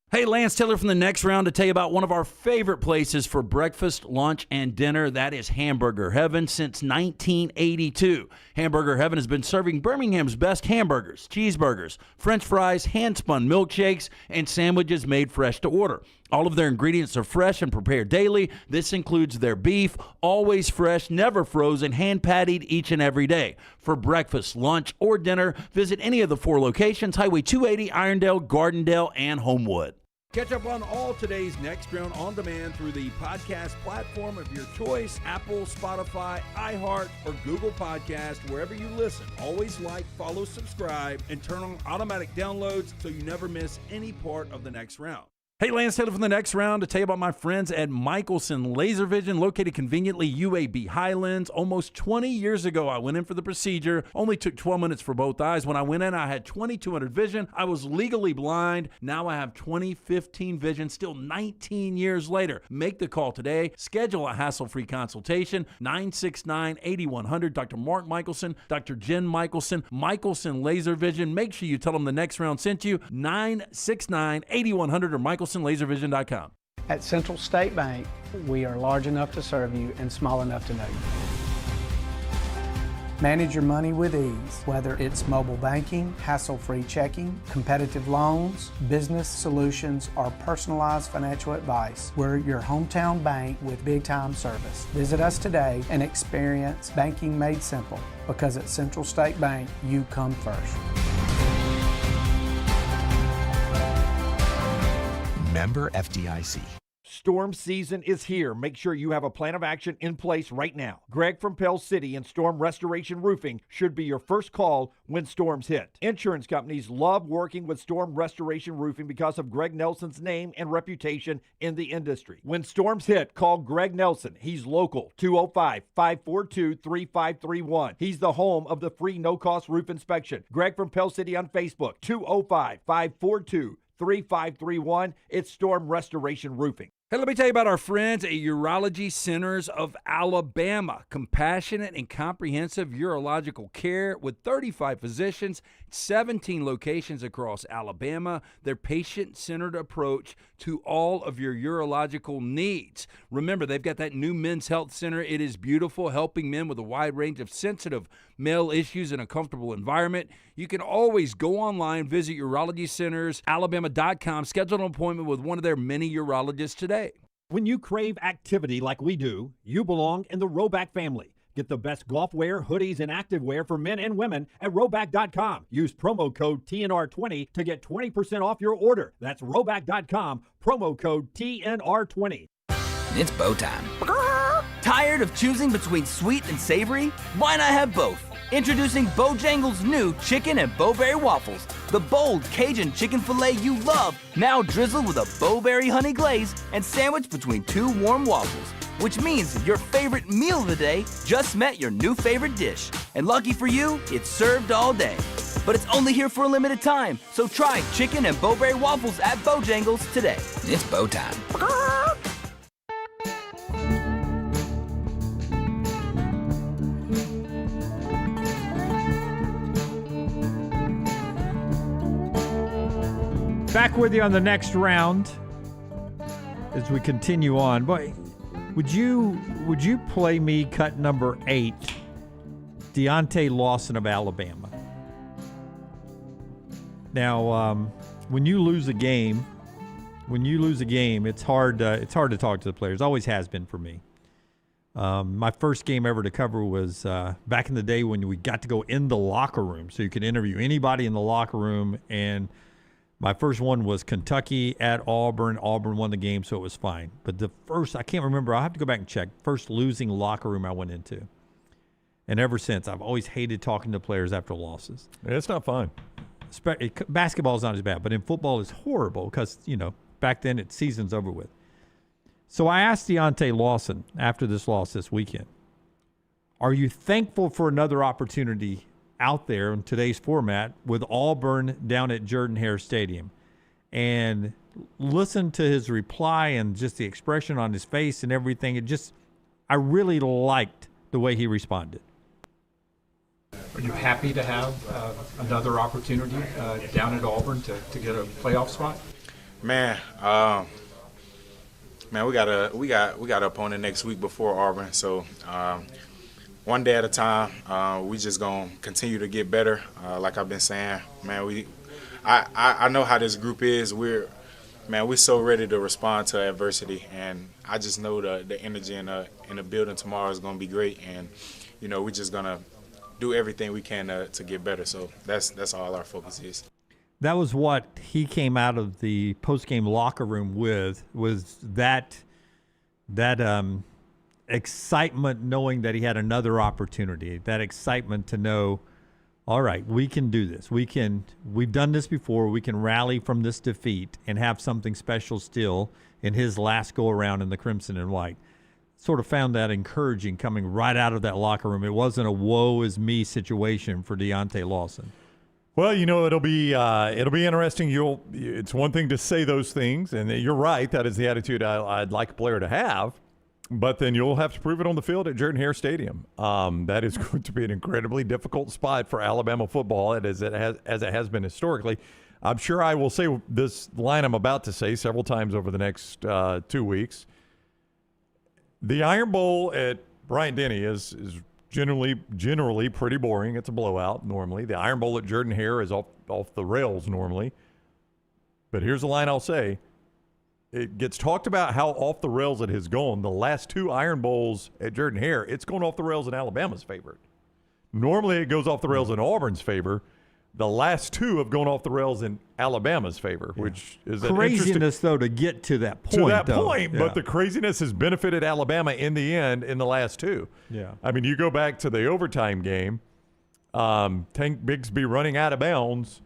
Hey, Lance Taylor from the Next Round to tell you about one of our favorite places for breakfast, lunch, and dinner. That is Hamburger Heaven since 1982. Hamburger Heaven has been serving Birmingham's best hamburgers, cheeseburgers, French fries, hand-spun milkshakes, and sandwiches made fresh to order. All of their ingredients are fresh and prepared daily. This includes their beef, always fresh, never frozen, hand-pattied each and every day. For breakfast, lunch, or dinner, visit any of the 4 locations, Highway 280, Irondale, Gardendale, and Homewood. Catch up on all today's Next Round on demand through the podcast platform of your choice, Apple, Spotify, iHeart, or Google Podcast, wherever you listen. Always like, follow, subscribe, and turn on automatic downloads so you never miss any part of the Next Round. Hey, Lance Taylor from the Next Round to tell you about my friends at Michelson Laser Vision, located conveniently UAB Highlands. Almost 20 years ago, I went in for the procedure. Only took 12 minutes for both eyes. When I went in, I had 20/200 vision. I was legally blind. Now I have 20/15 vision, still 19 years later. Make the call today. Schedule a hassle-free consultation. 969-8100. Dr. Mark Michelson, Dr. Jen Michelson, Michelson Laser Vision. Make sure you tell them the Next Round sent you. 969-8100 or MichelsonLaserVision.com. At Central State Bank, we are large enough to serve you and small enough to know you. Manage your money with ease, whether it's mobile banking, hassle-free checking, competitive loans, business solutions, or personalized financial advice. We're your hometown bank with big-time service. Visit us today and experience banking made simple, because at Central State Bank, you come first. Member FDIC. Storm season is here. Make sure you have a plan of action in place right now. Greg from Pell City and Storm Restoration Roofing should be your first call when storms hit. Insurance companies love working with Storm Restoration Roofing because of Greg Nelson's name and reputation in the industry. When storms hit, call Greg Nelson. He's local, 205-542-3531. He's the home of the free no-cost roof inspection. Greg from Pell City on Facebook, 205-542-3531. It's Storm Restoration Roofing. Hey, let me tell you about our friends at Urology Centers of Alabama. Compassionate and comprehensive urological care with 35 physicians, 17 locations across Alabama. Their patient-centered approach to all of your urological needs. Remember, they've got that new men's health center. It is beautiful, helping men with a wide range of sensitive male issues in a comfortable environment. You can always go online, visit urologycentersalabama.com, schedule an appointment with one of their many urologists today. When you crave activity like we do, you belong in the Roback family. Get the best golf wear, hoodies, and activewear for men and women at Roback.com. Use promo code TNR20 to get 20% off your order. That's Roback.com, promo code TNR20. It's bow time. Tired of choosing between sweet and savory? Why not have both? Introducing Bojangles' new chicken and bowberry waffles. The bold Cajun chicken filet you love, now drizzled with a bowberry honey glaze and sandwiched between two warm waffles. Which means your favorite meal of the day just met your new favorite dish. And lucky for you, it's served all day. But it's only here for a limited time, so try chicken and bowberry waffles at Bojangles today. It's bow time. Back with you on the next round as we continue on. Boy, would you play me cut number 8, Deontay Lawson of Alabama? Now, when you lose a game, it's hard to talk to the players. Always has been for me. My first game ever to cover was back in the day when we got to go in the locker room, so you could interview anybody in the locker room. And my first one was Kentucky at Auburn. Auburn won the game, so it was fine. But the first, I can't remember. I'll have to go back and check. First losing locker room I went into. And ever since, I've always hated talking to players after losses. It's not fun. Basketball is not as bad, but in football it's horrible because, back then it's season's over with. So I asked Deontay Lawson after this loss this weekend, are you thankful for another opportunity out there in today's format with Auburn down at Jordan Hare Stadium? And listen to his reply and just the expression on his face and everything. I really liked the way he responded. Are you happy to have another opportunity down at Auburn to get a playoff spot? Man, we got an opponent next week before Auburn, so one day at a time. We just gonna continue to get better. Like I've been saying, man, I know how this group is. We're so ready to respond to adversity, and I just know the energy in the building tomorrow is gonna be great, and we're just gonna do everything we can to get better. So that's all our focus is. That was what he came out of the post-game locker room with, was that excitement, knowing that he had another opportunity, that excitement to know, all right, we can do this. We've done this before. We can rally from this defeat and have something special still in his last go-around in the crimson and white. Sort of found that encouraging coming right out of that locker room. It wasn't a woe is me situation for Deontay Lawson. Well, it'll be interesting. It's one thing to say those things, and you're right. That is the attitude I'd like a player to have. But then you'll have to prove it on the field at Jordan Hare Stadium. That is going to be an incredibly difficult spot for Alabama football, as it has been historically. I'm sure I will say this line I'm about to say several times over the next 2 weeks. The Iron Bowl at Bryant-Denny is generally pretty boring. It's a blowout normally. The Iron Bowl at Jordan Hare is off the rails normally. But here's the line I'll say. It gets talked about how off the rails it has gone. The last 2 Iron Bowls at Jordan Hare, it's going off the rails in Alabama's favor. Normally it goes off the rails in Auburn's favor. The last 2 have gone off the rails in Alabama's favor, which is craziness, though, to get to that point. To that point, but the craziness has benefited Alabama in the end in the last 2. Yeah. I mean, you go back to the overtime game, Tank Bigsby running out of bounds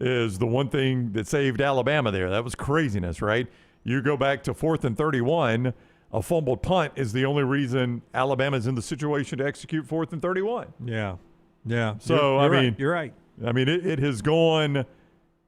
is the one thing that saved Alabama there. That was craziness, right? You go back to 4th and 31, a fumbled punt is the only reason Alabama's in the situation to execute 4th and 31. Yeah. Yeah. So, You're right. I mean, it has gone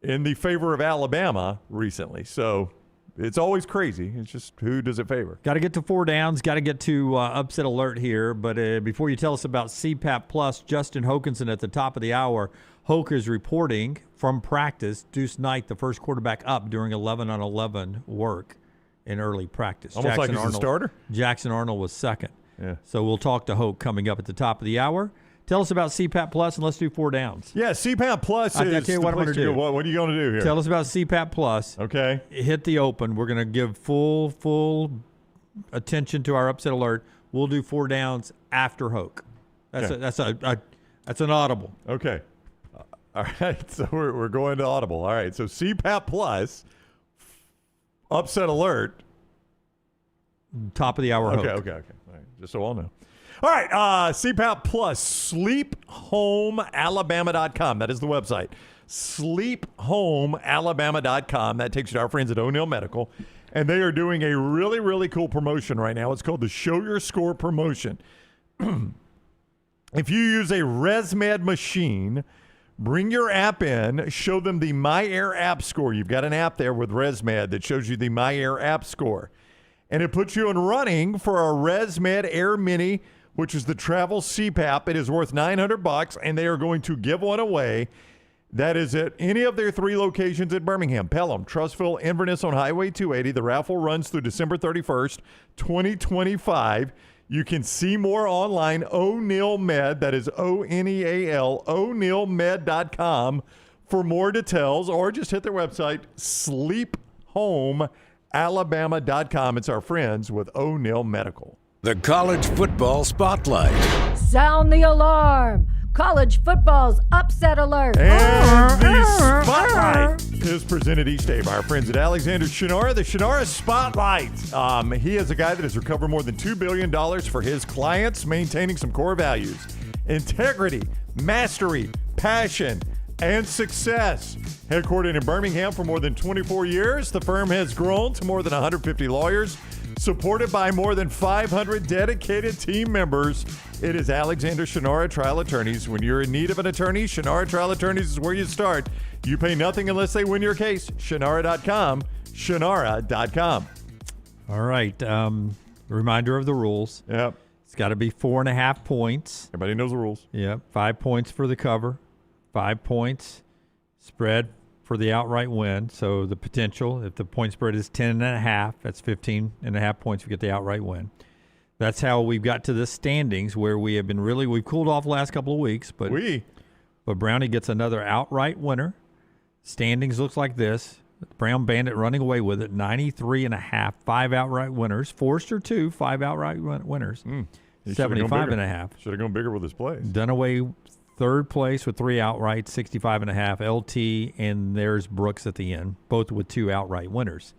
in the favor of Alabama recently. So it's always crazy. It's just who does it favor? Got to get to 4 downs. Got to get to upset alert here. But before you tell us about CPAP Plus, Justin Hokanson at the top of the hour. Hoke is reporting from practice. Deuce Knight, the first quarterback up during 11-on-11 work in early practice. Almost like he's the starter? Jackson Arnold was second. Yeah. So we'll talk to Hoke coming up at the top of the hour. Tell us about CPAP Plus, and let's do 4 downs. Yeah, CPAP Plus is I'll tell you what I'm going to do. What are you going to do here? Tell us about CPAP Plus. Okay. Hit the open. We're going to give full attention to our upset alert. We'll do 4 downs after Hoke. That's an audible. Okay. All right. So we're going to audible. All right. So CPAP Plus, upset alert. Top of the hour. Okay. Hoke. Okay. All right. Just so I'll know. All right, CPAP Plus, sleephomealabama.com. That is the website. Sleephomealabama.com. That takes you to our friends at O'Neill Medical. And they are doing a really, really cool promotion right now. It's called the Show Your Score promotion. If you use a ResMed machine, bring your app in, show them the MyAir app score. You've got an app there with ResMed that shows you the MyAir app score. And it puts you in running for a ResMed Air Mini, which is the travel CPAP. It is worth $900, and they are going to give one away. That is at any of their 3 locations in Birmingham, Pelham, Trussville, Inverness on Highway 280. The raffle runs through December 31st, 2025. You can see more online, O'Neill Med, that is O-N-E-A-L, o'neillmed.com for more details, or just hit their website, sleephomealabama.com. It's our friends with O'Neill Medical. The College Football Spotlight. Sound the alarm. College football's upset alert. And the Spotlight is presented each day by our friends at Alexander Shinara. The Shinara Spotlight. He is a guy that has recovered more than $2 billion for his clients, maintaining some core values: integrity, mastery, passion, and success. Headquartered in Birmingham for more than 24 years, the firm has grown to more than 150 lawyers, supported by more than 500 dedicated team members. It is Alexander Shinara Trial Attorneys. When you're in need of an attorney, Shinara Trial Attorneys is where you start. You pay nothing unless they win your case. Shinara.com. Shinara.com. All right. Reminder of the rules. Yep. It's got to be 4.5 points. Everybody knows the rules. Yep. 5 points for the cover. 5 points spread for the outright win. So the potential, if the point spread is 10.5, that's 15.5 points to get the outright win. That's how we've got to the standings, where we have been we've cooled off the last couple of weeks, but Brownie gets another outright winner. Standings looks like this. Brown Bandit running away with it, 93.5, 5 outright winners. Forster 2, 5 outright winners, 75.5. Should have gone bigger with his plays. Dunaway third place with 3 outright, 65.5. LT, and there's Brooks at the end, both with 2 outright winners.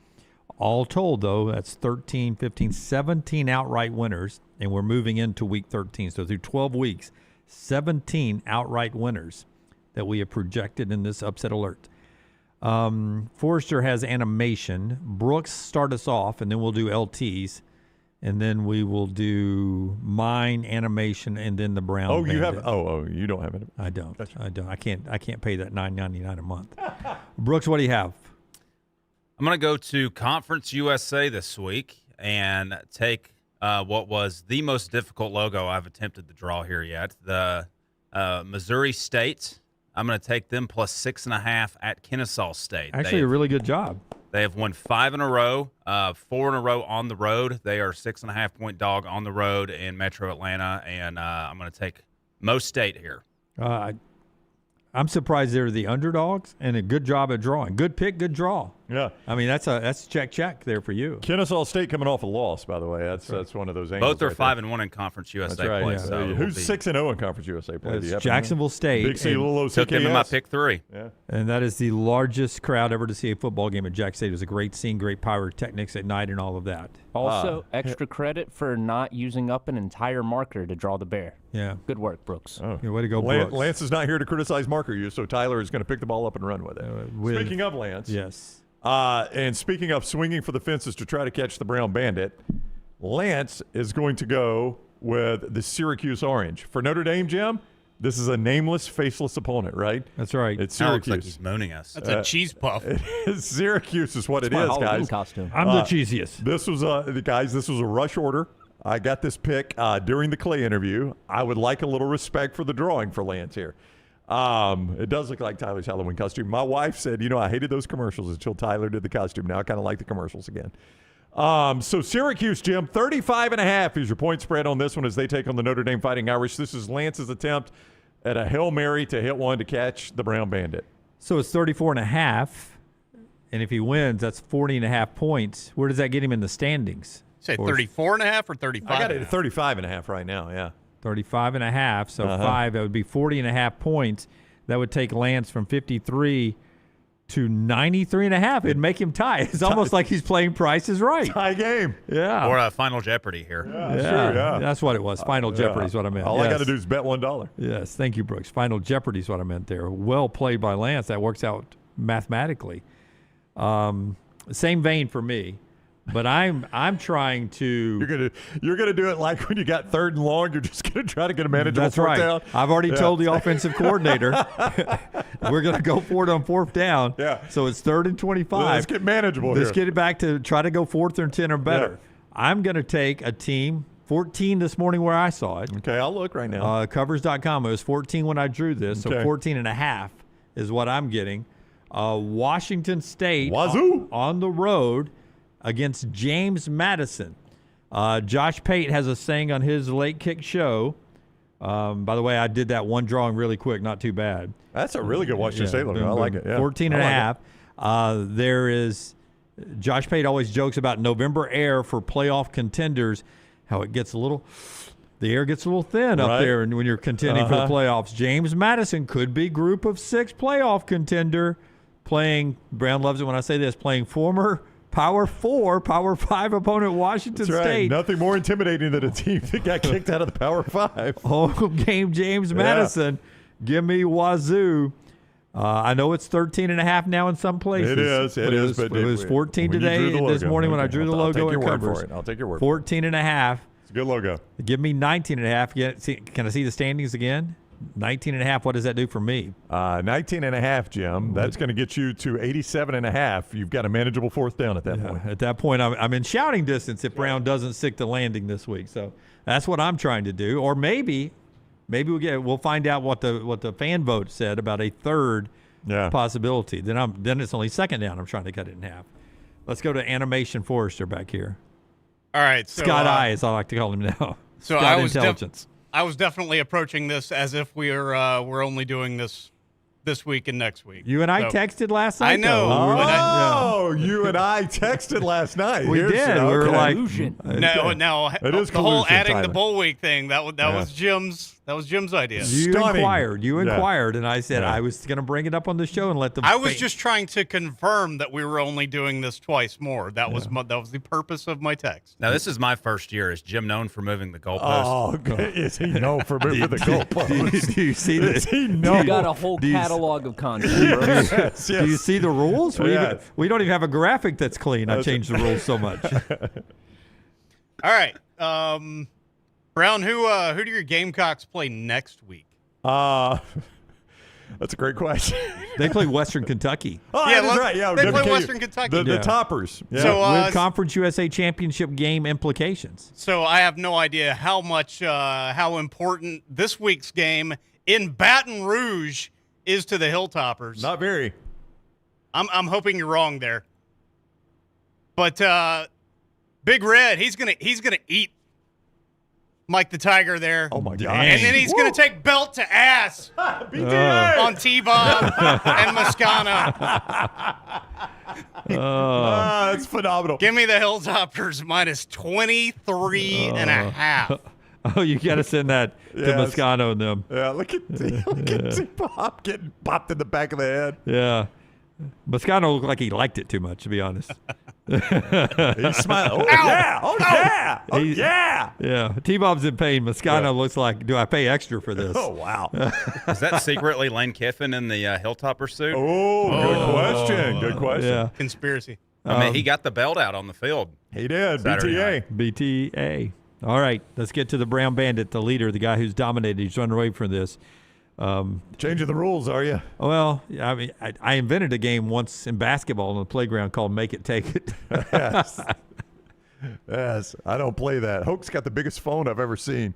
All told, though, that's 13, 15, 17 outright winners, and we're moving into week 13. So through 12 weeks, 17 outright winners that we have projected in this upset alert. Forrester has animation. Brooks start us off, and then we'll do LTs, and then we will do mine, animation, and then the Brown. Oh, you Bandit. have? You don't have it. I don't. Gotcha. I don't. I can't pay that $9.99 a month. Brooks, what do you have? I'm going to go to Conference USA this week and take what was the most difficult logo I've attempted to draw here yet, the Missouri State. I'm going to take them plus 6.5 at Kennesaw State. Actually, a really good job. They have won 5 in a row, 4 in a row on the road. They are 6.5-point dog on the road in Metro Atlanta, and I'm going to take Mo State here. I'm surprised they're the underdogs, and a good job at drawing. Good pick, good draw. Yeah, I mean that's a check there for you. Kennesaw State coming off a loss, by the way. That's one of those angles. Both are right 5-1 in Conference USA That's right, play. yeah. So Who's 6-0 in Conference USA play? It's Jacksonville State. Big C, little OCKS. Took them in my pick 3. Yeah. And that is the largest crowd ever to see a football game at Jack State. It was a great scene, great pyrotechnics at night and all of that. Also, extra credit for not using up an entire marker to draw the bear. Yeah. Good work, Brooks. Oh. Yeah, way to go, Brooks. Lance is not here to criticize marker use, so Tyler is going to pick the ball up and run with it. Speaking of Lance. Yes. And speaking of swinging for the fences to try to catch the Brown Bandit, Lance is going to go with the Syracuse Orange. For Notre Dame, Jim, this is a nameless, faceless opponent, right? That's right. It's That looks Syracuse. like he's moaning us. That's a cheese puff. Syracuse is what It's it my is, Halloween guys. costume. I'm the cheesiest. This was this was a rush order. I got this pick during the Clay interview. I would like a little respect for the drawing for Lance here. It does look like Tyler's Halloween costume. My wife said, I hated those commercials until Tyler did the costume. Now I kind of like the commercials again. So Syracuse, Jim, 35.5 is your point spread on this one as they take on the Notre Dame Fighting Irish. This is Lance's attempt at a Hail Mary to hit one to catch the Brown Bandit. So it's 34.5, and if he wins, that's 40.5 points. Where does that get him in the standings? Say 34.5 or 35? I got it at 35.5 right now, yeah. 35.5, so 5, that would be 40.5 points. That would take Lance from 53 to 93.5. It'd make him tie. It's almost like he's playing Price is Right. Tie game. Yeah. Or Final Jeopardy here. Yeah, sure, yeah. That's what it was. Final Jeopardy is what I meant. All I Yes. got to do is bet $1. Yes, thank you, Brooks. Final Jeopardy is what I meant there. Well played by Lance. That works out mathematically. Same vein for me. But I'm trying to. You're gonna do it like when you got 3rd and long. You're just gonna try to get a manageable That's fourth right. down. I've already told the offensive coordinator we're gonna go for it on 4th down. Yeah. So it's 3rd and 25. Let's get manageable Let's here. get it back to try to go 4th and 10 or better. Yeah. I'm gonna take a team 14 this morning where I saw it. Okay, I'll look right now. Covers.com. It was 14 when I drew this, so Okay. 14.5 is what I'm getting. Washington State Wazoo on the road against James Madison. Josh Pate has a saying on his late kick show. By the way, I did that one drawing really quick, not too bad. That's a really good Washington State look. boom, I like boom. it. Yeah. 14.5. There is Josh Pate always jokes about November air for playoff contenders, how it gets the air gets a little thin up there and when you're contending for the playoffs. James Madison could be group of 6 playoff contender playing, Brown loves it when I say this, playing former Power 4, Power 5 opponent Washington That's right. State. Nothing more intimidating than a team that got kicked out of the Power 5. Home game James Madison. Give me Wazoo. I know it's 13.5 now in some places. It is. It is. But it was 14 when you drew today, the this logo. morning when I Okay. drew the I'll logo take your and word covers. for it. I'll take your word 14.5. It's a good logo. Give me 19.5. Can I see the standings again? 19.5. What does that do for me? 19.5, Jim. That's going to get you to 87.5. You've got a manageable 4th down at that point. At that point, I'm in shouting distance if Brown doesn't stick the landing this week. So that's what I'm trying to do. Or maybe we'll find out what the fan vote said about a 3rd possibility. Then it's only 2nd down. I'm trying to cut it in half. Let's go to Animation Forrester back here. All right, so, Scott I, as I like to call him now. So Scott Intelligence. I was definitely approaching this as if we're only doing this week and next week. You and I texted last night. I know. Oh, you and I texted last night. We did. We were like, no. It is the whole collusion, adding Tyler. the bowl week thing. That was Jim's. That was Jim's idea. You inquired, and I said I was going to bring it up on the show and let the. I was just trying to confirm that we were only doing this twice more. That was the purpose of my text. Now, this is my first year. Is Jim known for moving the goalpost? Oh, is he known for moving the goalpost? Do you see this? You got a whole catalog of content. Yes. Do you see the rules? We don't even have a graphic that's clean. I changed the rules so much. All right. Brown, who do your Gamecocks play next week? That's a great question. They play Western Kentucky. Oh, Yeah, that's right. Yeah, they play WKU. Western Kentucky. The toppers. Yeah. So, with Conference USA Championship game implications. So I have no idea how important this week's game in Baton Rouge is to the Hilltoppers. Not very. I'm hoping you're wrong there. But Big Red, he's gonna eat Mike the Tiger there. Oh my God! And then he's gonna take belt to ass on T-Bob and Moscano. That's phenomenal. Give me the Hilltoppers minus 23.5. Oh, you got to send that to Moscano and them. Yeah, look at T-Bob getting popped in the back of the head. Yeah. Moscano looked like he liked it too much, to be honest. He's smiling. Oh, yeah. Oh, yeah. Oh, yeah. Yeah. T-Bob's in pain. Moscano looks like, do I pay extra for this? Oh, wow. Is that secretly Lane Kiffin in the Hilltopper suit? Oh, good question. Good question. Yeah. Conspiracy. I mean, he got the belt out on the field. He did. Saturday BTA. night. BTA. All right. Let's get to the Brown Bandit, the leader, the guy who's dominated. He's running away from this. Changing the rules, are you? Well, I mean, I invented a game once in basketball on the playground called Make It, Take It. Yes. Yes, I don't play that. Hoke's got the biggest phone I've ever seen.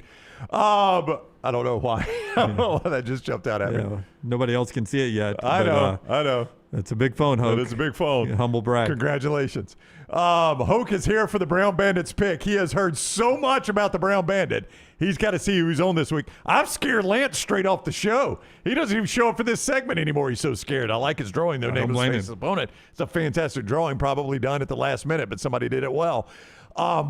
But I don't know why. I don't know why that just jumped out at me. Nobody else can see it yet. I know. It's a big phone, Hoke. It's a big phone. Humble brag. Congratulations. Hoke is here for the Brown Bandits pick. He has heard so much about the Brown Bandit. He's got to see who's on this week. I'm scared Lance straight off the show. He doesn't even show up for this segment anymore. He's so scared. I like his drawing, though. Nameless Face's opponent. It's a fantastic drawing, probably done at the last minute, but somebody did it well.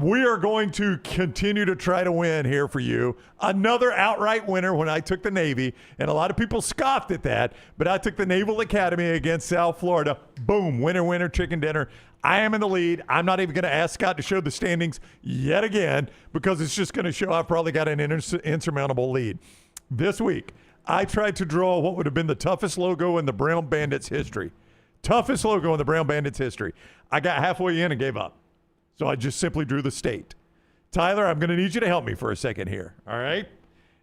We are going to continue to try to win here for you. Another outright winner when I took the Navy, and a lot of people scoffed at that, but I took the Naval Academy against South Florida. Boom, winner, winner, chicken dinner. I am in the lead. I'm not even going to ask Scott to show the standings yet again because it's just going to show I've probably got an insurmountable lead. This week, I tried to draw what would have been the toughest logo in the Brown Bandits history. Toughest logo in the Brown Bandits history. I got halfway in and gave up. So I just simply drew the state. Tyler, I'm going to need you to help me for a second here. All right?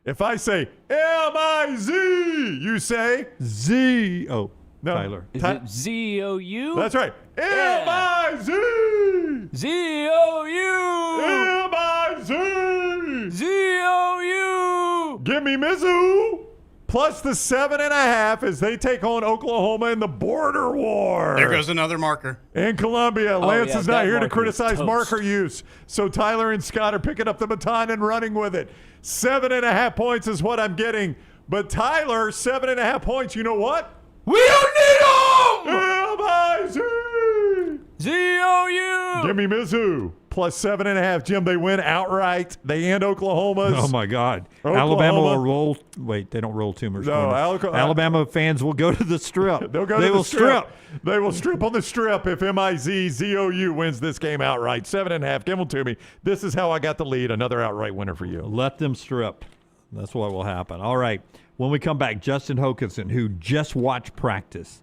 If I say M-I-Z, you say Z. Oh, no. Tyler. Is it Z-O-U? That's right. M-I-Z. Z-O-U. M-I-Z. Z-O-U. Give me Mizzou. Plus the 7.5 as they take on Oklahoma in the border war. There goes another marker. In Columbia, Lance is not here to criticize toast. marker use. So Tyler and Scott are picking up the baton and running with it. 7.5 points is what I'm getting. But Tyler, 7.5 points, you know what? We don't need them! M-I-Z. Z-O-U. Give me Mizzou. Plus 7.5. Jim, they win outright. They end Oklahoma's. Oh, my God. Oklahoma. Alabama will roll. Wait, they don't roll tumors. No, Alabama fans will go to the strip. They'll go to the strip. They will strip on the strip if M-I-Z-Z-O-U wins this game outright. 7.5. Give them to me. This is how I got the lead. Another outright winner for you. Let them strip. That's what will happen. All right. When we come back, Justin Hokanson, who just watched practice.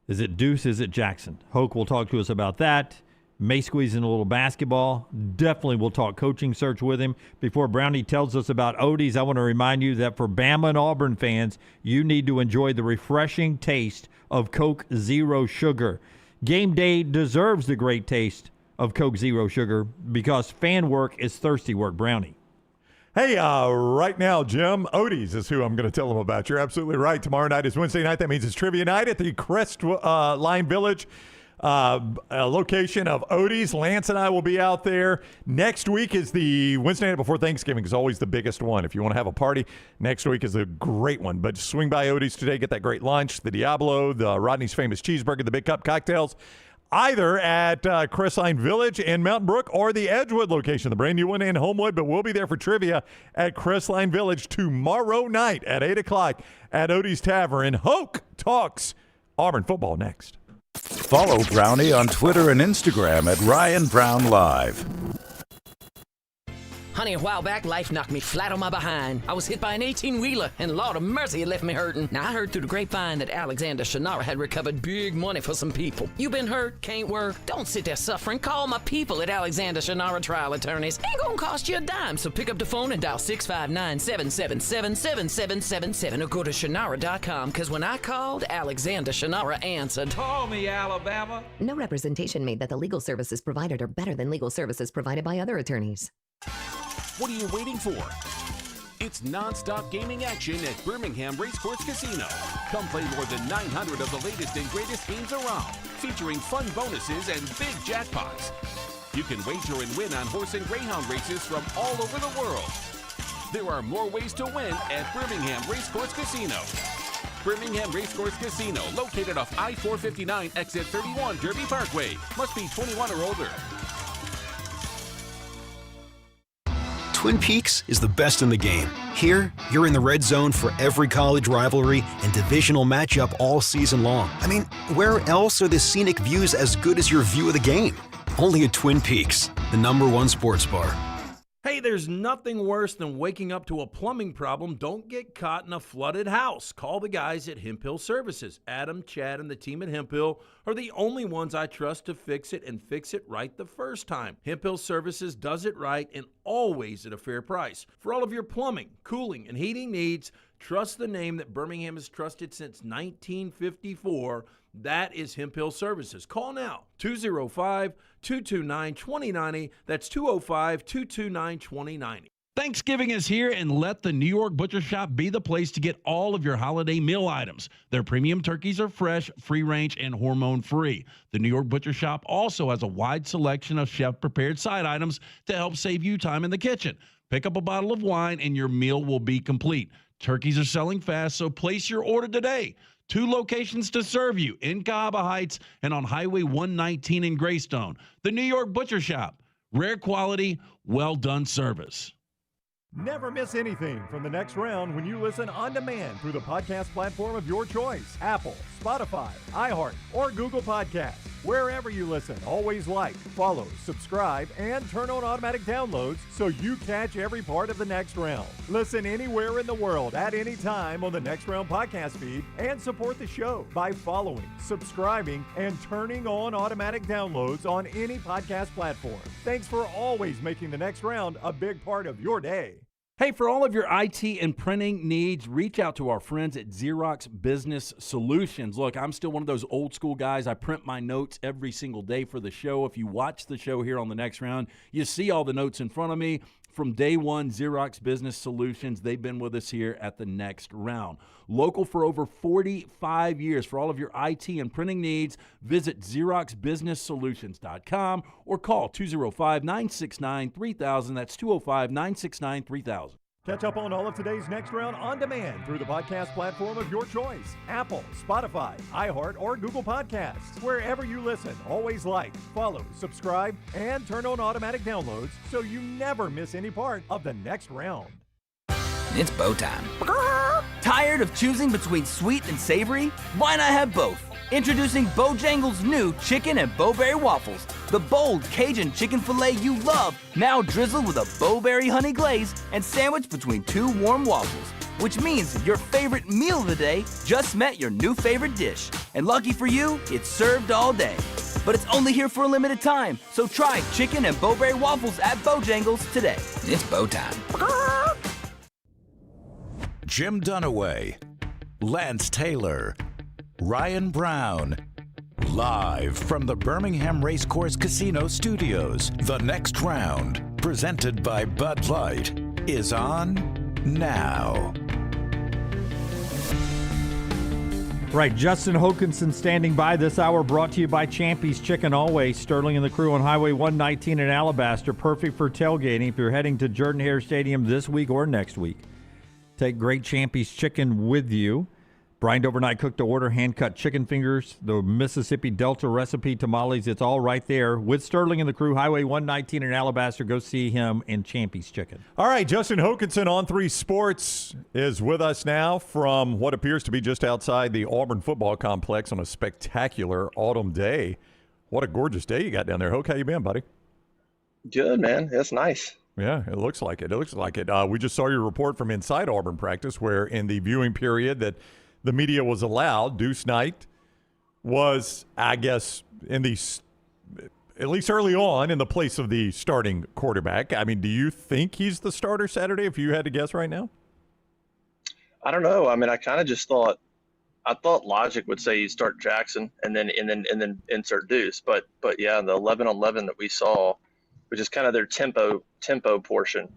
Is it Deuce? Is it Jackson? Hoke will talk to us about that. May squeeze in a little basketball. Definitely we'll talk coaching search with him. Before Brownie tells us about Odie's, I want to remind you that for Bama and Auburn fans, you need to enjoy the refreshing taste of Coke Zero Sugar. Game day deserves the great taste of Coke Zero Sugar because fan work is thirsty work, Brownie. Hey, right now, Jim, Odie's is who I'm going to tell them about. You're absolutely right. Tomorrow night is Wednesday night. That means it's trivia night at the Crestline Village location of Odie's. Lance and I will be out there. Next week is the Wednesday night before Thanksgiving is always the biggest one. If you want to have a party, next week is a great one. But swing by Odie's today, get that great lunch, the Diablo, the Rodney's Famous Cheeseburger, the Big Cup cocktails, either at Crestline Village in Mountain Brook or the Edgewood location, the brand new one in Homewood. But we'll be there for trivia at Crestline Village tomorrow night at 8 o'clock at Odie's Tavern. Hoke talks Auburn football next. Follow Brownie on Twitter and Instagram at Ryan Brown Live. Honey, a while back, life knocked me flat on my behind. I was hit by an 18-wheeler, and Lord of mercy, it left me hurting. Now, I heard through the grapevine that Alexander Shannara had recovered big money for some people. You been hurt? Can't work? Don't sit there suffering. Call my people at Alexander Shannara Trial Attorneys. Ain't gonna cost you a dime, so pick up the phone and dial 659-777-7777 or go to Shannara.com, because when I called, Alexander Shannara answered. Call me, Alabama. No representation made that the legal services provided are better than legal services provided by other attorneys. What are you waiting for? It's non-stop gaming action at Birmingham Racecourse Casino. Come play more than 900 of the latest and greatest games around, featuring fun bonuses and big jackpots. You can wager and win on horse and greyhound races from all over the world. There are more ways to win at Birmingham Racecourse Casino. Birmingham Racecourse Casino, located off I-459, exit 31, Derby Parkway. Must be 21 or older. Twin Peaks is the best in the game. Here, you're in the red zone for every college rivalry and divisional matchup all season long. I mean, where else are the scenic views as good as your view of the game? Only at Twin Peaks, the #1 sports bar. Hey, there's nothing worse than waking up to a plumbing problem. Don't get caught in a flooded house. Call the guys at Hemp Hill Services. Adam, Chad, and the team at Hemp Hill are the only ones I trust to fix it and fix it right the first time. Hemp Hill Services does it right and always at a fair price. For all of your plumbing, cooling, and heating needs, trust the name that Birmingham has trusted since 1954. That is Hemp Hill Services. Call now, 205-229-2090. That's 205-229-2090. Thanksgiving is here, and let the New York Butcher Shop be the place to get all of your holiday meal items. Their premium turkeys are fresh, free-range, and hormone-free. The New York Butcher Shop also has a wide selection of chef-prepared side items to help save you time in the kitchen. Pick up a bottle of wine, and your meal will be complete. Turkeys are selling fast, so place your order today. 2 locations to serve you, in Cahaba Heights and on Highway 119 in Greystone. The New York Butcher Shop. Rare quality, well-done service. Never miss anything from the next round when you listen on demand through the podcast platform of your choice. Apple, Spotify, iHeart, or Google Podcasts. Wherever you listen, always like, follow, subscribe, and turn on automatic downloads so you catch every part of the next round. Listen anywhere in the world at any time on the Next Round podcast feed and support the show by following, subscribing, and turning on automatic downloads on any podcast platform. Thanks for always making the next round a big part of your day. Hey, for all of your IT and printing needs, reach out to our friends at Xerox Business Solutions. Look, I'm still one of those old school guys. I print my notes every single day for the show. If you watch the show here on the Next Round, you see all the notes in front of me. From day one, Xerox Business Solutions, they've been with us here at the Next Round. Local for over 45 years. For all of your IT and printing needs, visit XeroxBusinessSolutions.com or call 205-969-3000. That's 205-969-3000. Catch up on all of today's Next Round on demand through the podcast platform of your choice. Apple, Spotify, iHeart, or Google Podcasts. Wherever you listen, always like, follow, subscribe, and turn on automatic downloads so you never miss any part of the Next Round. It's bow time. Tired of choosing between sweet and savory? Why not have both? Introducing Bojangles' new chicken and bowberry waffles. The bold Cajun chicken filet you love, now drizzled with a bowberry honey glaze and sandwiched between 2 warm waffles. Which means your favorite meal of the day just met your new favorite dish. And lucky for you, it's served all day. But it's only here for a limited time, so try chicken and bowberry waffles at Bojangles today. It's bow time. Jim Dunaway, Lance Taylor, Ryan Brown. Live from the Birmingham Racecourse Casino Studios, the Next Round, presented by Bud Light, is on now. Right, Justin Hokanson standing by this hour, brought to you by Champy's Chicken Always. Sterling and the crew on Highway 119 in Alabaster, perfect for tailgating if you're heading to Jordan Hare Stadium this week or next week. Take great Champy's Chicken with you. Brined overnight, cooked to order, hand-cut chicken fingers, the Mississippi Delta recipe tamales, it's all right there. With Sterling and the crew, Highway 119 in Alabaster, go see him in Champy's Chicken. All right, Justin Hokanson on 3 Sports is with us now from what appears to be just outside the Auburn Football Complex on a spectacular autumn day. What a gorgeous day you got down there. Hoke, how you been, buddy? Good, man. That's nice. Yeah, it looks like it. It looks like it. We just saw your report from inside Auburn practice where in the viewing period that the media was allowed, Deuce Knight was, I guess, in the at least early on in the place of the starting quarterback. I mean, do you think he's the starter Saturday if you had to guess right now? I don't know. I mean, I kind of just thought logic would say you start Jackson and then insert Deuce. But yeah, the 11-11 that we saw, which is kind of their tempo portion,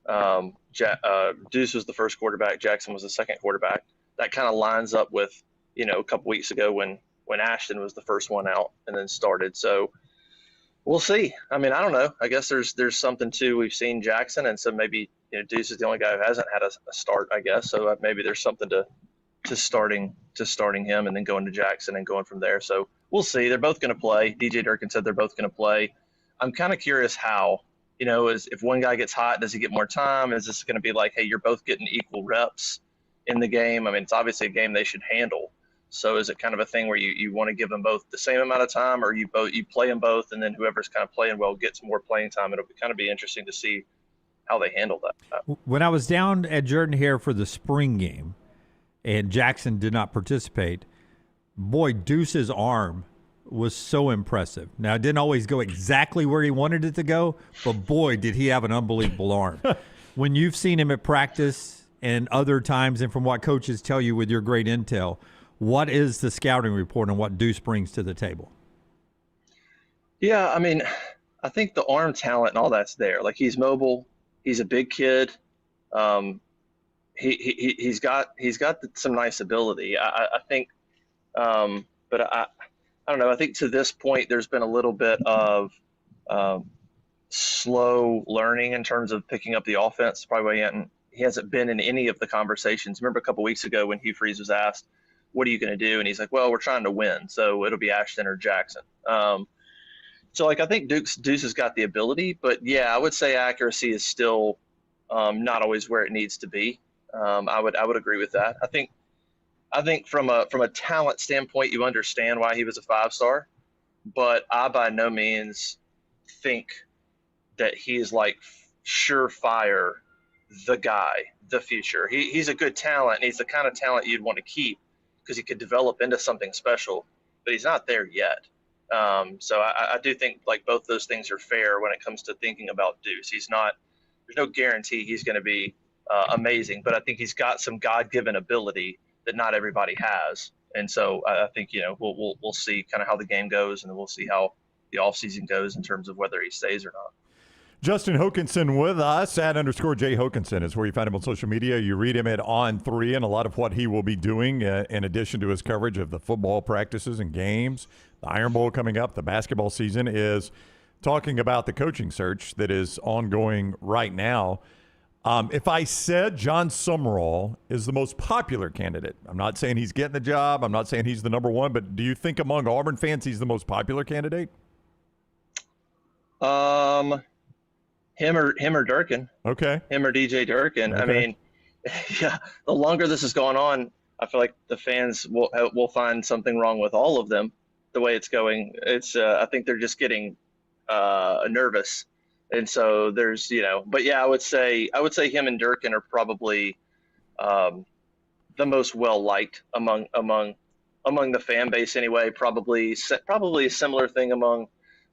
Deuce was the first quarterback. Jackson was the second quarterback. That kind of lines up with, a couple weeks ago when Ashton was the first one out and then started. So we'll see. I mean, I don't know. I guess there's something to, we've seen Jackson, and so maybe Deuce is the only guy who hasn't had a start, I guess. So maybe there's something to starting him and then going to Jackson and going from there. So we'll see. They're both going to play. DJ Durkin said they're both going to play. I'm kind of curious how, is if one guy gets hot, does he get more time? Is this going to be like, hey, you're both getting equal reps in the game? I mean, it's obviously a game they should handle. So is it kind of a thing where you want to give them both the same amount of time, or you play them both, and then whoever's kind of playing well gets more playing time? It'll kind of be interesting to see how they handle that. When I was down at Jordan Hare for the spring game, and Jackson did not participate, boy, Deuce's arm was so impressive. Now, it didn't always go exactly where he wanted it to go, but boy, did he have an unbelievable arm. When you've seen him at practice and other times, and from what coaches tell you with your great intel, what is the scouting report on what Deuce brings to the table? Yeah, I mean, I think the arm talent and all that's there. Like, he's mobile. He's a big kid. He's got some nice ability. I think, but I don't know. I think to this point, there's been a little bit of slow learning in terms of picking up the offense. Probably he hasn't been in any of the conversations. Remember a couple weeks ago when Hugh Freeze was asked, "What are you going to do?" And he's like, "Well, we're trying to win, so it'll be Ashton or Jackson." So I think Deuce has got the ability, but yeah, I would say accuracy is still not always where it needs to be. I would agree with that. I think from a talent standpoint, you understand why he was a 5-star, but I by no means think that he is like surefire the guy, the future. He's a good talent, and he's the kind of talent you'd want to keep because he could develop into something special, but he's not there yet. So I do think like both those things are fair when it comes to thinking about Deuce. There's no guarantee he's going to be amazing, but I think he's got some God-given ability that not everybody has. And so I think, we'll see kind of how the game goes, and then we'll see how the offseason goes in terms of whether he stays or not. Justin Hokanson with us at _J Hokanson is where you find him on social media. You read him at On3 and a lot of what he will be doing in addition to his coverage of the football practices and games. The Iron Bowl coming up, the basketball season, is talking about the coaching search that is ongoing right now. If I said John Summerall is the most popular candidate, I'm not saying he's getting the job. I'm not saying he's the number one, but do you think among Auburn fans he's the most popular candidate? Him or Durkin. Okay. Him or DJ Durkin. Okay. I mean, yeah, the longer this is going on, I feel like the fans will find something wrong with all of them. The way it's going, I think they're just getting nervous. And so there's, but yeah, I would say him and Durkin are probably the most well-liked among the fan base anyway. Probably a similar thing among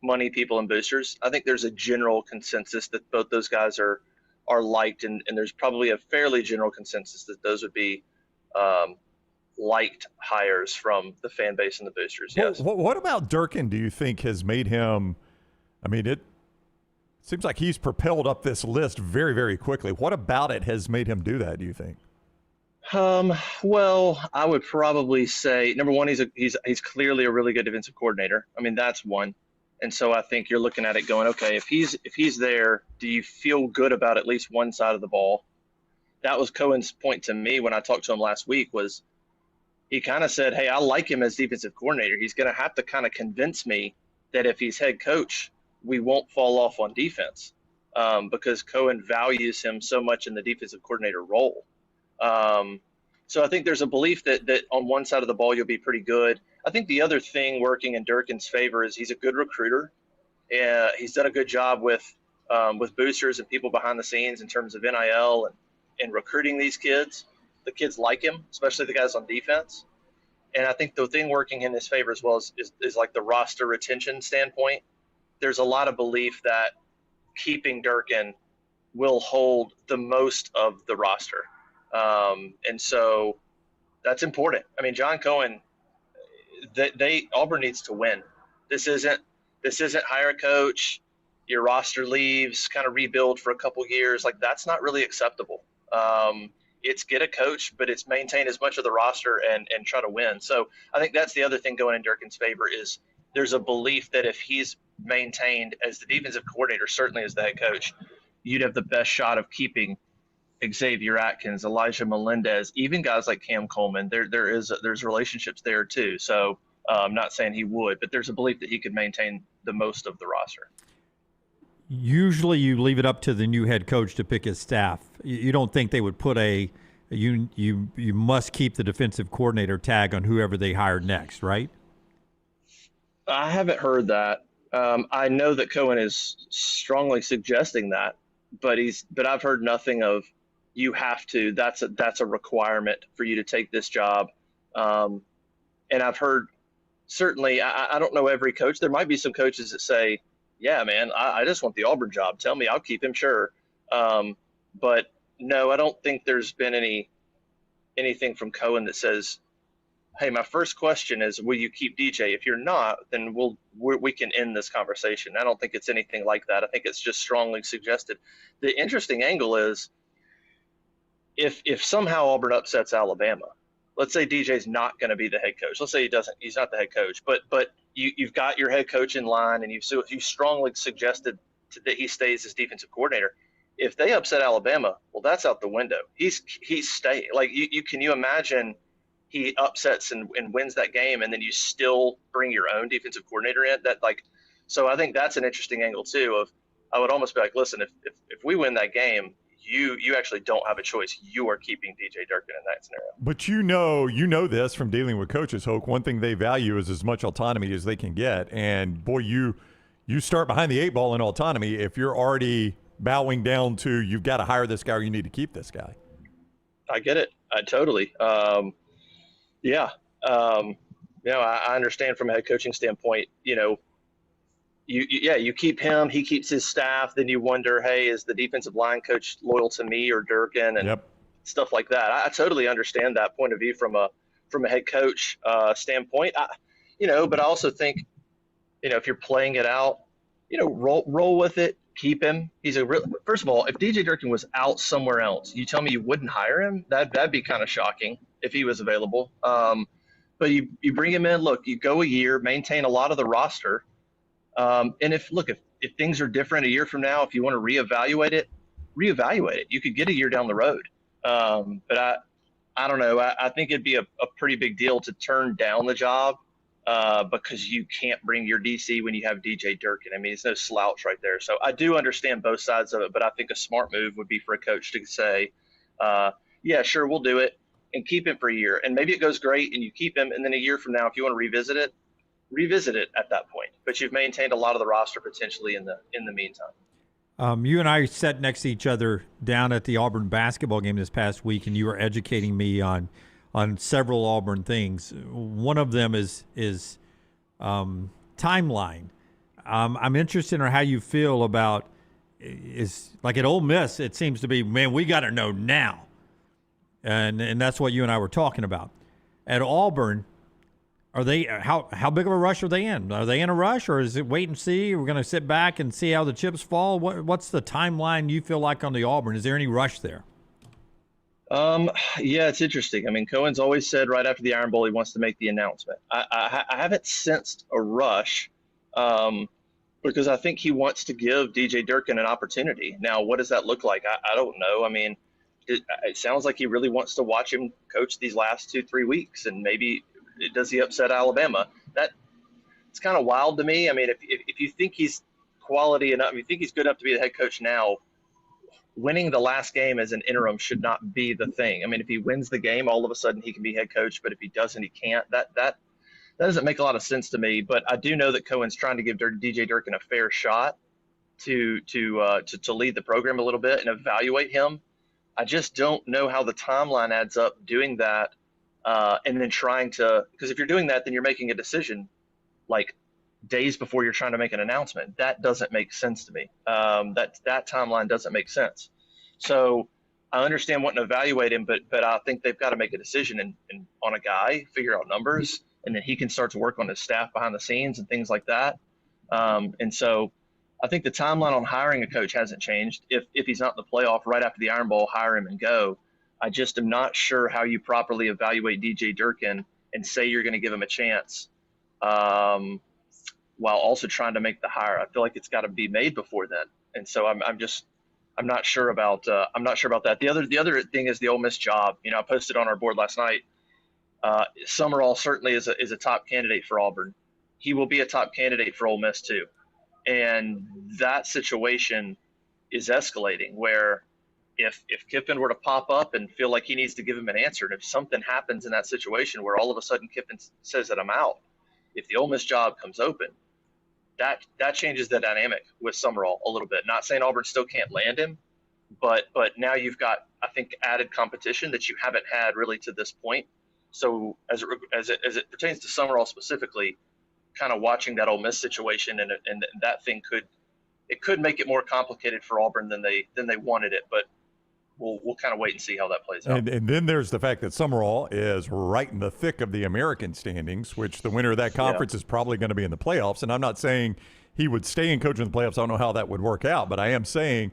money people and boosters. I think there's a general consensus that both those guys are liked, and there's probably a fairly general consensus that those would be liked hires from the fan base and the boosters. Yes. What about Durkin do you think has made him, it seems like he's propelled up this list very, very quickly. What about it has made him do that, do you think? Well, I would probably say, number one, he's clearly a really good defensive coordinator. That's one. And so I think you're looking at it going, okay, if he's there, do you feel good about at least one side of the ball? That was Cohen's point to me when I talked to him last week, was he kind of said, hey, I like him as defensive coordinator. He's going to have to kind of convince me that if he's head coach, we won't fall off on defense because Cohen values him so much in the defensive coordinator role. So I think there's a belief that on one side of the ball, you'll be pretty good. I think the other thing working in Durkin's favor is he's a good recruiter. He's done a good job with boosters and people behind the scenes in terms of NIL and recruiting these kids. The kids like him, especially the guys on defense. And I think the thing working in his favor as well is like the roster retention standpoint. There's a lot of belief that keeping Durkin will hold the most of the roster. And so that's important. John Cohen, Auburn needs to win. This isn't hire a coach, your roster leaves, kind of rebuild for a couple years. Like, that's not really acceptable. It's get a coach, but it's maintain as much of the roster and try to win. So I think that's the other thing going in Durkin's favor is there's a belief that if he's maintained as the defensive coordinator, certainly as the head coach, you'd have the best shot of keeping Xavier Atkins, Elijah Melendez, even guys like Cam Coleman. There's relationships there too. So I'm not saying he would, but there's a belief that he could maintain the most of the roster. Usually you leave it up to the new head coach to pick his staff. You don't think they would put you must keep the defensive coordinator tag on whoever they hired next, right? I haven't heard that. I know that Cohen is strongly suggesting that, but I've heard nothing of you have to. That's a requirement for you to take this job. And I've heard certainly I don't know every coach. There might be some coaches that say, yeah, man, I just want the Auburn job. Tell me, I'll keep him, sure. But no, I don't think there's been anything from Cohen that says, hey, my first question is, will you keep DJ? If you're not, then we can end this conversation. I don't think it's anything like that. I think it's just strongly suggested. The interesting angle is if somehow Auburn upsets Alabama, let's say DJ's not going to be the head coach. Let's say he's not the head coach, but you've got your head coach in line and you strongly suggested that he stays as defensive coordinator. If they upset Alabama, well, that's out the window. He's staying. Like can you imagine he upsets and wins that game, and then you still bring your own defensive coordinator in? So I think that's an interesting angle too. I would almost be like, listen, if we win that game, you actually don't have a choice. You are keeping DJ Durkin in that scenario. But you know this from dealing with coaches, Hoke. One thing they value is as much autonomy as they can get. And boy, you start behind the 8 ball in autonomy if you're already bowing down to you've got to hire this guy or you need to keep this guy. I get it. I totally. Yeah. I understand from a head coaching standpoint, you keep him, he keeps his staff. Then you wonder, hey, is the defensive line coach loyal to me or Durkin and stuff like that? I totally understand that point of view from a head coach standpoint. But I also think, if you're playing it out, roll with it, keep him. First of all, if DJ Durkin was out somewhere else, you tell me you wouldn't hire him? That'd be kind of shocking if he was available. But you bring him in. Look, you go a year, maintain a lot of the roster. And if things are different a year from now, if you want to reevaluate it. You could get a year down the road. But I don't know. I think it'd be a pretty big deal to turn down the job because you can't bring your DC when you have DJ Durkin. I mean, it's no slouch right there. So I do understand both sides of it, but I think a smart move would be for a coach to say, yeah, sure, we'll do it and keep him for a year. And maybe it goes great and you keep him. And then a year from now, if you want to revisit it at that point. But you've maintained a lot of the roster potentially in the meantime. You and I sat next to each other down at the Auburn basketball game this past week, and you were educating me on several Auburn things. One of them is timeline. I'm interested in how you feel about is like at Ole Miss. It seems to be, man, we got to know now, and that's what you and I were talking about. At Auburn, are they how big of a rush are they in? Are they in a rush, or is it wait and see? We're going to sit back and see how the chips fall. What's the timeline you feel like on the Auburn? Is there any rush there? Yeah, it's interesting. I mean, Cohen's always said right after the Iron Bowl he wants to make the announcement. I haven't sensed a rush because I think he wants to give DJ Durkin an opportunity. Now, what does that look like? I don't know. I mean, it sounds like he really wants to watch him coach these last 2-3 weeks, and maybe does he upset Alabama? It's kind of wild to me. I mean, if you think he's quality enough, if you think he's good enough to be the head coach now, winning the last game as an interim should not be the thing. I mean, if he wins the game, all of a sudden he can be head coach, but if he doesn't, he can't. That doesn't make a lot of sense to me. But I do know that Cohen's trying to give DJ Durkin a fair shot to lead the program a little bit and evaluate him. I just don't know how the timeline adds up doing that. And then because if you're doing that, then you're making a decision like days before you're trying to make an announcement. That doesn't make sense to me. That timeline doesn't make sense. So I understand wanting to evaluate him, but I think they've got to make a decision and on a guy, figure out numbers, and then he can start to work on his staff behind the scenes and things like that. And so I think the timeline on hiring a coach hasn't changed. If he's not in the playoff right after the Iron Bowl, hire him and go. I just am not sure how you properly evaluate DJ Durkin and say you're going to give him a chance, while also trying to make the hire. I feel like it's got to be made before then, and so I'm not sure about that. The other thing is the Ole Miss job. You know, I posted on our board last night. Summerall certainly is a top candidate for Auburn. He will be a top candidate for Ole Miss too, and that situation is escalating where. If Kiffin were to pop up and feel like he needs to give him an answer, and if something happens in that situation where all of a sudden Kiffin says that I'm out, if the Ole Miss job comes open, that changes the dynamic with Summerall a little bit. Not saying Auburn still can't land him, but now you've got, I think, added competition that you haven't had really to this point. So as it pertains to Summerall specifically, kind of watching that Ole Miss situation and that thing could make it more complicated for Auburn than they wanted it, but. We'll kind of wait and see how that plays out. And then there's the fact that Summerall is right in the thick of the American standings, which the winner of that conference is probably going to be in the playoffs. And I'm not saying he would stay in coaching the playoffs. I don't know how that would work out, but I am saying,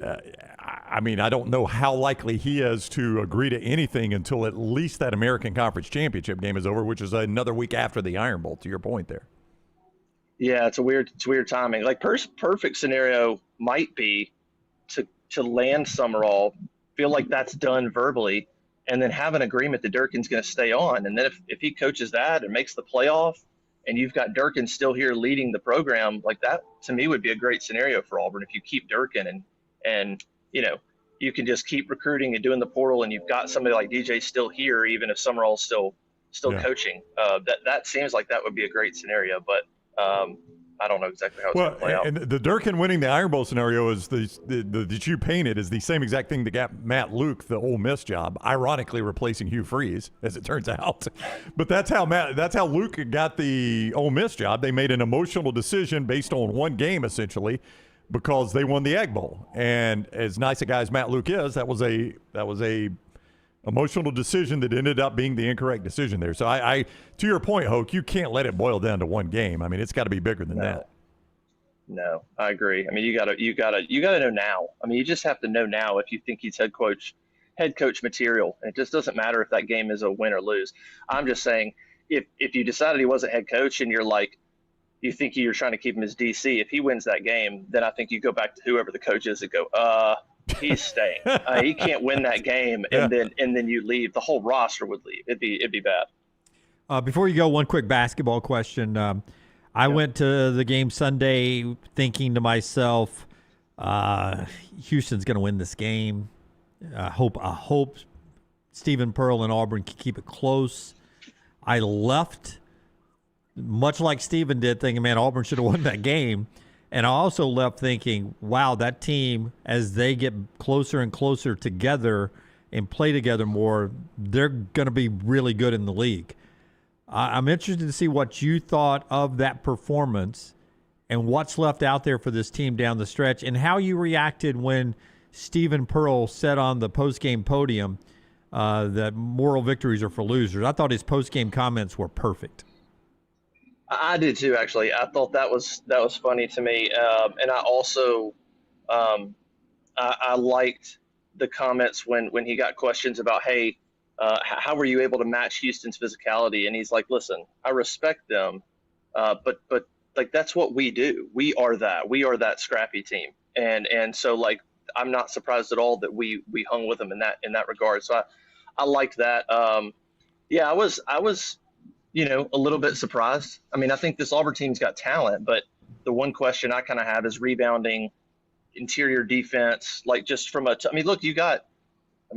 I don't know how likely he is to agree to anything until at least that American Conference Championship game is over, which is another week after the Iron Bowl, to your point there. Yeah, it's weird timing. Like perfect scenario might be to land Summerall, feel like that's done verbally, and then have an agreement that Durkin's going to stay on. And then if he coaches that and makes the playoff, and you've got Durkin still here leading the program, like that to me would be a great scenario for Auburn if you keep Durkin and you know you can just keep recruiting and doing the portal, and you've got somebody like DJ still here, even if Summerall's still coaching. That seems like that would be a great scenario, but. I don't know exactly how it's going to play out. And the Durkin winning the Iron Bowl scenario is that you painted is the same exact thing that got Matt Luke the Ole Miss job, ironically replacing Hugh Freeze, as it turns out. But that's how Luke got the Ole Miss job. They made an emotional decision based on one game, essentially, because they won the Egg Bowl. And as nice a guy as Matt Luke is, that was a emotional decision that ended up being the incorrect decision there. So I to your point, Hoke, you can't let it boil down to one game. I mean, it's got to be bigger than that. No, I agree. I mean, you gotta know now. I mean, you just have to know now if you think he's head coach material. And it just doesn't matter if that game is a win or lose. I'm just saying, if you decided he wasn't head coach and you think you're trying to keep him as DC, if he wins that game, then I think you go back to whoever the coach is and go, he's staying. He can't win that game, and then you leave. The whole roster would leave. It'd be bad. Before you go, one quick basketball question. I went to the game Sunday thinking to myself, Houston's going to win this game. I hope Stephen Pearl and Auburn can keep it close. I left, much like Stephen did, thinking, man, Auburn should have won that game. And I also left thinking, wow, that team, as they get closer and closer together and play together more, they're going to be really good in the league. I'm interested to see what you thought of that performance and what's left out there for this team down the stretch, and how you reacted when Stephen Pearl said on the postgame podium that moral victories are for losers. I thought his postgame comments were perfect. I did too, actually. I thought that was funny to me, and I also I liked the comments when he got questions about, hey, how were you able to match Houston's physicality? And he's like, listen, I respect them, but like that's what we do. We are that scrappy team, and so like I'm not surprised at all that we hung with them in that regard. So I liked that. Yeah, I was. A little bit surprised. I mean, I think this Auburn team's got talent, but the one question I kind of have is rebounding, interior defense, like just from look,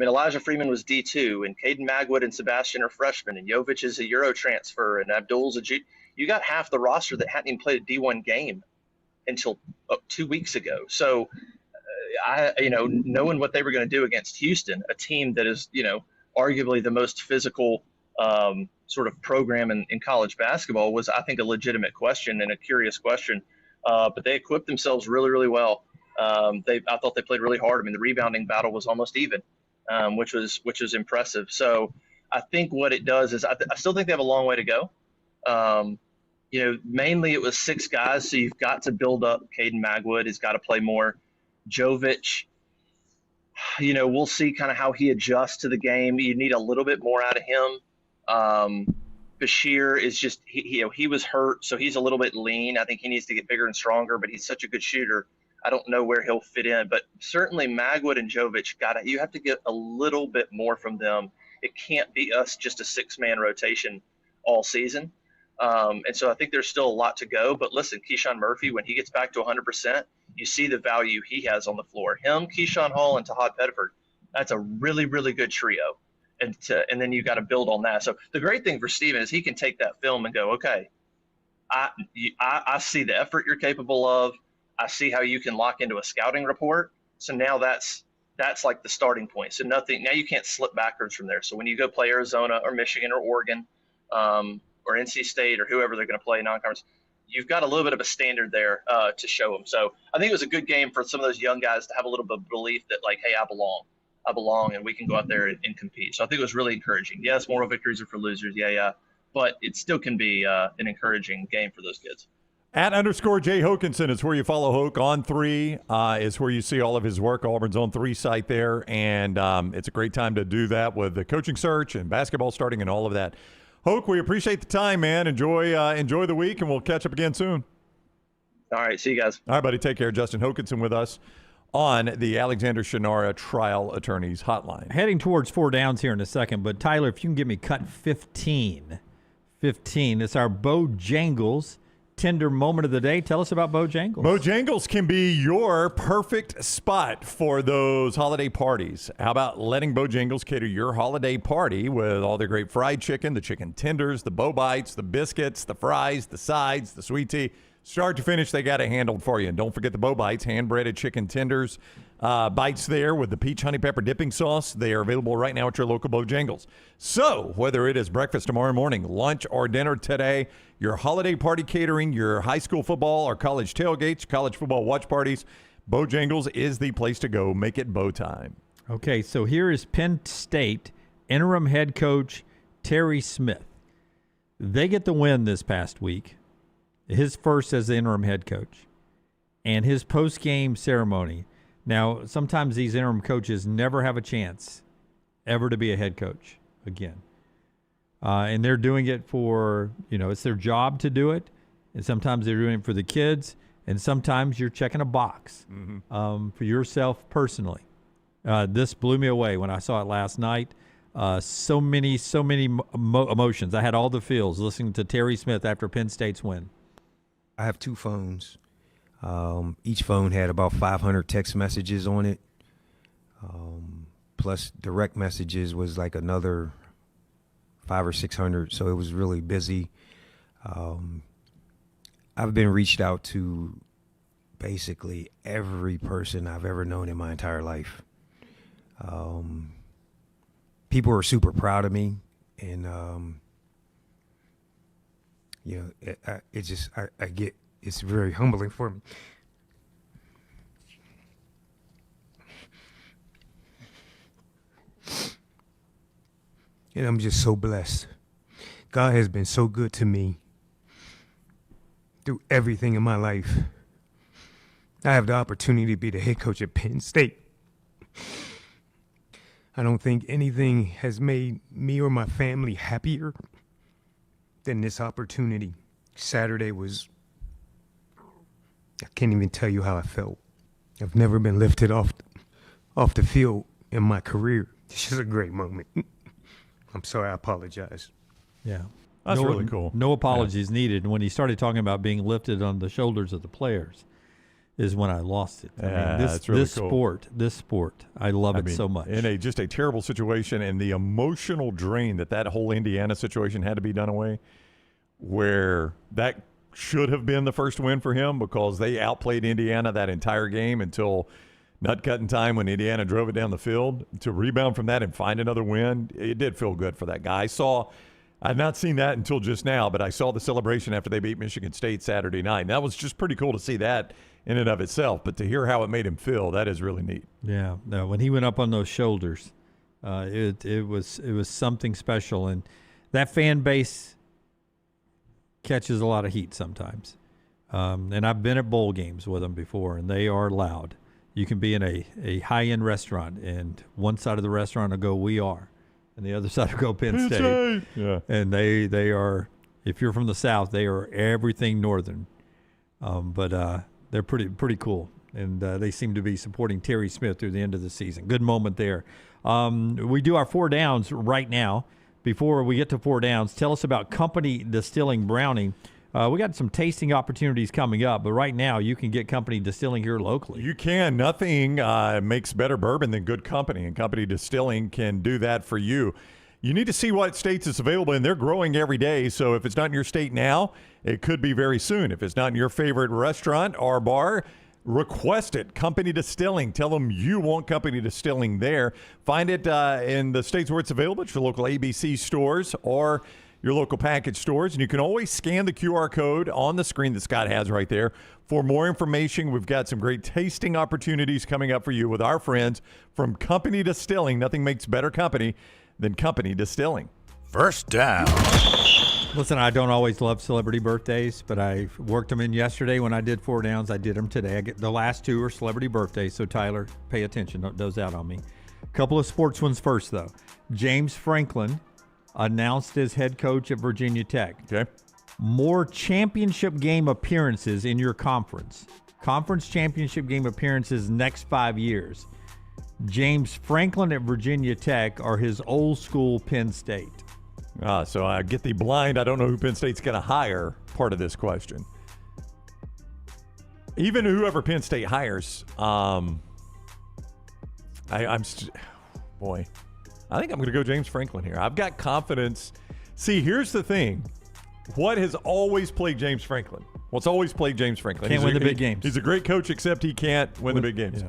Elijah Freeman was D2, and Caden Magwood and Sebastian are freshmen, and Jovic is a Euro transfer, and Abdul's a G. You got half the roster that hadn't even played a D1 game until 2 weeks ago. So, knowing what they were going to do against Houston, a team that is, arguably the most physical sort of program in college basketball, was, I think, a legitimate question and a curious question. But they equipped themselves really, really well. I thought they played really hard. I mean, the rebounding battle was almost even, which was impressive. So I think what it does is I still think they have a long way to go. mainly it was 6 guys, so you've got to build up. Caden Magwood has got to play more. Jovic, we'll see kind of how he adjusts to the game. You need a little bit more out of him. Bashir is just he was hurt, so he's a little bit lean. I think he needs to get bigger and stronger, but he's such a good shooter. I don't know where he'll fit in, but certainly Magwood and Jovic you have to get a little bit more from them. It can't be us just a 6-man rotation all season. And so I think there's still a lot to go. But listen, Keyshawn Murphy, when he gets back to 100%, you see the value he has on the floor. Him, Keyshawn Hall, and Tahad Pettiford, that's a really, really good trio. And then you got to build on that. So the great thing for Steven is he can take that film and go, okay, I see the effort you're capable of. I see how you can lock into a scouting report. So now that's like the starting point. So now you can't slip backwards from there. So when you go play Arizona or Michigan or Oregon or NC State or whoever they're going to play non-conference, you've got a little bit of a standard there to show them. So I think it was a good game for some of those young guys to have a little bit of belief that, like, hey, I belong, and we can go out there and compete. So I think it was really encouraging. Yes, moral victories are for losers. Yeah. But it still can be an encouraging game for those kids. @_Jay Hokanson is where you follow Hoke. On 3 is where you see all of his work, Auburn's On 3 site there. And it's a great time to do that with the coaching search and basketball starting and all of that. Hoke, we appreciate the time, man. Enjoy the week, and we'll catch up again soon. All right, see you guys. All right, buddy, take care. Justin Hokanson with us on the Alexander Shannara Trial Attorneys Hotline. Heading towards 4 downs here in a second, but Tyler, if you can give me cut 15. It's our Bojangles Tender moment of the day. Tell us about Bojangles. Bojangles can be your perfect spot for those holiday parties. How about letting Bojangles cater your holiday party with all their great fried chicken, the chicken tenders, the Bo Bites, the biscuits, the fries, the sides, the sweet tea. Start to finish, they got it handled for you. And don't forget the Bo Bites, hand-breaded chicken tenders. Bites there with the peach honey pepper dipping sauce. They are available right now at your local Bojangles. So whether it is breakfast tomorrow morning, lunch, or dinner today, your holiday party catering, your high school football or college tailgates, college football watch parties, Bojangles is the place to go. Make it Bo time. Okay, so here is Penn State interim head coach Terry Smith. They get the win this past week, his first as the interim head coach, and his post-game ceremony. Now, sometimes these interim coaches never have a chance ever to be a head coach again. And they're doing it for, it's their job to do it. And sometimes they're doing it for the kids. And sometimes you're checking a box for yourself personally. This blew me away when I saw it last night. So many emotions. I had all the feels listening to Terry Smith after Penn State's win. I have 2 phones. Each phone had about 500 text messages on it. Plus direct messages was like another 500 or 600. So it was really busy. I've been reached out to basically every person I've ever known in my entire life. People are super proud of me, and it's very humbling for me. And I'm just so blessed. God has been so good to me through everything in my life. I have the opportunity to be the head coach at Penn State. I don't think anything has made me or my family happier than this opportunity. Saturday was, I can't even tell you how I felt. I've never been lifted off the field in my career. It's just a great moment. I'm sorry, I apologize. Yeah. That's really cool. No apologies needed. When he started talking about being lifted on the shoulders of the players is when I lost it. That's really cool. This sport, I love it so much. In just a terrible situation, and the emotional drain that whole Indiana situation had to be done away, where that should have been the first win for him because they outplayed Indiana that entire game until nut-cutting time when Indiana drove it down the field. To rebound from that and find another win, it did feel good for that guy. I'd not seen that until just now, but I saw the celebration after they beat Michigan State Saturday night. And that was just pretty cool to see that in and of itself. But to hear how it made him feel, that is really neat. Yeah. No, when he went up on those shoulders, it was something special. And that fan base catches a lot of heat sometimes. And I've been at bowl games with them before, and they are loud. You can be in a high-end restaurant, and one side of the restaurant will go, "We are," and the other side will go, "Penn State." Yeah. And they are, if you're from the South, they are everything Northern. But they're pretty cool, and they seem to be supporting Terry Smith through the end of the season. Good moment there. We do our 4 downs right now. Before we get to 4 downs, tell us about Company Distilling Browning. We got some tasting opportunities coming up, but right now you can get Company Distilling here locally. You can. Nothing makes better bourbon than good company, and Company Distilling can do that for you. You need to see what states it's available in. They're growing every day, so if it's not in your state now, it could be very soon. If it's not in your favorite restaurant or bar, request it. Company Distilling. Tell them you want Company Distilling there. Find it in the states where it's available at your local ABC stores or your local package stores. And you can always scan the QR code on the screen that Scott has right there. For more information, we've got some great tasting opportunities coming up for you with our friends from Company Distilling. Nothing makes better company than Company Distilling. First down. Listen, I don't always love celebrity birthdays, but I worked them in yesterday when I did 4 downs. I did them today. The last 2 are celebrity birthdays, so Tyler, pay attention. Don't doze out on me. A couple of sports ones first, though. James Franklin announced as head coach at Virginia Tech. Okay. More championship game appearances in your conference. Conference championship game appearances next 5 years. James Franklin at Virginia Tech or his old school Penn State? So I get the blind, I don't know who Penn State's going to hire part of this question. Even whoever Penn State hires, I think I'm going to go James Franklin here. I've got confidence. See, here's the thing. What has always plagued James Franklin? What's always plagued James Franklin? Can't win the big games. He's a great coach, except he can't win the big games. Yeah.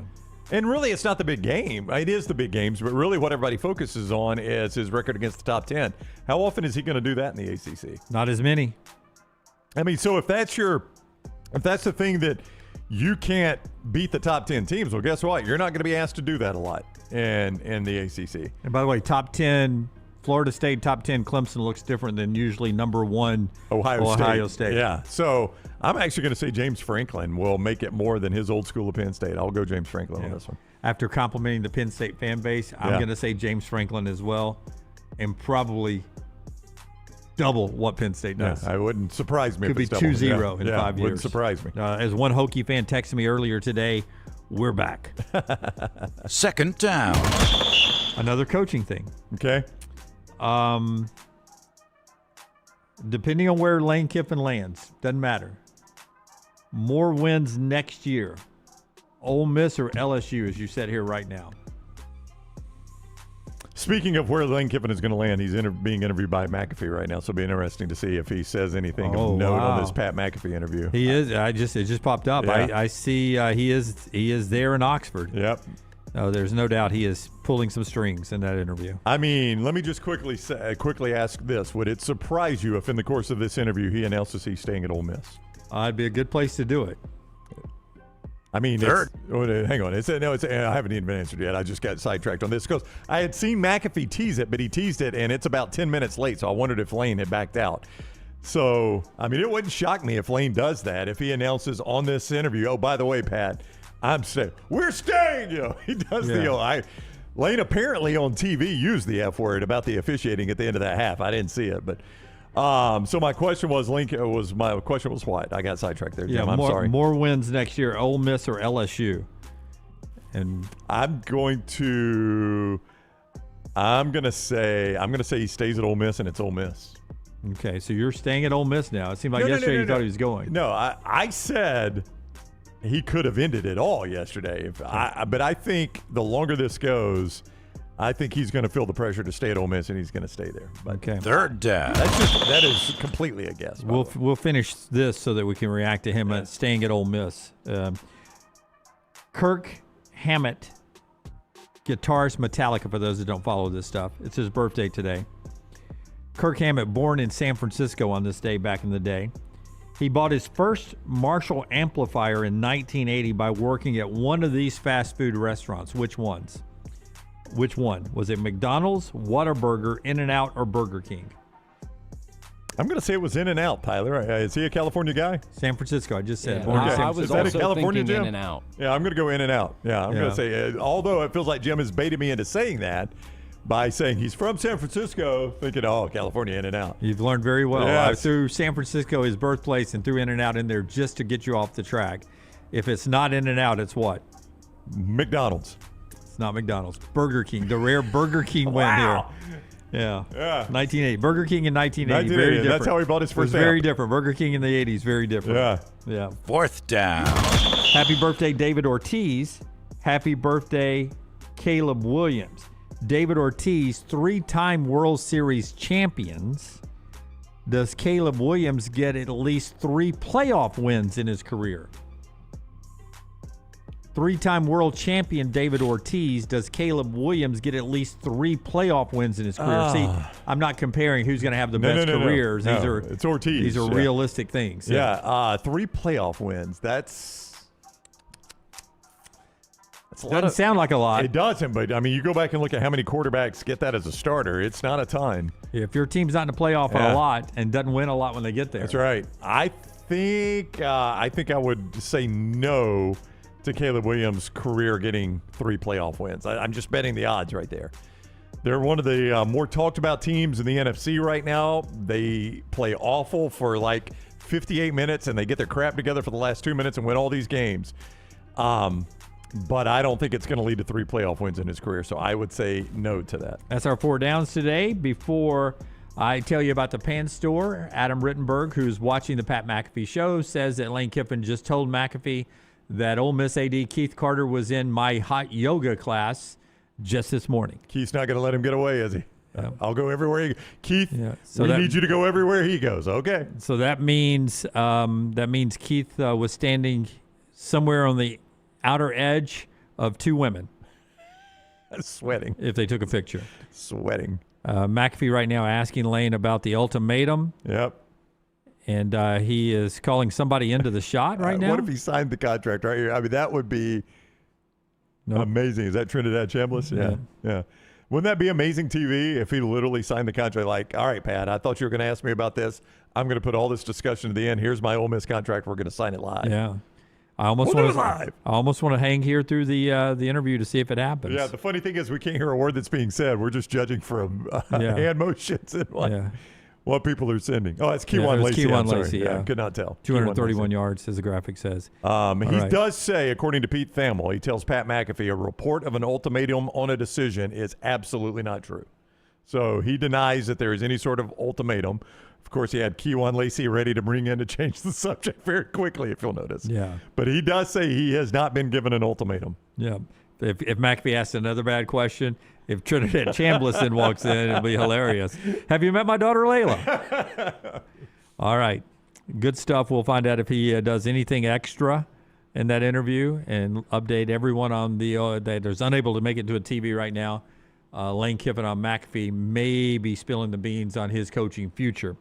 And really, it's not the big game. It is the big games, but really what everybody focuses on is his record against the top 10. How often is he going to do that in the ACC? Not as many. I mean, so if that's the thing that you can't beat the top 10 teams, well, guess what? You're not going to be asked to do that a lot in the ACC. And by the way, top 10 Florida State, top 10 Clemson looks different than usually number 1 Ohio State. Yeah. So I'm actually going to say James Franklin will make it more than his old school of Penn State. I'll go James Franklin on this one. After complimenting the Penn State fan base, I'm going to say James Franklin as well, and probably double what Penn State does. Yeah, it wouldn't surprise me. Could be 2-0 in 5 years. Wouldn't surprise me. As one Hokie fan texted me earlier today, we're back. Second down. Another coaching thing. Okay. Depending on where Lane Kiffin lands, doesn't matter. More wins next year. Ole Miss or LSU, as you said here right now. Speaking of where Lane Kiffin is going to land, he's being interviewed by McAfee right now, so it'll be interesting to see if he says anything of note on this Pat McAfee interview. He is. It just popped up. Yeah. I see he is there in Oxford. Yep. There's no doubt he is pulling some strings in that interview. I mean, let me just quickly ask this. Would it surprise you if in the course of this interview he announces he's staying at Ole Miss? It'd be a good place to do it. I mean, hang on. I haven't even been answered yet. I just got sidetracked on this because I had seen McAfee tease it, but he teased it, and it's about 10 minutes late, so I wondered if Lane had backed out. So, I mean, it wouldn't shock me if Lane does that, if he announces on this interview, oh, by the way, Pat, I'm staying. We're staying. He does the Lane apparently on TV used the F word about the officiating at the end of that half. I didn't see it, but so my question was what? I got sidetracked there, Jim. I'm sorry. More wins next year, Ole Miss or LSU? And I'm going to say he stays at Ole Miss, and it's Ole Miss. Okay, so you're staying at Ole Miss now. It seemed like yesterday you thought he was going. No, I said he could have ended it all yesterday. But I think the longer this goes, I think he's going to feel the pressure to stay at Ole Miss, and he's going to stay there. But okay. Third down. That is completely a guess. We'll finish this so that we can react to him staying at Ole Miss. Kirk Hammett, guitarist Metallica, for those that don't follow this stuff. It's his birthday today. Kirk Hammett, born in San Francisco on this day back in the day. He bought his first Marshall amplifier in 1980 by working at one of these fast food restaurants. Which one? Was it McDonald's, Whataburger, In-N-Out, or Burger King? I'm going to say it was In-N-Out, Tyler. Is he a California guy? San Francisco, I just said. Yeah, Born in San I was Is that a also California thinking Jim? In-N-Out. Yeah, I'm going to go In-N-Out. Yeah, I'm going to say, although it feels like Jim has baited me into saying that by saying he's from San Francisco, thinking, California In-N-Out. You've learned very well. Yes. I threw San Francisco, his birthplace, and threw In-N-Out in there just to get you off the track. If it's not In-N-Out, it's what? McDonald's. It's not McDonald's. Burger King. The rare Burger King win here. Yeah. 1980. Burger King in 1980. Very different. That's how he bought his first very different. Burger King in the 80s. Very different. Yeah. Fourth down. Happy birthday, David Ortiz. Happy birthday, Caleb Williams. David Ortiz, 3-time World Series champions. Does Caleb Williams get at least 3 playoff wins in his career? 3-time world champion David Ortiz. Does Caleb Williams get at least 3 playoff wins in his career? See, I'm not comparing who's going to have the best careers. No. These are it's Ortiz. These are realistic things. 3 playoff wins. That's doesn't sound like a lot. It doesn't, but I mean, you go back and look at how many quarterbacks get that as a starter. It's not a ton. If your team's not in the playoff a lot and doesn't win a lot when they get there, that's right. I think I would say no to Caleb Williams' career getting 3 playoff wins. I'm just betting the odds right there. They're one of the more talked about teams in the NFC right now. They play awful for like 58 minutes and they get their crap together for the last 2 minutes and win all these games. But I don't think it's going to lead to 3 playoff wins in his career, so I would say no to that. That's our 4 downs today. Before I tell you about the Pan Store, Adam Rittenberg, who's watching the Pat McAfee show, says that Lane Kiffin just told McAfee that Ole Miss AD Keith Carter was in my hot yoga class just this morning. Keith's not going to let him get away, is he? I'll go everywhere he goes. Keith, so we need you to go everywhere he goes. Okay. So that means Keith was standing somewhere on the outer edge of 2 women. Sweating. If they took a picture. Sweating. McAfee right now asking Lane about the ultimatum. Yep. And he is calling somebody into the shot right now. What if he signed the contract right here? I mean, that would be amazing. Is that Trinidad Chambliss? Yeah. Wouldn't that be amazing TV if he literally signed the contract like, all right, Pat, I thought you were going to ask me about this. I'm going to put all this discussion to the end. Here's my Ole Miss contract. We're going to sign it live. Yeah. I almost want to hang here through the interview to see if it happens. Yeah, the funny thing is we can't hear a word that's being said. We're just judging from hand motions and what people are sending. Oh, it's Keywan Lacey. Keywan Lacey, I could not tell. 231 yards, as the graphic says. He does say, according to Pete Thamel, he tells Pat McAfee, a report of an ultimatum on a decision is absolutely not true. So he denies that there is any sort of ultimatum. Of course, he had Keywan Lacey ready to bring in to change the subject very quickly, if you'll notice. Yeah. But he does say he has not been given an ultimatum. Yeah. If McAfee asks another bad question, if Trinidad Chambliss then walks in, it'll be hilarious. Have you met my daughter, Layla? All right. Good stuff. We'll find out if he does anything extra in that interview and update everyone on that is unable to make it to a TV right now. Lane Kiffin on McAfee may be spilling the beans on his coaching future.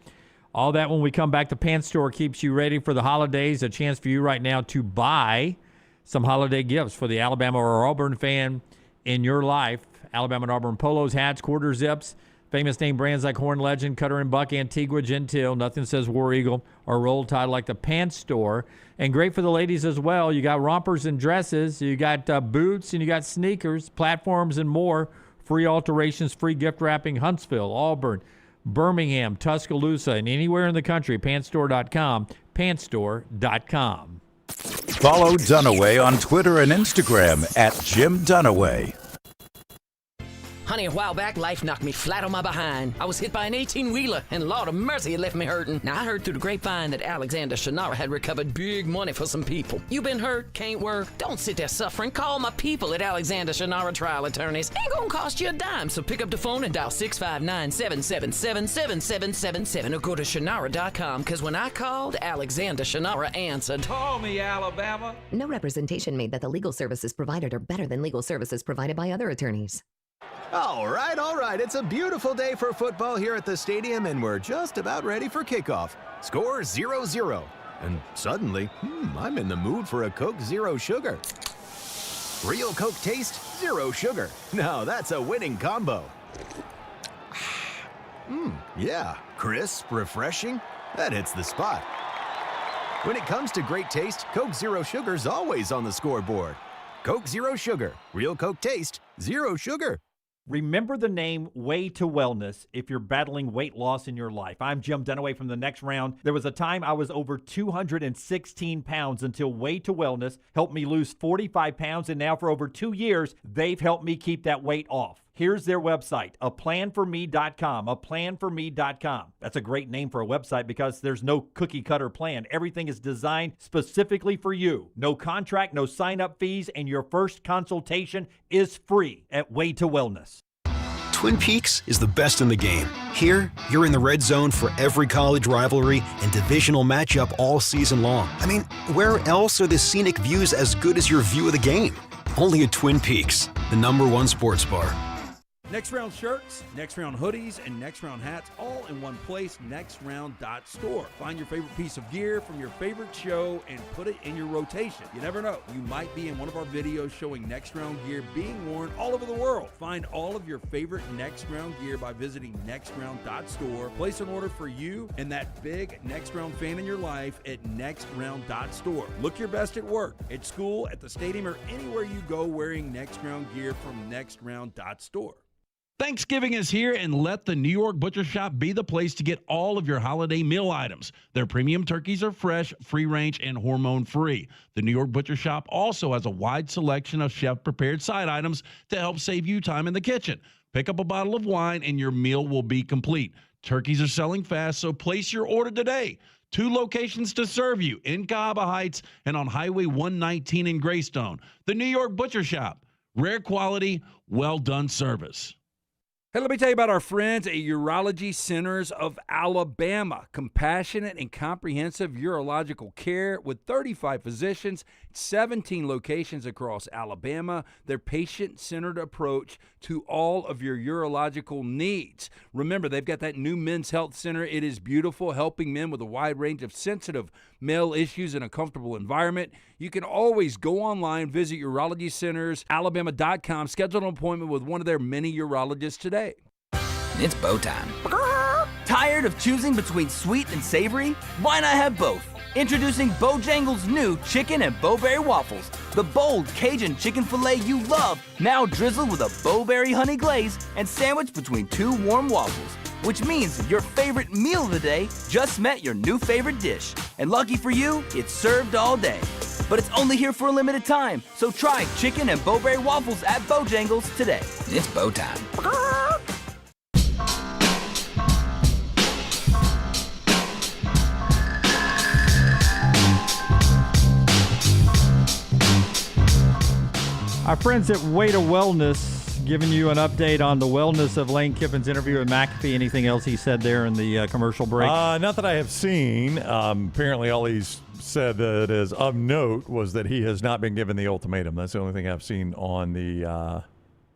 All that when we come back. The Pan Store keeps you ready for the holidays. A chance for you right now to buy some holiday gifts for the Alabama or Auburn fan in your life. Alabama and Auburn polos, hats, quarter zips, famous name brands like Horn Legend, Cutter and Buck, Antigua, Gentile. Nothing says War Eagle or Roll Tide like the Pan Store. And great for the ladies as well. You got rompers and dresses. You got boots and you got sneakers, platforms and more. Free alterations, free gift wrapping, Huntsville, Auburn, Birmingham, Tuscaloosa, and anywhere in the country. Panstore.com, panstore.com. Follow Dunaway on Twitter and Instagram at Jim Dunaway. Honey, a while back, life knocked me flat on my behind. I was hit by an 18-wheeler, and Lord of mercy, it left me hurting. Now, I heard through the grapevine that Alexander Shannara had recovered big money for some people. You been hurt? Can't work? Don't sit there suffering. Call my people at Alexander Shannara Trial Attorneys. Ain't gonna cost you a dime, so pick up the phone and dial 659-777-7777 or go to Shannara.com, because when I called, Alexander Shannara answered. Call me, Alabama. No representation made that the legal services provided are better than legal services provided by other attorneys. All right. It's a beautiful day for football here at the stadium, and we're just about ready for kickoff. Score 0-0. And suddenly, I'm in the mood for a Coke Zero Sugar. Real Coke taste, zero sugar. Now that's a winning combo. Yeah, crisp, refreshing. That hits the spot. When it comes to great taste, Coke Zero Sugar's always on the scoreboard. Coke Zero Sugar. Real Coke taste, zero sugar. Remember the name Way to Wellness if you're battling weight loss in your life. I'm Jim Dunaway from the Next Round. There was a time I was over 216 pounds until Way to Wellness helped me lose 45 pounds, and now for over 2 years, they've helped me keep that weight off. Here's their website, aplanforme.com, aplanforme.com. That's a great name for a website because there's no cookie-cutter plan. Everything is designed specifically for you. No contract, no sign-up fees, and your first consultation is free at Way to Wellness. Twin Peaks is the best in the game. Here, you're in the red zone for every college rivalry and divisional matchup all season long. I mean, where else are the scenic views as good as your view of the game? Only at Twin Peaks, the #1 sports bar. Next Round shirts, Next Round hoodies, and Next Round hats all in one place, nextround.store. Find your favorite piece of gear from your favorite show and put it in your rotation. You never know, you might be in one of our videos showing Next Round gear being worn all over the world. Find all of your favorite Next Round gear by visiting nextround.store. Place an order for you and that big Next Round fan in your life at nextround.store. Look your best at work, at school, at the stadium, or anywhere you go wearing Next Round gear from nextround.store. Thanksgiving is here, and let the New York Butcher Shop be the place to get all of your holiday meal items. Their premium turkeys are fresh, free-range, and hormone-free. The New York Butcher Shop also has a wide selection of chef-prepared side items to help save you time in the kitchen. Pick up a bottle of wine, and your meal will be complete. Turkeys are selling fast, so place your order today. 2 locations to serve you, in Cahaba Heights and on Highway 119 in Greystone. The New York Butcher Shop. Rare quality, well-done service. Hey, let me tell you about our friends at Urology Centers of Alabama. Compassionate and comprehensive urological care with 35 physicians, 17 locations across Alabama. Their patient-centered approach to all of your urological needs. Remember, they've got that new men's health center. It is beautiful, helping men with a wide range of sensitive male issues in a comfortable environment. You can always go online, visit urologycentersalabama.com, schedule an appointment with one of their many urologists today. It's bow time. Tired of choosing between sweet and savory? Why not have both? Introducing Bojangles' new chicken and bowberry waffles. The bold Cajun chicken filet you love, now drizzled with a bowberry honey glaze and sandwiched between 2 warm waffles. Which means your favorite meal of the day just met your new favorite dish. And lucky for you, it's served all day. But it's only here for a limited time, so try chicken and bowberry waffles at Bojangles today. It's bow time. Our friends at Way to Wellness giving you an update on the wellness of Lane Kiffin's interview with McAfee. Anything else he said there in the commercial break? Not that I have seen. Apparently all he's said that is of note was that he has not been given the ultimatum. That's the only thing I've seen on the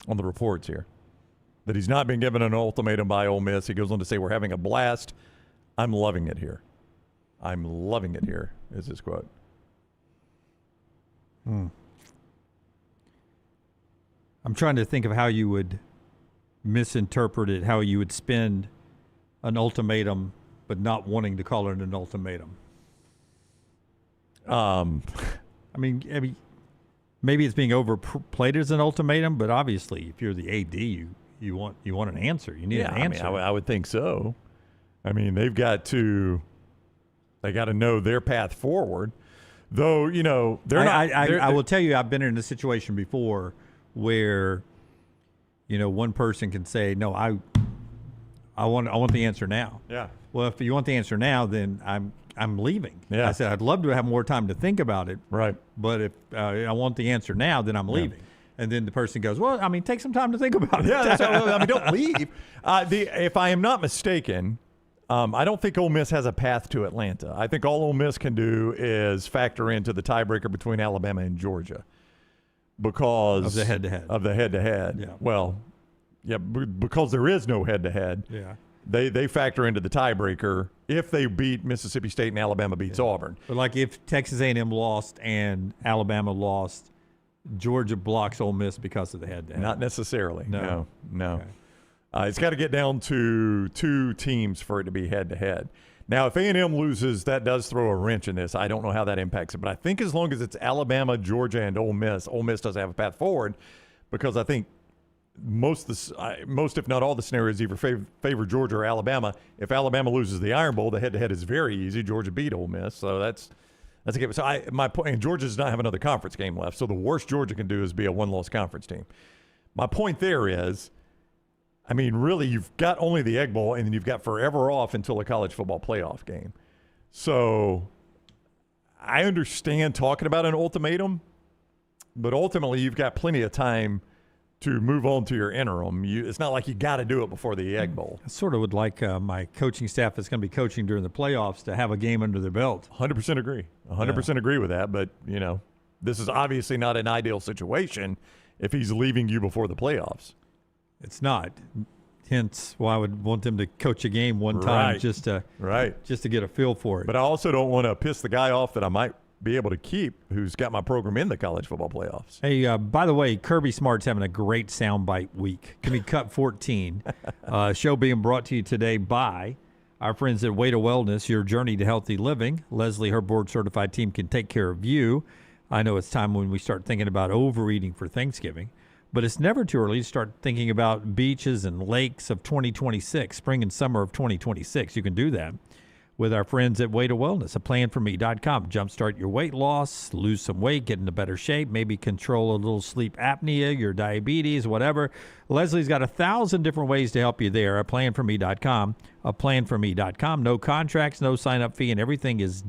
reports here. That he's not been given an ultimatum by Ole Miss. He goes on to say, "We're having a blast. I'm loving it here. I'm loving it here," is his quote. I'm trying to think of how you would misinterpret it, how you would spend an ultimatum, but not wanting to call it an ultimatum. I mean, maybe it's being overplayed as an ultimatum, but obviously, if you're the AD, you want an answer. You need an answer. I would think so. I mean, they got to know their path forward. Though, they're not. I will tell you, I've been in a situation before where, one person can say, "No, I want the answer now." Yeah. Well, if you want the answer now, then I'm leaving. Yeah. I said I'd love to have more time to think about it. Right. But if I want the answer now, then I'm leaving. And then the person goes, "Well, take some time to think about it." Yeah. Don't leave. If I am not mistaken, I don't think Ole Miss has a path to Atlanta. I think all Ole Miss can do is factor into the tiebreaker between Alabama and Georgia. Because of the head-to-head. Yeah. Well, yeah, because there is no head-to-head. Yeah. They factor into the tiebreaker if they beat Mississippi State and Alabama beats Auburn. But like if Texas A&M lost and Alabama lost, Georgia blocks Ole Miss because of the head-to-head. Not necessarily. No. Okay. It's got to get down to 2 teams for it to be head-to-head. Now, if A&M loses, that does throw a wrench in this. I don't know how that impacts it. But I think as long as it's Alabama, Georgia, and Ole Miss doesn't have a path forward because I think most, if not all, the scenarios either favor Georgia or Alabama. If Alabama loses the Iron Bowl, the head-to-head is very easy. Georgia beat Ole Miss, so that's a game. So my point, and Georgia does not have another conference game left, so the worst Georgia can do is be a one-loss conference team. My point there is, I mean, really, you've got only the Egg Bowl, and then you've got forever off until a college football playoff game. So I understand talking about an ultimatum, but ultimately you've got plenty of time to move on to your interim. It's not like you got to do it before the Egg Bowl. I sort of would like my coaching staff that's going to be coaching during the playoffs to have a game under their belt. 100% agree. 100% agree with that, but, this is obviously not an ideal situation if he's leaving you before the playoffs. It's not. Hence why I would want them to coach a game one time just to get a feel for it. But I also don't want to piss the guy off that I might be able to keep who's got my program in the college football playoffs. Hey, by the way, Kirby Smart's having a great soundbite week. Can be cut 14. Show being brought to you today by our friends at Way to Wellness, your journey to healthy living. Leslie, her board-certified team can take care of you. I know it's time when we start thinking about overeating for Thanksgiving. But it's never too early to start thinking about beaches and lakes of 2026, spring and summer of 2026. You can do that with our friends at Way to Wellness, aplanforme.com. Jumpstart your weight loss, lose some weight, get into better shape, maybe control a little sleep apnea, your diabetes, whatever. Leslie's got 1,000 different ways to help you there. Aplanforme.com, aplanforme.com. No contracts, no sign-up fee, and everything is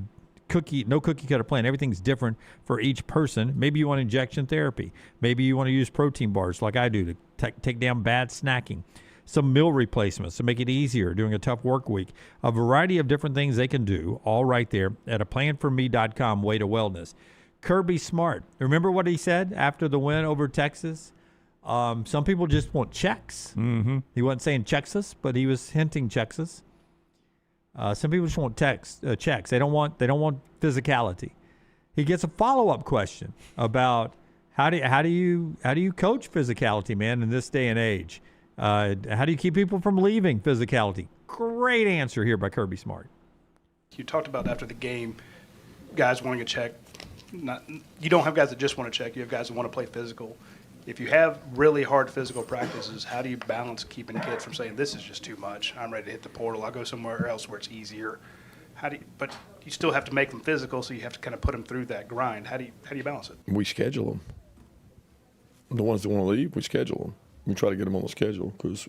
no cookie cutter plan. Everything's different for each person. Maybe you want injection therapy. Maybe you want to use protein bars like I do to take down bad snacking. Some meal replacements to make it easier during a tough work week. A variety of different things they can do, all right there at aplanforme.com, Way to Wellness. Kirby Smart. Remember what he said after the win over Texas? Some people just want checks. Mm-hmm. He wasn't saying Texas, but he was hinting Texas. Some people just want checks. They don't want physicality. He gets a follow-up question about how do you coach physicality, man, in this day and age? How do you keep people from leaving physicality? Great answer here by Kirby Smart. You talked about after the game, guys wanting a check. You don't have guys that just want to check. You have guys that want to play physical. If you have really hard physical practices, how do you balance keeping kids from saying, this is just too much, I'm ready to hit the portal, I'll go somewhere else where it's easier? But you still have to make them physical, so you have to kind of put them through that grind. How do you balance it? We schedule them. The ones that want to leave, we schedule them. We try to get them on the schedule because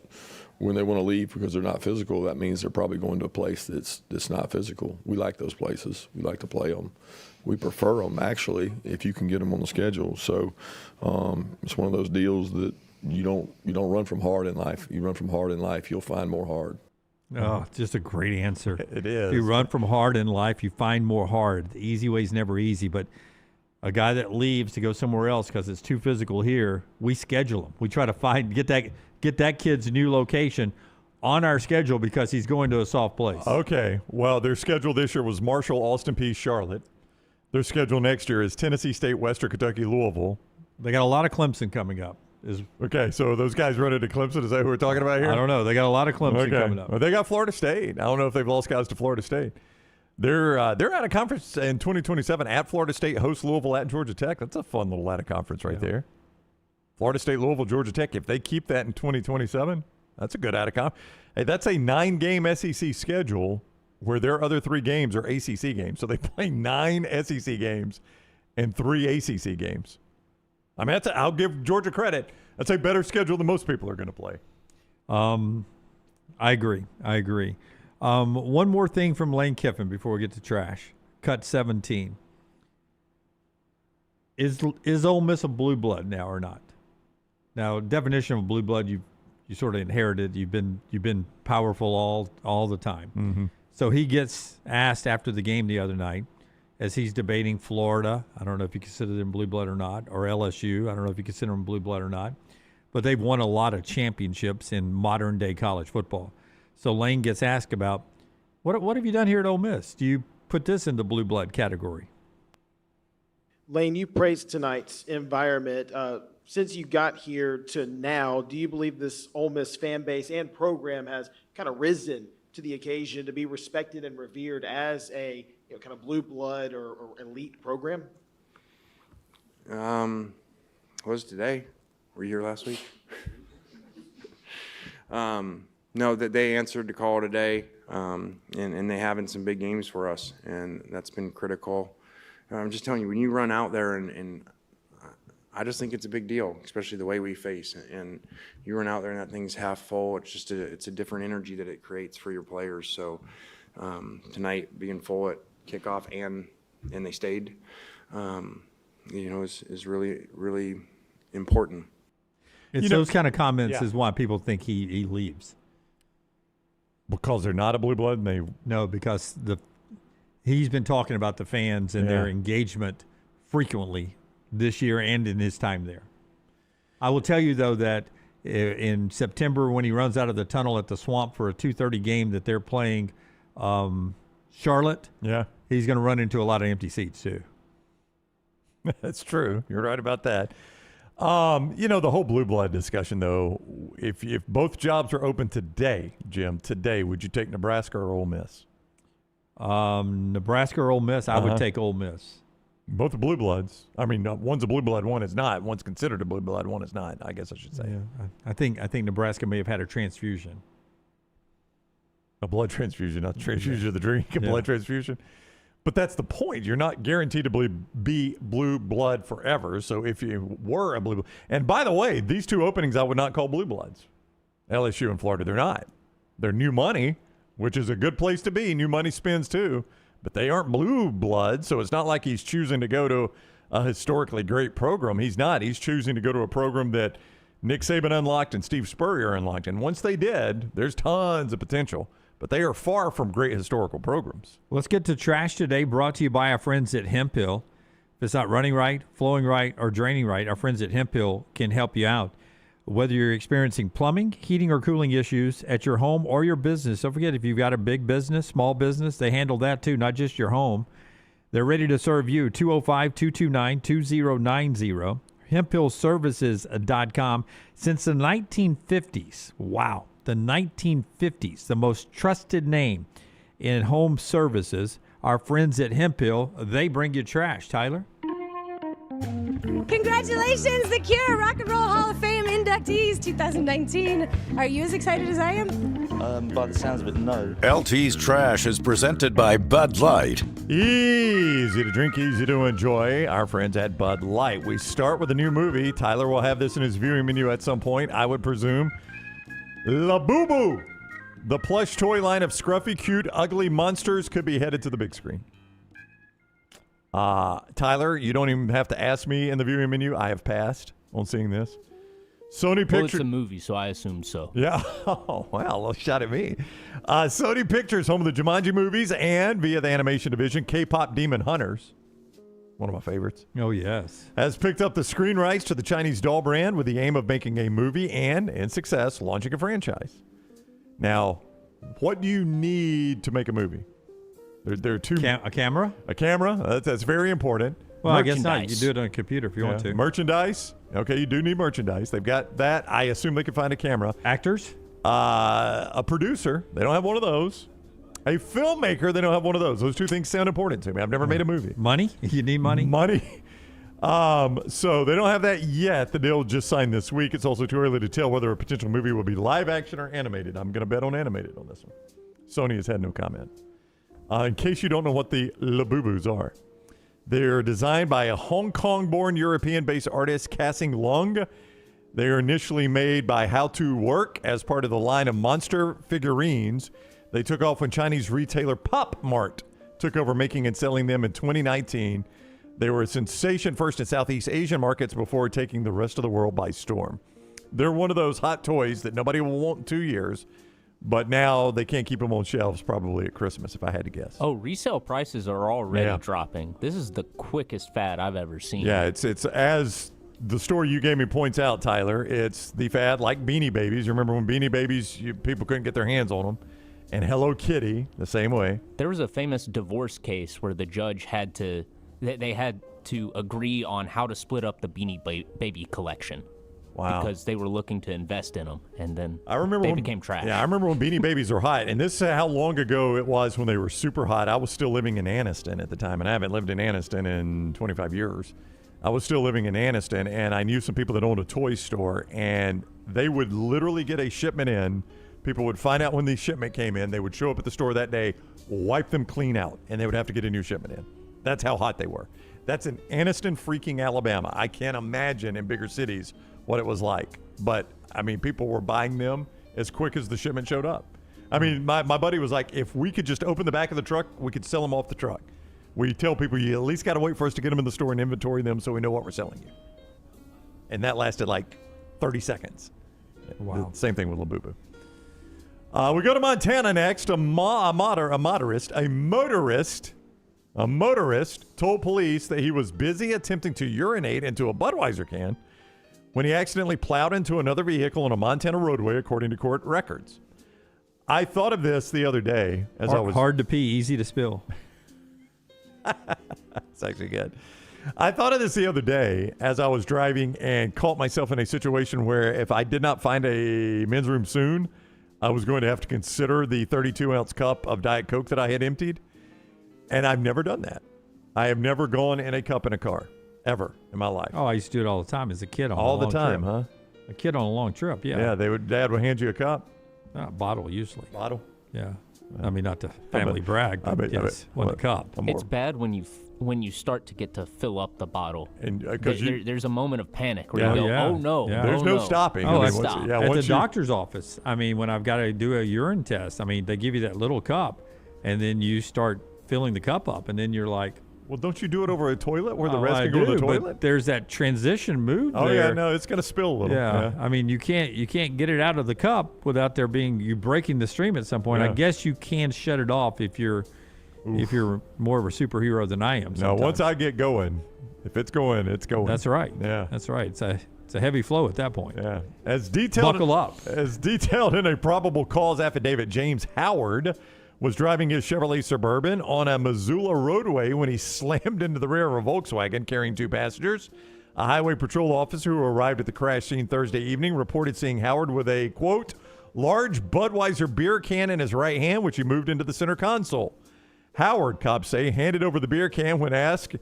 when they want to leave because they're not physical, that means they're probably going to a place that's not physical. We like those places. We like to play them. We prefer them, actually, if you can get them on the schedule. So it's one of those deals that you don't run from hard in life. You run from hard in life, you'll find more hard. Oh, just a great answer. It is. If you run from hard in life, you find more hard. The easy way is never easy, but a guy that leaves to go somewhere else because it's too physical here, we schedule him. We try to get that kid's new location on our schedule because he's going to a soft place. Okay. Well, their schedule this year was Marshall, Austin Peay, Charlotte. Their schedule next year is Tennessee State, Western Kentucky, Louisville. They got a lot of Clemson coming up. Okay, so those guys running to Clemson, is that who we're talking about here? I don't know. They got a lot of Clemson coming up. Well, they got Florida State. I don't know if they've lost guys to Florida State. They're out of conference in 2027 at Florida State, host Louisville at Georgia Tech. That's a fun little out of conference right there. Florida State, Louisville, Georgia Tech. If they keep that in 2027, that's a good out of conference. Hey, that's a 9-game SEC schedule where their other 3 games are ACC games. So they play 9 SEC games and 3 ACC games. I mean, I'll give Georgia credit. That's a better schedule than most people are going to play. I agree. One more thing from Lane Kiffin before we get to trash. Cut 17. Is Ole Miss a blue blood now or not? Now, definition of blue blood, you sort of inherited. You've been powerful all the time. Mm-hmm. So he gets asked after the game the other night, as he's debating Florida. I don't know if you consider them blue blood or not, or LSU. I don't know if you consider them blue blood or not. But they've won a lot of championships in modern day college football. So Lane gets asked about, what have you done here at Ole Miss? Do you put this in the blue blood category? Lane, you praised tonight's environment. since you got here to now, do you believe this Ole Miss fan base and program has kind of risen to the occasion to be respected and revered as a kind of blue blood or elite program? Was today? Were you here last week? No, that they answered the call today, and they having some big games for us, and that's been critical. I'm just telling you, when you run out there and I just think it's a big deal, especially the way we face. And you run out there and that thing's half full. It's just it's a different energy that it creates for your players. So tonight being full at kickoff and they stayed, is really, really important. It's those kind of comments is why people think he leaves. Because they're not a blue blood? No, because he's been talking about the fans and their engagement frequently this year and in his time there. I will tell you, though, that in September when he runs out of the tunnel at the Swamp for a 2:30 game that they're playing Charlotte, he's going to run into a lot of empty seats, too. That's true. You're right about that. The whole blue blood discussion, though, if both jobs are open today, Jim, would you take Nebraska or Ole Miss? Nebraska or Ole Miss? I would take Ole Miss. Both are blue bloods. I mean, one's a blue blood, one is not. One's considered a blue blood, one is not, I guess I should say. Yeah, I think Nebraska may have had a transfusion. A blood transfusion, not a transfusion of the drink, a blood transfusion. But that's the point. You're not guaranteed to be blue blood forever. So if you were a blue blood. And by the way, these two openings I would not call blue bloods. LSU and Florida, they're not. They're new money, which is a good place to be. New money spins too. But they aren't blue blood, so it's not like he's choosing to go to a historically great program. He's not. He's choosing to go to a program that Nick Saban unlocked and Steve Spurrier unlocked. And once they did, there's tons of potential. But they are far from great historical programs. Let's get to trash today, brought to you by our friends at Hemp Hill. If it's not running right, flowing right, or draining right, our friends at Hemp Hill can help you out. Whether you're experiencing plumbing, heating, or cooling issues at your home or your business, don't forget, if you've got a big business, small business, they handle that too, not just your home. They're ready to serve you. 205-229-2090. HempHillServices.com. Since the 1950s. Wow. The 1950s, the most trusted name in home services. Our friends at Hemp Hill, they bring you trash. Tyler? Congratulations, The Cure Rock and Roll Hall of Fame inductees 2019. Are you as excited as I am? By the sounds of it, no. LT's Trash is presented by Bud Light. Easy to drink, easy to enjoy. Our friends at Bud Light. We start with a new movie. Tyler will have this in his viewing menu at some point, I would presume. La Boo Boo. The plush toy line of scruffy, cute, ugly monsters could be headed to the big screen. Tyler, you don't even have to ask me in the viewing menu. I have passed on seeing this. Sony Pictures. Well, it's a movie, so I assume so. Yeah. Oh, wow. A little shot at me. Sony Pictures, home of the Jumanji movies, and via the animation division, K-pop Demon Hunters, one of my favorites. Oh, yes. Has picked up the screen rights to the Chinese doll brand with the aim of making a movie and, in success, launching a franchise. Now, what do you need to make a movie? There are two. A camera? A camera. That's very important. Well, I guess not. You can do it on a computer if you want to. Merchandise. Okay, you do need merchandise. They've got that. I assume they can find a camera. Actors? A producer. They don't have one of those. A filmmaker. They don't have one of those. Those two things sound important to me. I've never made a movie. Money? You need money? Money. So they don't have that yet. The deal just signed this week. It's also too early to tell whether a potential movie will be live action or animated. I'm going to bet on animated on this one. Sony has had no comment. In case you don't know what the Labubu's are, they're designed by a Hong Kong-born European-based artist, Cassing Lung. They are initially made by How To Work as part of the line of monster figurines. They took off when Chinese retailer Pop Mart took over making and selling them in 2019. They were a sensation first in Southeast Asian markets before taking the rest of the world by storm. They're one of those hot toys that nobody will want in 2 years. But now they can't keep them on shelves probably at Christmas, if I had to guess. Oh, resale prices are already dropping. This is the quickest fad I've ever seen. Yeah, it's as the story you gave me points out, Tyler. It's the fad like Beanie Babies. Remember when Beanie Babies, people couldn't get their hands on them? And Hello Kitty, the same way. There was a famous divorce case where the judge had to, they had to agree on how to split up the Beanie Baby collection. Wow. Because they were looking to invest in them, and then they became trash. Yeah, I remember when Beanie Babies were hot, and this is how long ago it was when they were super hot. I was still living in Anniston at the time, and I haven't lived in Anniston in 25 years. I was still living in Anniston, and I knew some people that owned a toy store, and they would literally get a shipment in. People would find out when the shipment came in. They would show up at the store that day, wipe them clean out, and they would have to get a new shipment in. That's how hot they were. That's in Anniston, freaking Alabama. I can't imagine in bigger cities what it was like. But, I mean, people were buying them as quick as the shipment showed up. I mean, my buddy was like, if we could just open the back of the truck, we could sell them off the truck. We tell people, you at least got to wait for us to get them in the store and inventory them so we know what we're selling you. And that lasted like 30 seconds. Wow. Same thing with Labubu. We go to Montana next. A motorist told police that he was busy attempting to urinate into a Budweiser can when he accidentally plowed into another vehicle on a Montana roadway, according to court records. I thought of this the other day as I was... Hard to pee, easy to spill. It's actually good. I thought of this the other day as I was driving and caught myself in a situation where if I did not find a men's room soon, I was going to have to consider the 32-ounce cup of Diet Coke that I had emptied. And I've never done that. I have never gone in a cup in a car, ever in my life. Oh, I used to do it all the time as a kid on all a long the time, trip. huh? A kid on a long trip, yeah. Yeah, Dad would hand you a cup. Bottle, usually. Bottle? Yeah. I mean, not to family brag, but yes, one a cup. It's bad when you start to get to fill up the bottle. And there's a moment of panic where you go, oh no, there's no stopping. Oh, I mean, stop. At the doctor's office, I mean, when I've got to do a urine test, I mean, they give you that little cup, and then you start filling the cup up, and then you're like, well, don't you do it over a toilet where the rest can go to the toilet? But there's that transition mood Oh there. yeah, no, it's going to spill a little. Yeah. I mean, you can't get it out of the cup without you breaking the stream at some point. Yeah. I guess you can shut it off if you're more of a superhero than I am. No, once I get going, if it's going, it's going. That's right. Yeah, that's right. It's a heavy flow at that point. Yeah, as detailed. Buckle up. As detailed in a probable cause affidavit, James Howard was driving his Chevrolet Suburban on a Missoula roadway when he slammed into the rear of a Volkswagen carrying two passengers. A highway patrol officer who arrived at the crash scene Thursday evening reported seeing Howard with a, quote, large Budweiser beer can in his right hand, which he moved into the center console. Howard, cops say, handed over the beer can when asked.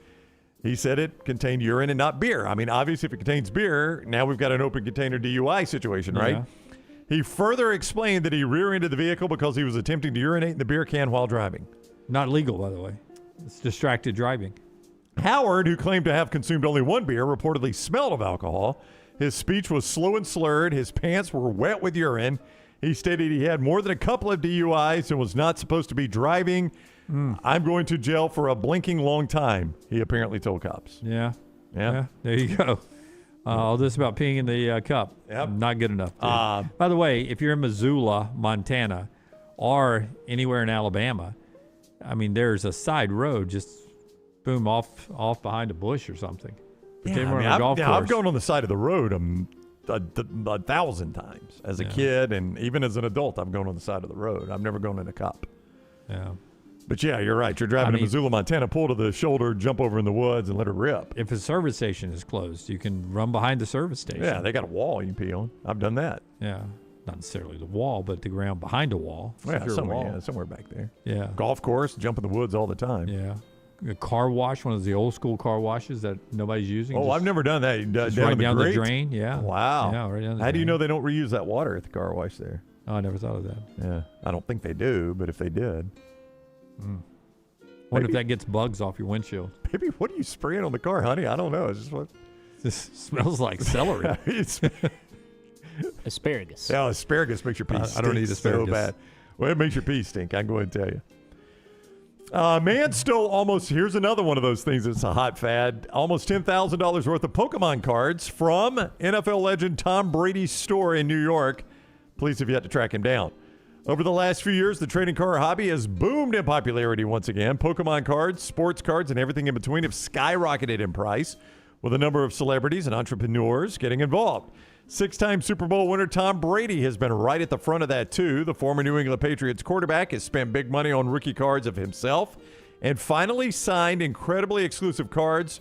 He said it contained urine and not beer. I mean, obviously, if it contains beer, now we've got an open container DUI situation, right? Yeah. He further explained that he rear-ended the vehicle because he was attempting to urinate in the beer can while driving. Not legal, by the way. It's distracted driving. Howard, who claimed to have consumed only one beer, reportedly smelled of alcohol. His speech was slow and slurred. His pants were wet with urine. He stated he had more than a couple of DUIs and was not supposed to be driving. I'm going to jail for a blinking long time, he apparently told cops. Yeah. Yeah. There you go. All this about peeing in the cup. Yep. Not good enough. By the way, if you're in Missoula, Montana, or anywhere in Alabama, I mean, there's a side road just boom off behind a bush or something. I've gone on the side of the road a 1,000 times as a kid, and even as an adult, I've gone on the side of the road. I've never gone in a cup. Yeah. But yeah, you're right. You're driving to Missoula, Montana, pull to the shoulder, jump over in the woods, and let it rip. If a service station is closed, you can run behind the service station. Yeah, they got a wall you can pee on. I've done that. Yeah. Not necessarily the wall, but the ground behind a wall. Yeah, Wall. somewhere back there. Yeah. Golf course, jump in the woods all the time. Yeah. A car wash, one of the old school car washes that nobody's using. Oh, I've never done that. Just down right down the grate? drain, yeah. Wow. Yeah, right down the How do you drain. know they don't reuse that water at the car wash there? Oh, I never thought of that. Yeah, I don't think they do, but if they did. Wonder if that gets bugs off your windshield. Maybe what are you spraying on the car, honey? I don't know. It's just what. This smells like celery. Asparagus. Yeah, asparagus makes your pee stink I don't eat asparagus. so bad. Well, it makes your pee stink. I can go ahead and tell you. Man stole almost, here's another one of those things that's a hot fad, almost $10,000 worth of Pokemon cards from NFL legend Tom Brady's store in New York. Police have yet to track him down. Over the last few years, the trading card hobby has boomed in popularity once again. Pokemon cards, sports cards, and everything in between have skyrocketed in price, with a number of celebrities and entrepreneurs getting involved. Six-time Super Bowl winner Tom Brady has been right at the front of that, too. The former New England Patriots quarterback has spent big money on rookie cards of himself and finally signed incredibly exclusive cards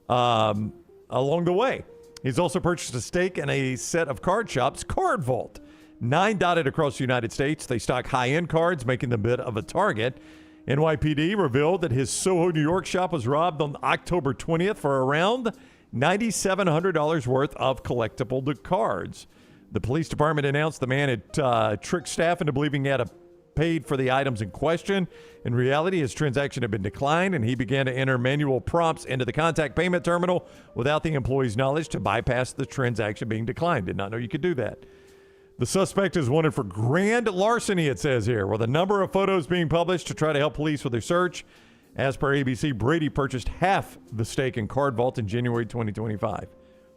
along the way. He's also purchased a stake in a set of card shops, Card Vault. 9 dotted across the United States. They stock high-end cards, making them a bit of a target. NYPD revealed that his Soho, New York shop was robbed on October 20th for around $9,700 worth of collectible cards. The police department announced the man had tricked staff into believing he had paid for the items in question. In reality, his transaction had been declined, and he began to enter manual prompts into the contact payment terminal without the employee's knowledge to bypass the transaction being declined. Did not know you could do that. The suspect is wanted for grand larceny, it says here, with a number of photos being published to try to help police with their search. As per ABC, Brady purchased half the stake in Card Vault in January 2025.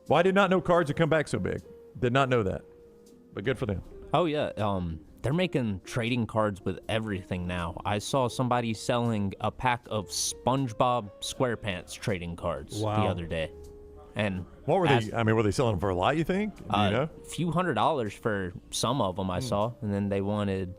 Well, I did not know cards would come back so big. Did not know that. But good for them. Oh, yeah. They're making trading cards with everything now. I saw somebody selling a pack of SpongeBob SquarePants trading cards the other day. And what were they? I mean, were they selling them for a lot, you think? Do you know? A few $100s for some of them I saw, and then they wanted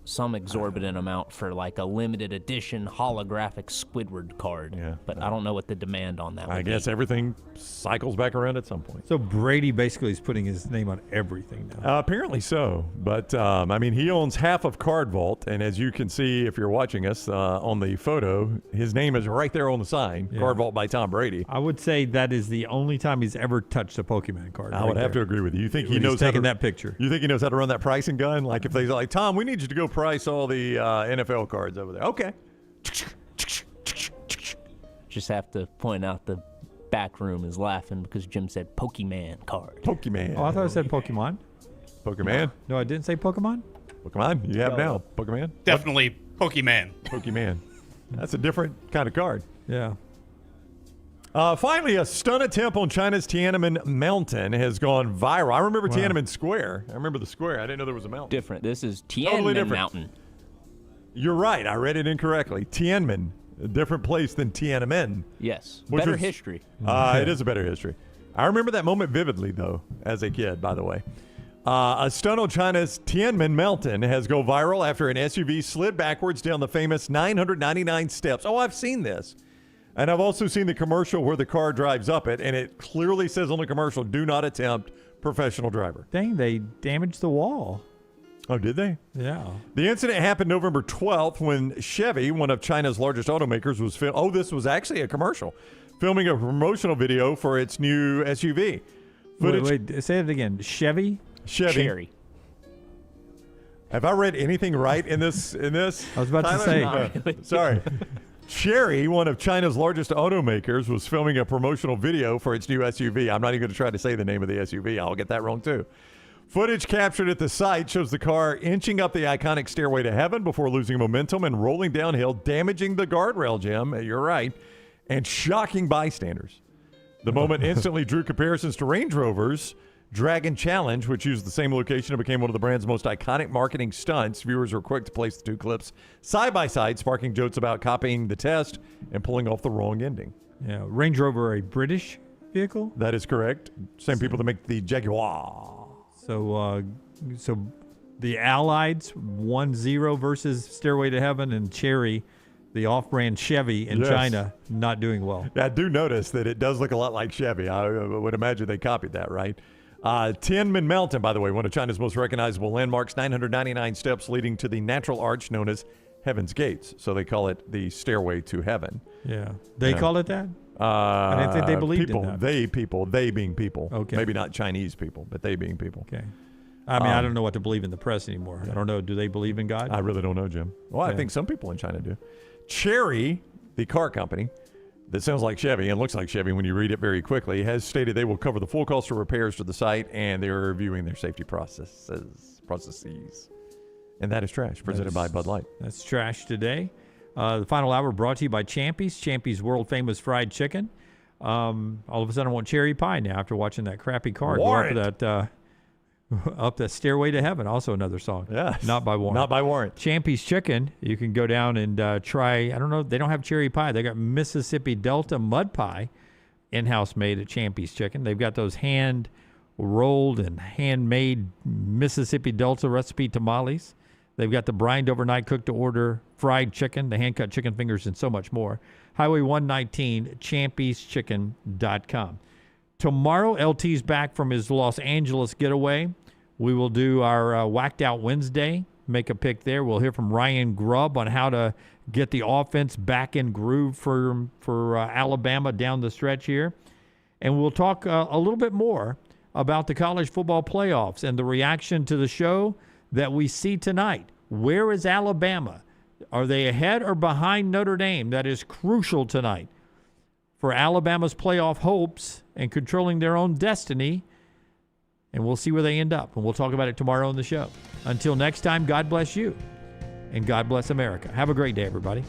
some exorbitant amount for like a limited edition holographic Squidward card. Yeah. But I don't know what the demand on that I guess everything cycles back around at some point. So Brady basically is putting his name on everything now. Apparently so. But, I mean, he owns half of Card Vault. And as you can see, if you're watching us on the photo, his name is right there on the sign, Card Vault by Tom Brady. I would say that is the only time he's ever touched a Pokemon card. I would have to agree with you. You think he knows taking that picture? You think he knows how to run that pricing gun? Like if they're like, Tom, we need you to go price all the NFL cards over there. Okay. Just have to point out the back room is laughing because Jim said Pokemon card. Pokemon. Oh, I thought I said Pokemon. Pokemon? No, I didn't say Pokemon. Pokemon? You have now. Pokemon? Definitely Pokemon. Pokemon. That's a different kind of card. Yeah. Finally, a stunt attempt on China's Tiananmen Mountain has gone viral. I remember Tiananmen Square. I remember the square. I didn't know there was a mountain. Different. This is Tiananmen Mountain. You're right. I read it incorrectly. Tiananmen, a different place than Tiananmen. Yes. Better history. It is a better history. I remember that moment vividly, though, as a kid, by the way. A stunt on China's Tiananmen Mountain has gone viral after an SUV slid backwards down the famous 999 steps. Oh, I've seen this. And I've also seen the commercial where the car drives up it, and it clearly says on the commercial, do not attempt professional driver. Dang, they damaged the wall. Oh, did they? Yeah. The incident happened November 12th when Chevy, one of China's largest automakers, was this was actually a commercial, filming a promotional video for its new SUV. Wait, say it again. Chevy? Cherry. Have I read anything right in this? I was about to say. Sorry. Chery, one of China's largest automakers, was filming a promotional video for its new SUV. I'm not even going to try to say the name of the SUV. I'll get that wrong, too. Footage captured at the site shows the car inching up the iconic stairway to heaven before losing momentum and rolling downhill, damaging the guardrail, Jim. You're right. And shocking bystanders. The moment instantly drew comparisons to Range Rover's Dragon Challenge, which used the same location and became one of the brand's most iconic marketing stunts. Viewers were quick to place the two clips side by side, sparking jokes about copying the test and pulling off the wrong ending. Yeah, Range Rover, a British vehicle? That is correct. Same people that make the Jaguar. So the Allieds 1-0 versus Stairway to Heaven, and Chery, the off-brand Chevy in China, not doing well. I do notice that it does look a lot like Chevy. I would imagine they copied that, right? Tiananmen Mountain, by the way, one of China's most recognizable landmarks, 999 steps leading to the natural arch known as Heaven's Gates. So they call it the Stairway to Heaven. Yeah. They call it that? I didn't think they believed in that. They being people. Okay. Maybe not Chinese people, but they being people. Okay. I mean, I don't know what to believe in the press anymore. I don't know. Do they believe in God? I really don't know, Jim. Well, I think some people in China do. Chery, the car company, that sounds like Chevy and looks like Chevy when you read it very quickly, has stated they will cover the full cost of repairs to the site, and they're reviewing their safety processes. And that is trash, presented by Bud Light. That's trash today. The final hour brought to you by Champy's. Champy's world-famous fried chicken. All of a sudden, I want cherry pie now after watching that crappy car go up that Stairway to Heaven. Also another song. Yeah. Not by Warrant. Not by Warrant. Champy's Chicken. You can go down and try. I don't know. They don't have cherry pie. They got Mississippi Delta mud pie, in-house made at Champy's Chicken. They've got those hand-rolled and handmade Mississippi Delta recipe tamales They've got the brined overnight cooked to order fried chicken, the hand-cut chicken fingers, and so much more. Highway 119, champyschicken.com. Tomorrow, LT's back from his Los Angeles getaway. We will do our Whacked Out Wednesday, make a pick there. We'll hear from Ryan Grubb on how to get the offense back in groove for Alabama down the stretch here. And we'll talk a little bit more about the college football playoffs and the reaction to the show that we see tonight. Where is Alabama? Are they ahead or behind Notre Dame? That is crucial tonight for Alabama's playoff hopes and controlling their own destiny. And we'll see where they end up. And we'll talk about it tomorrow on the show. Until next time, God bless you and God bless America. Have a great day, everybody.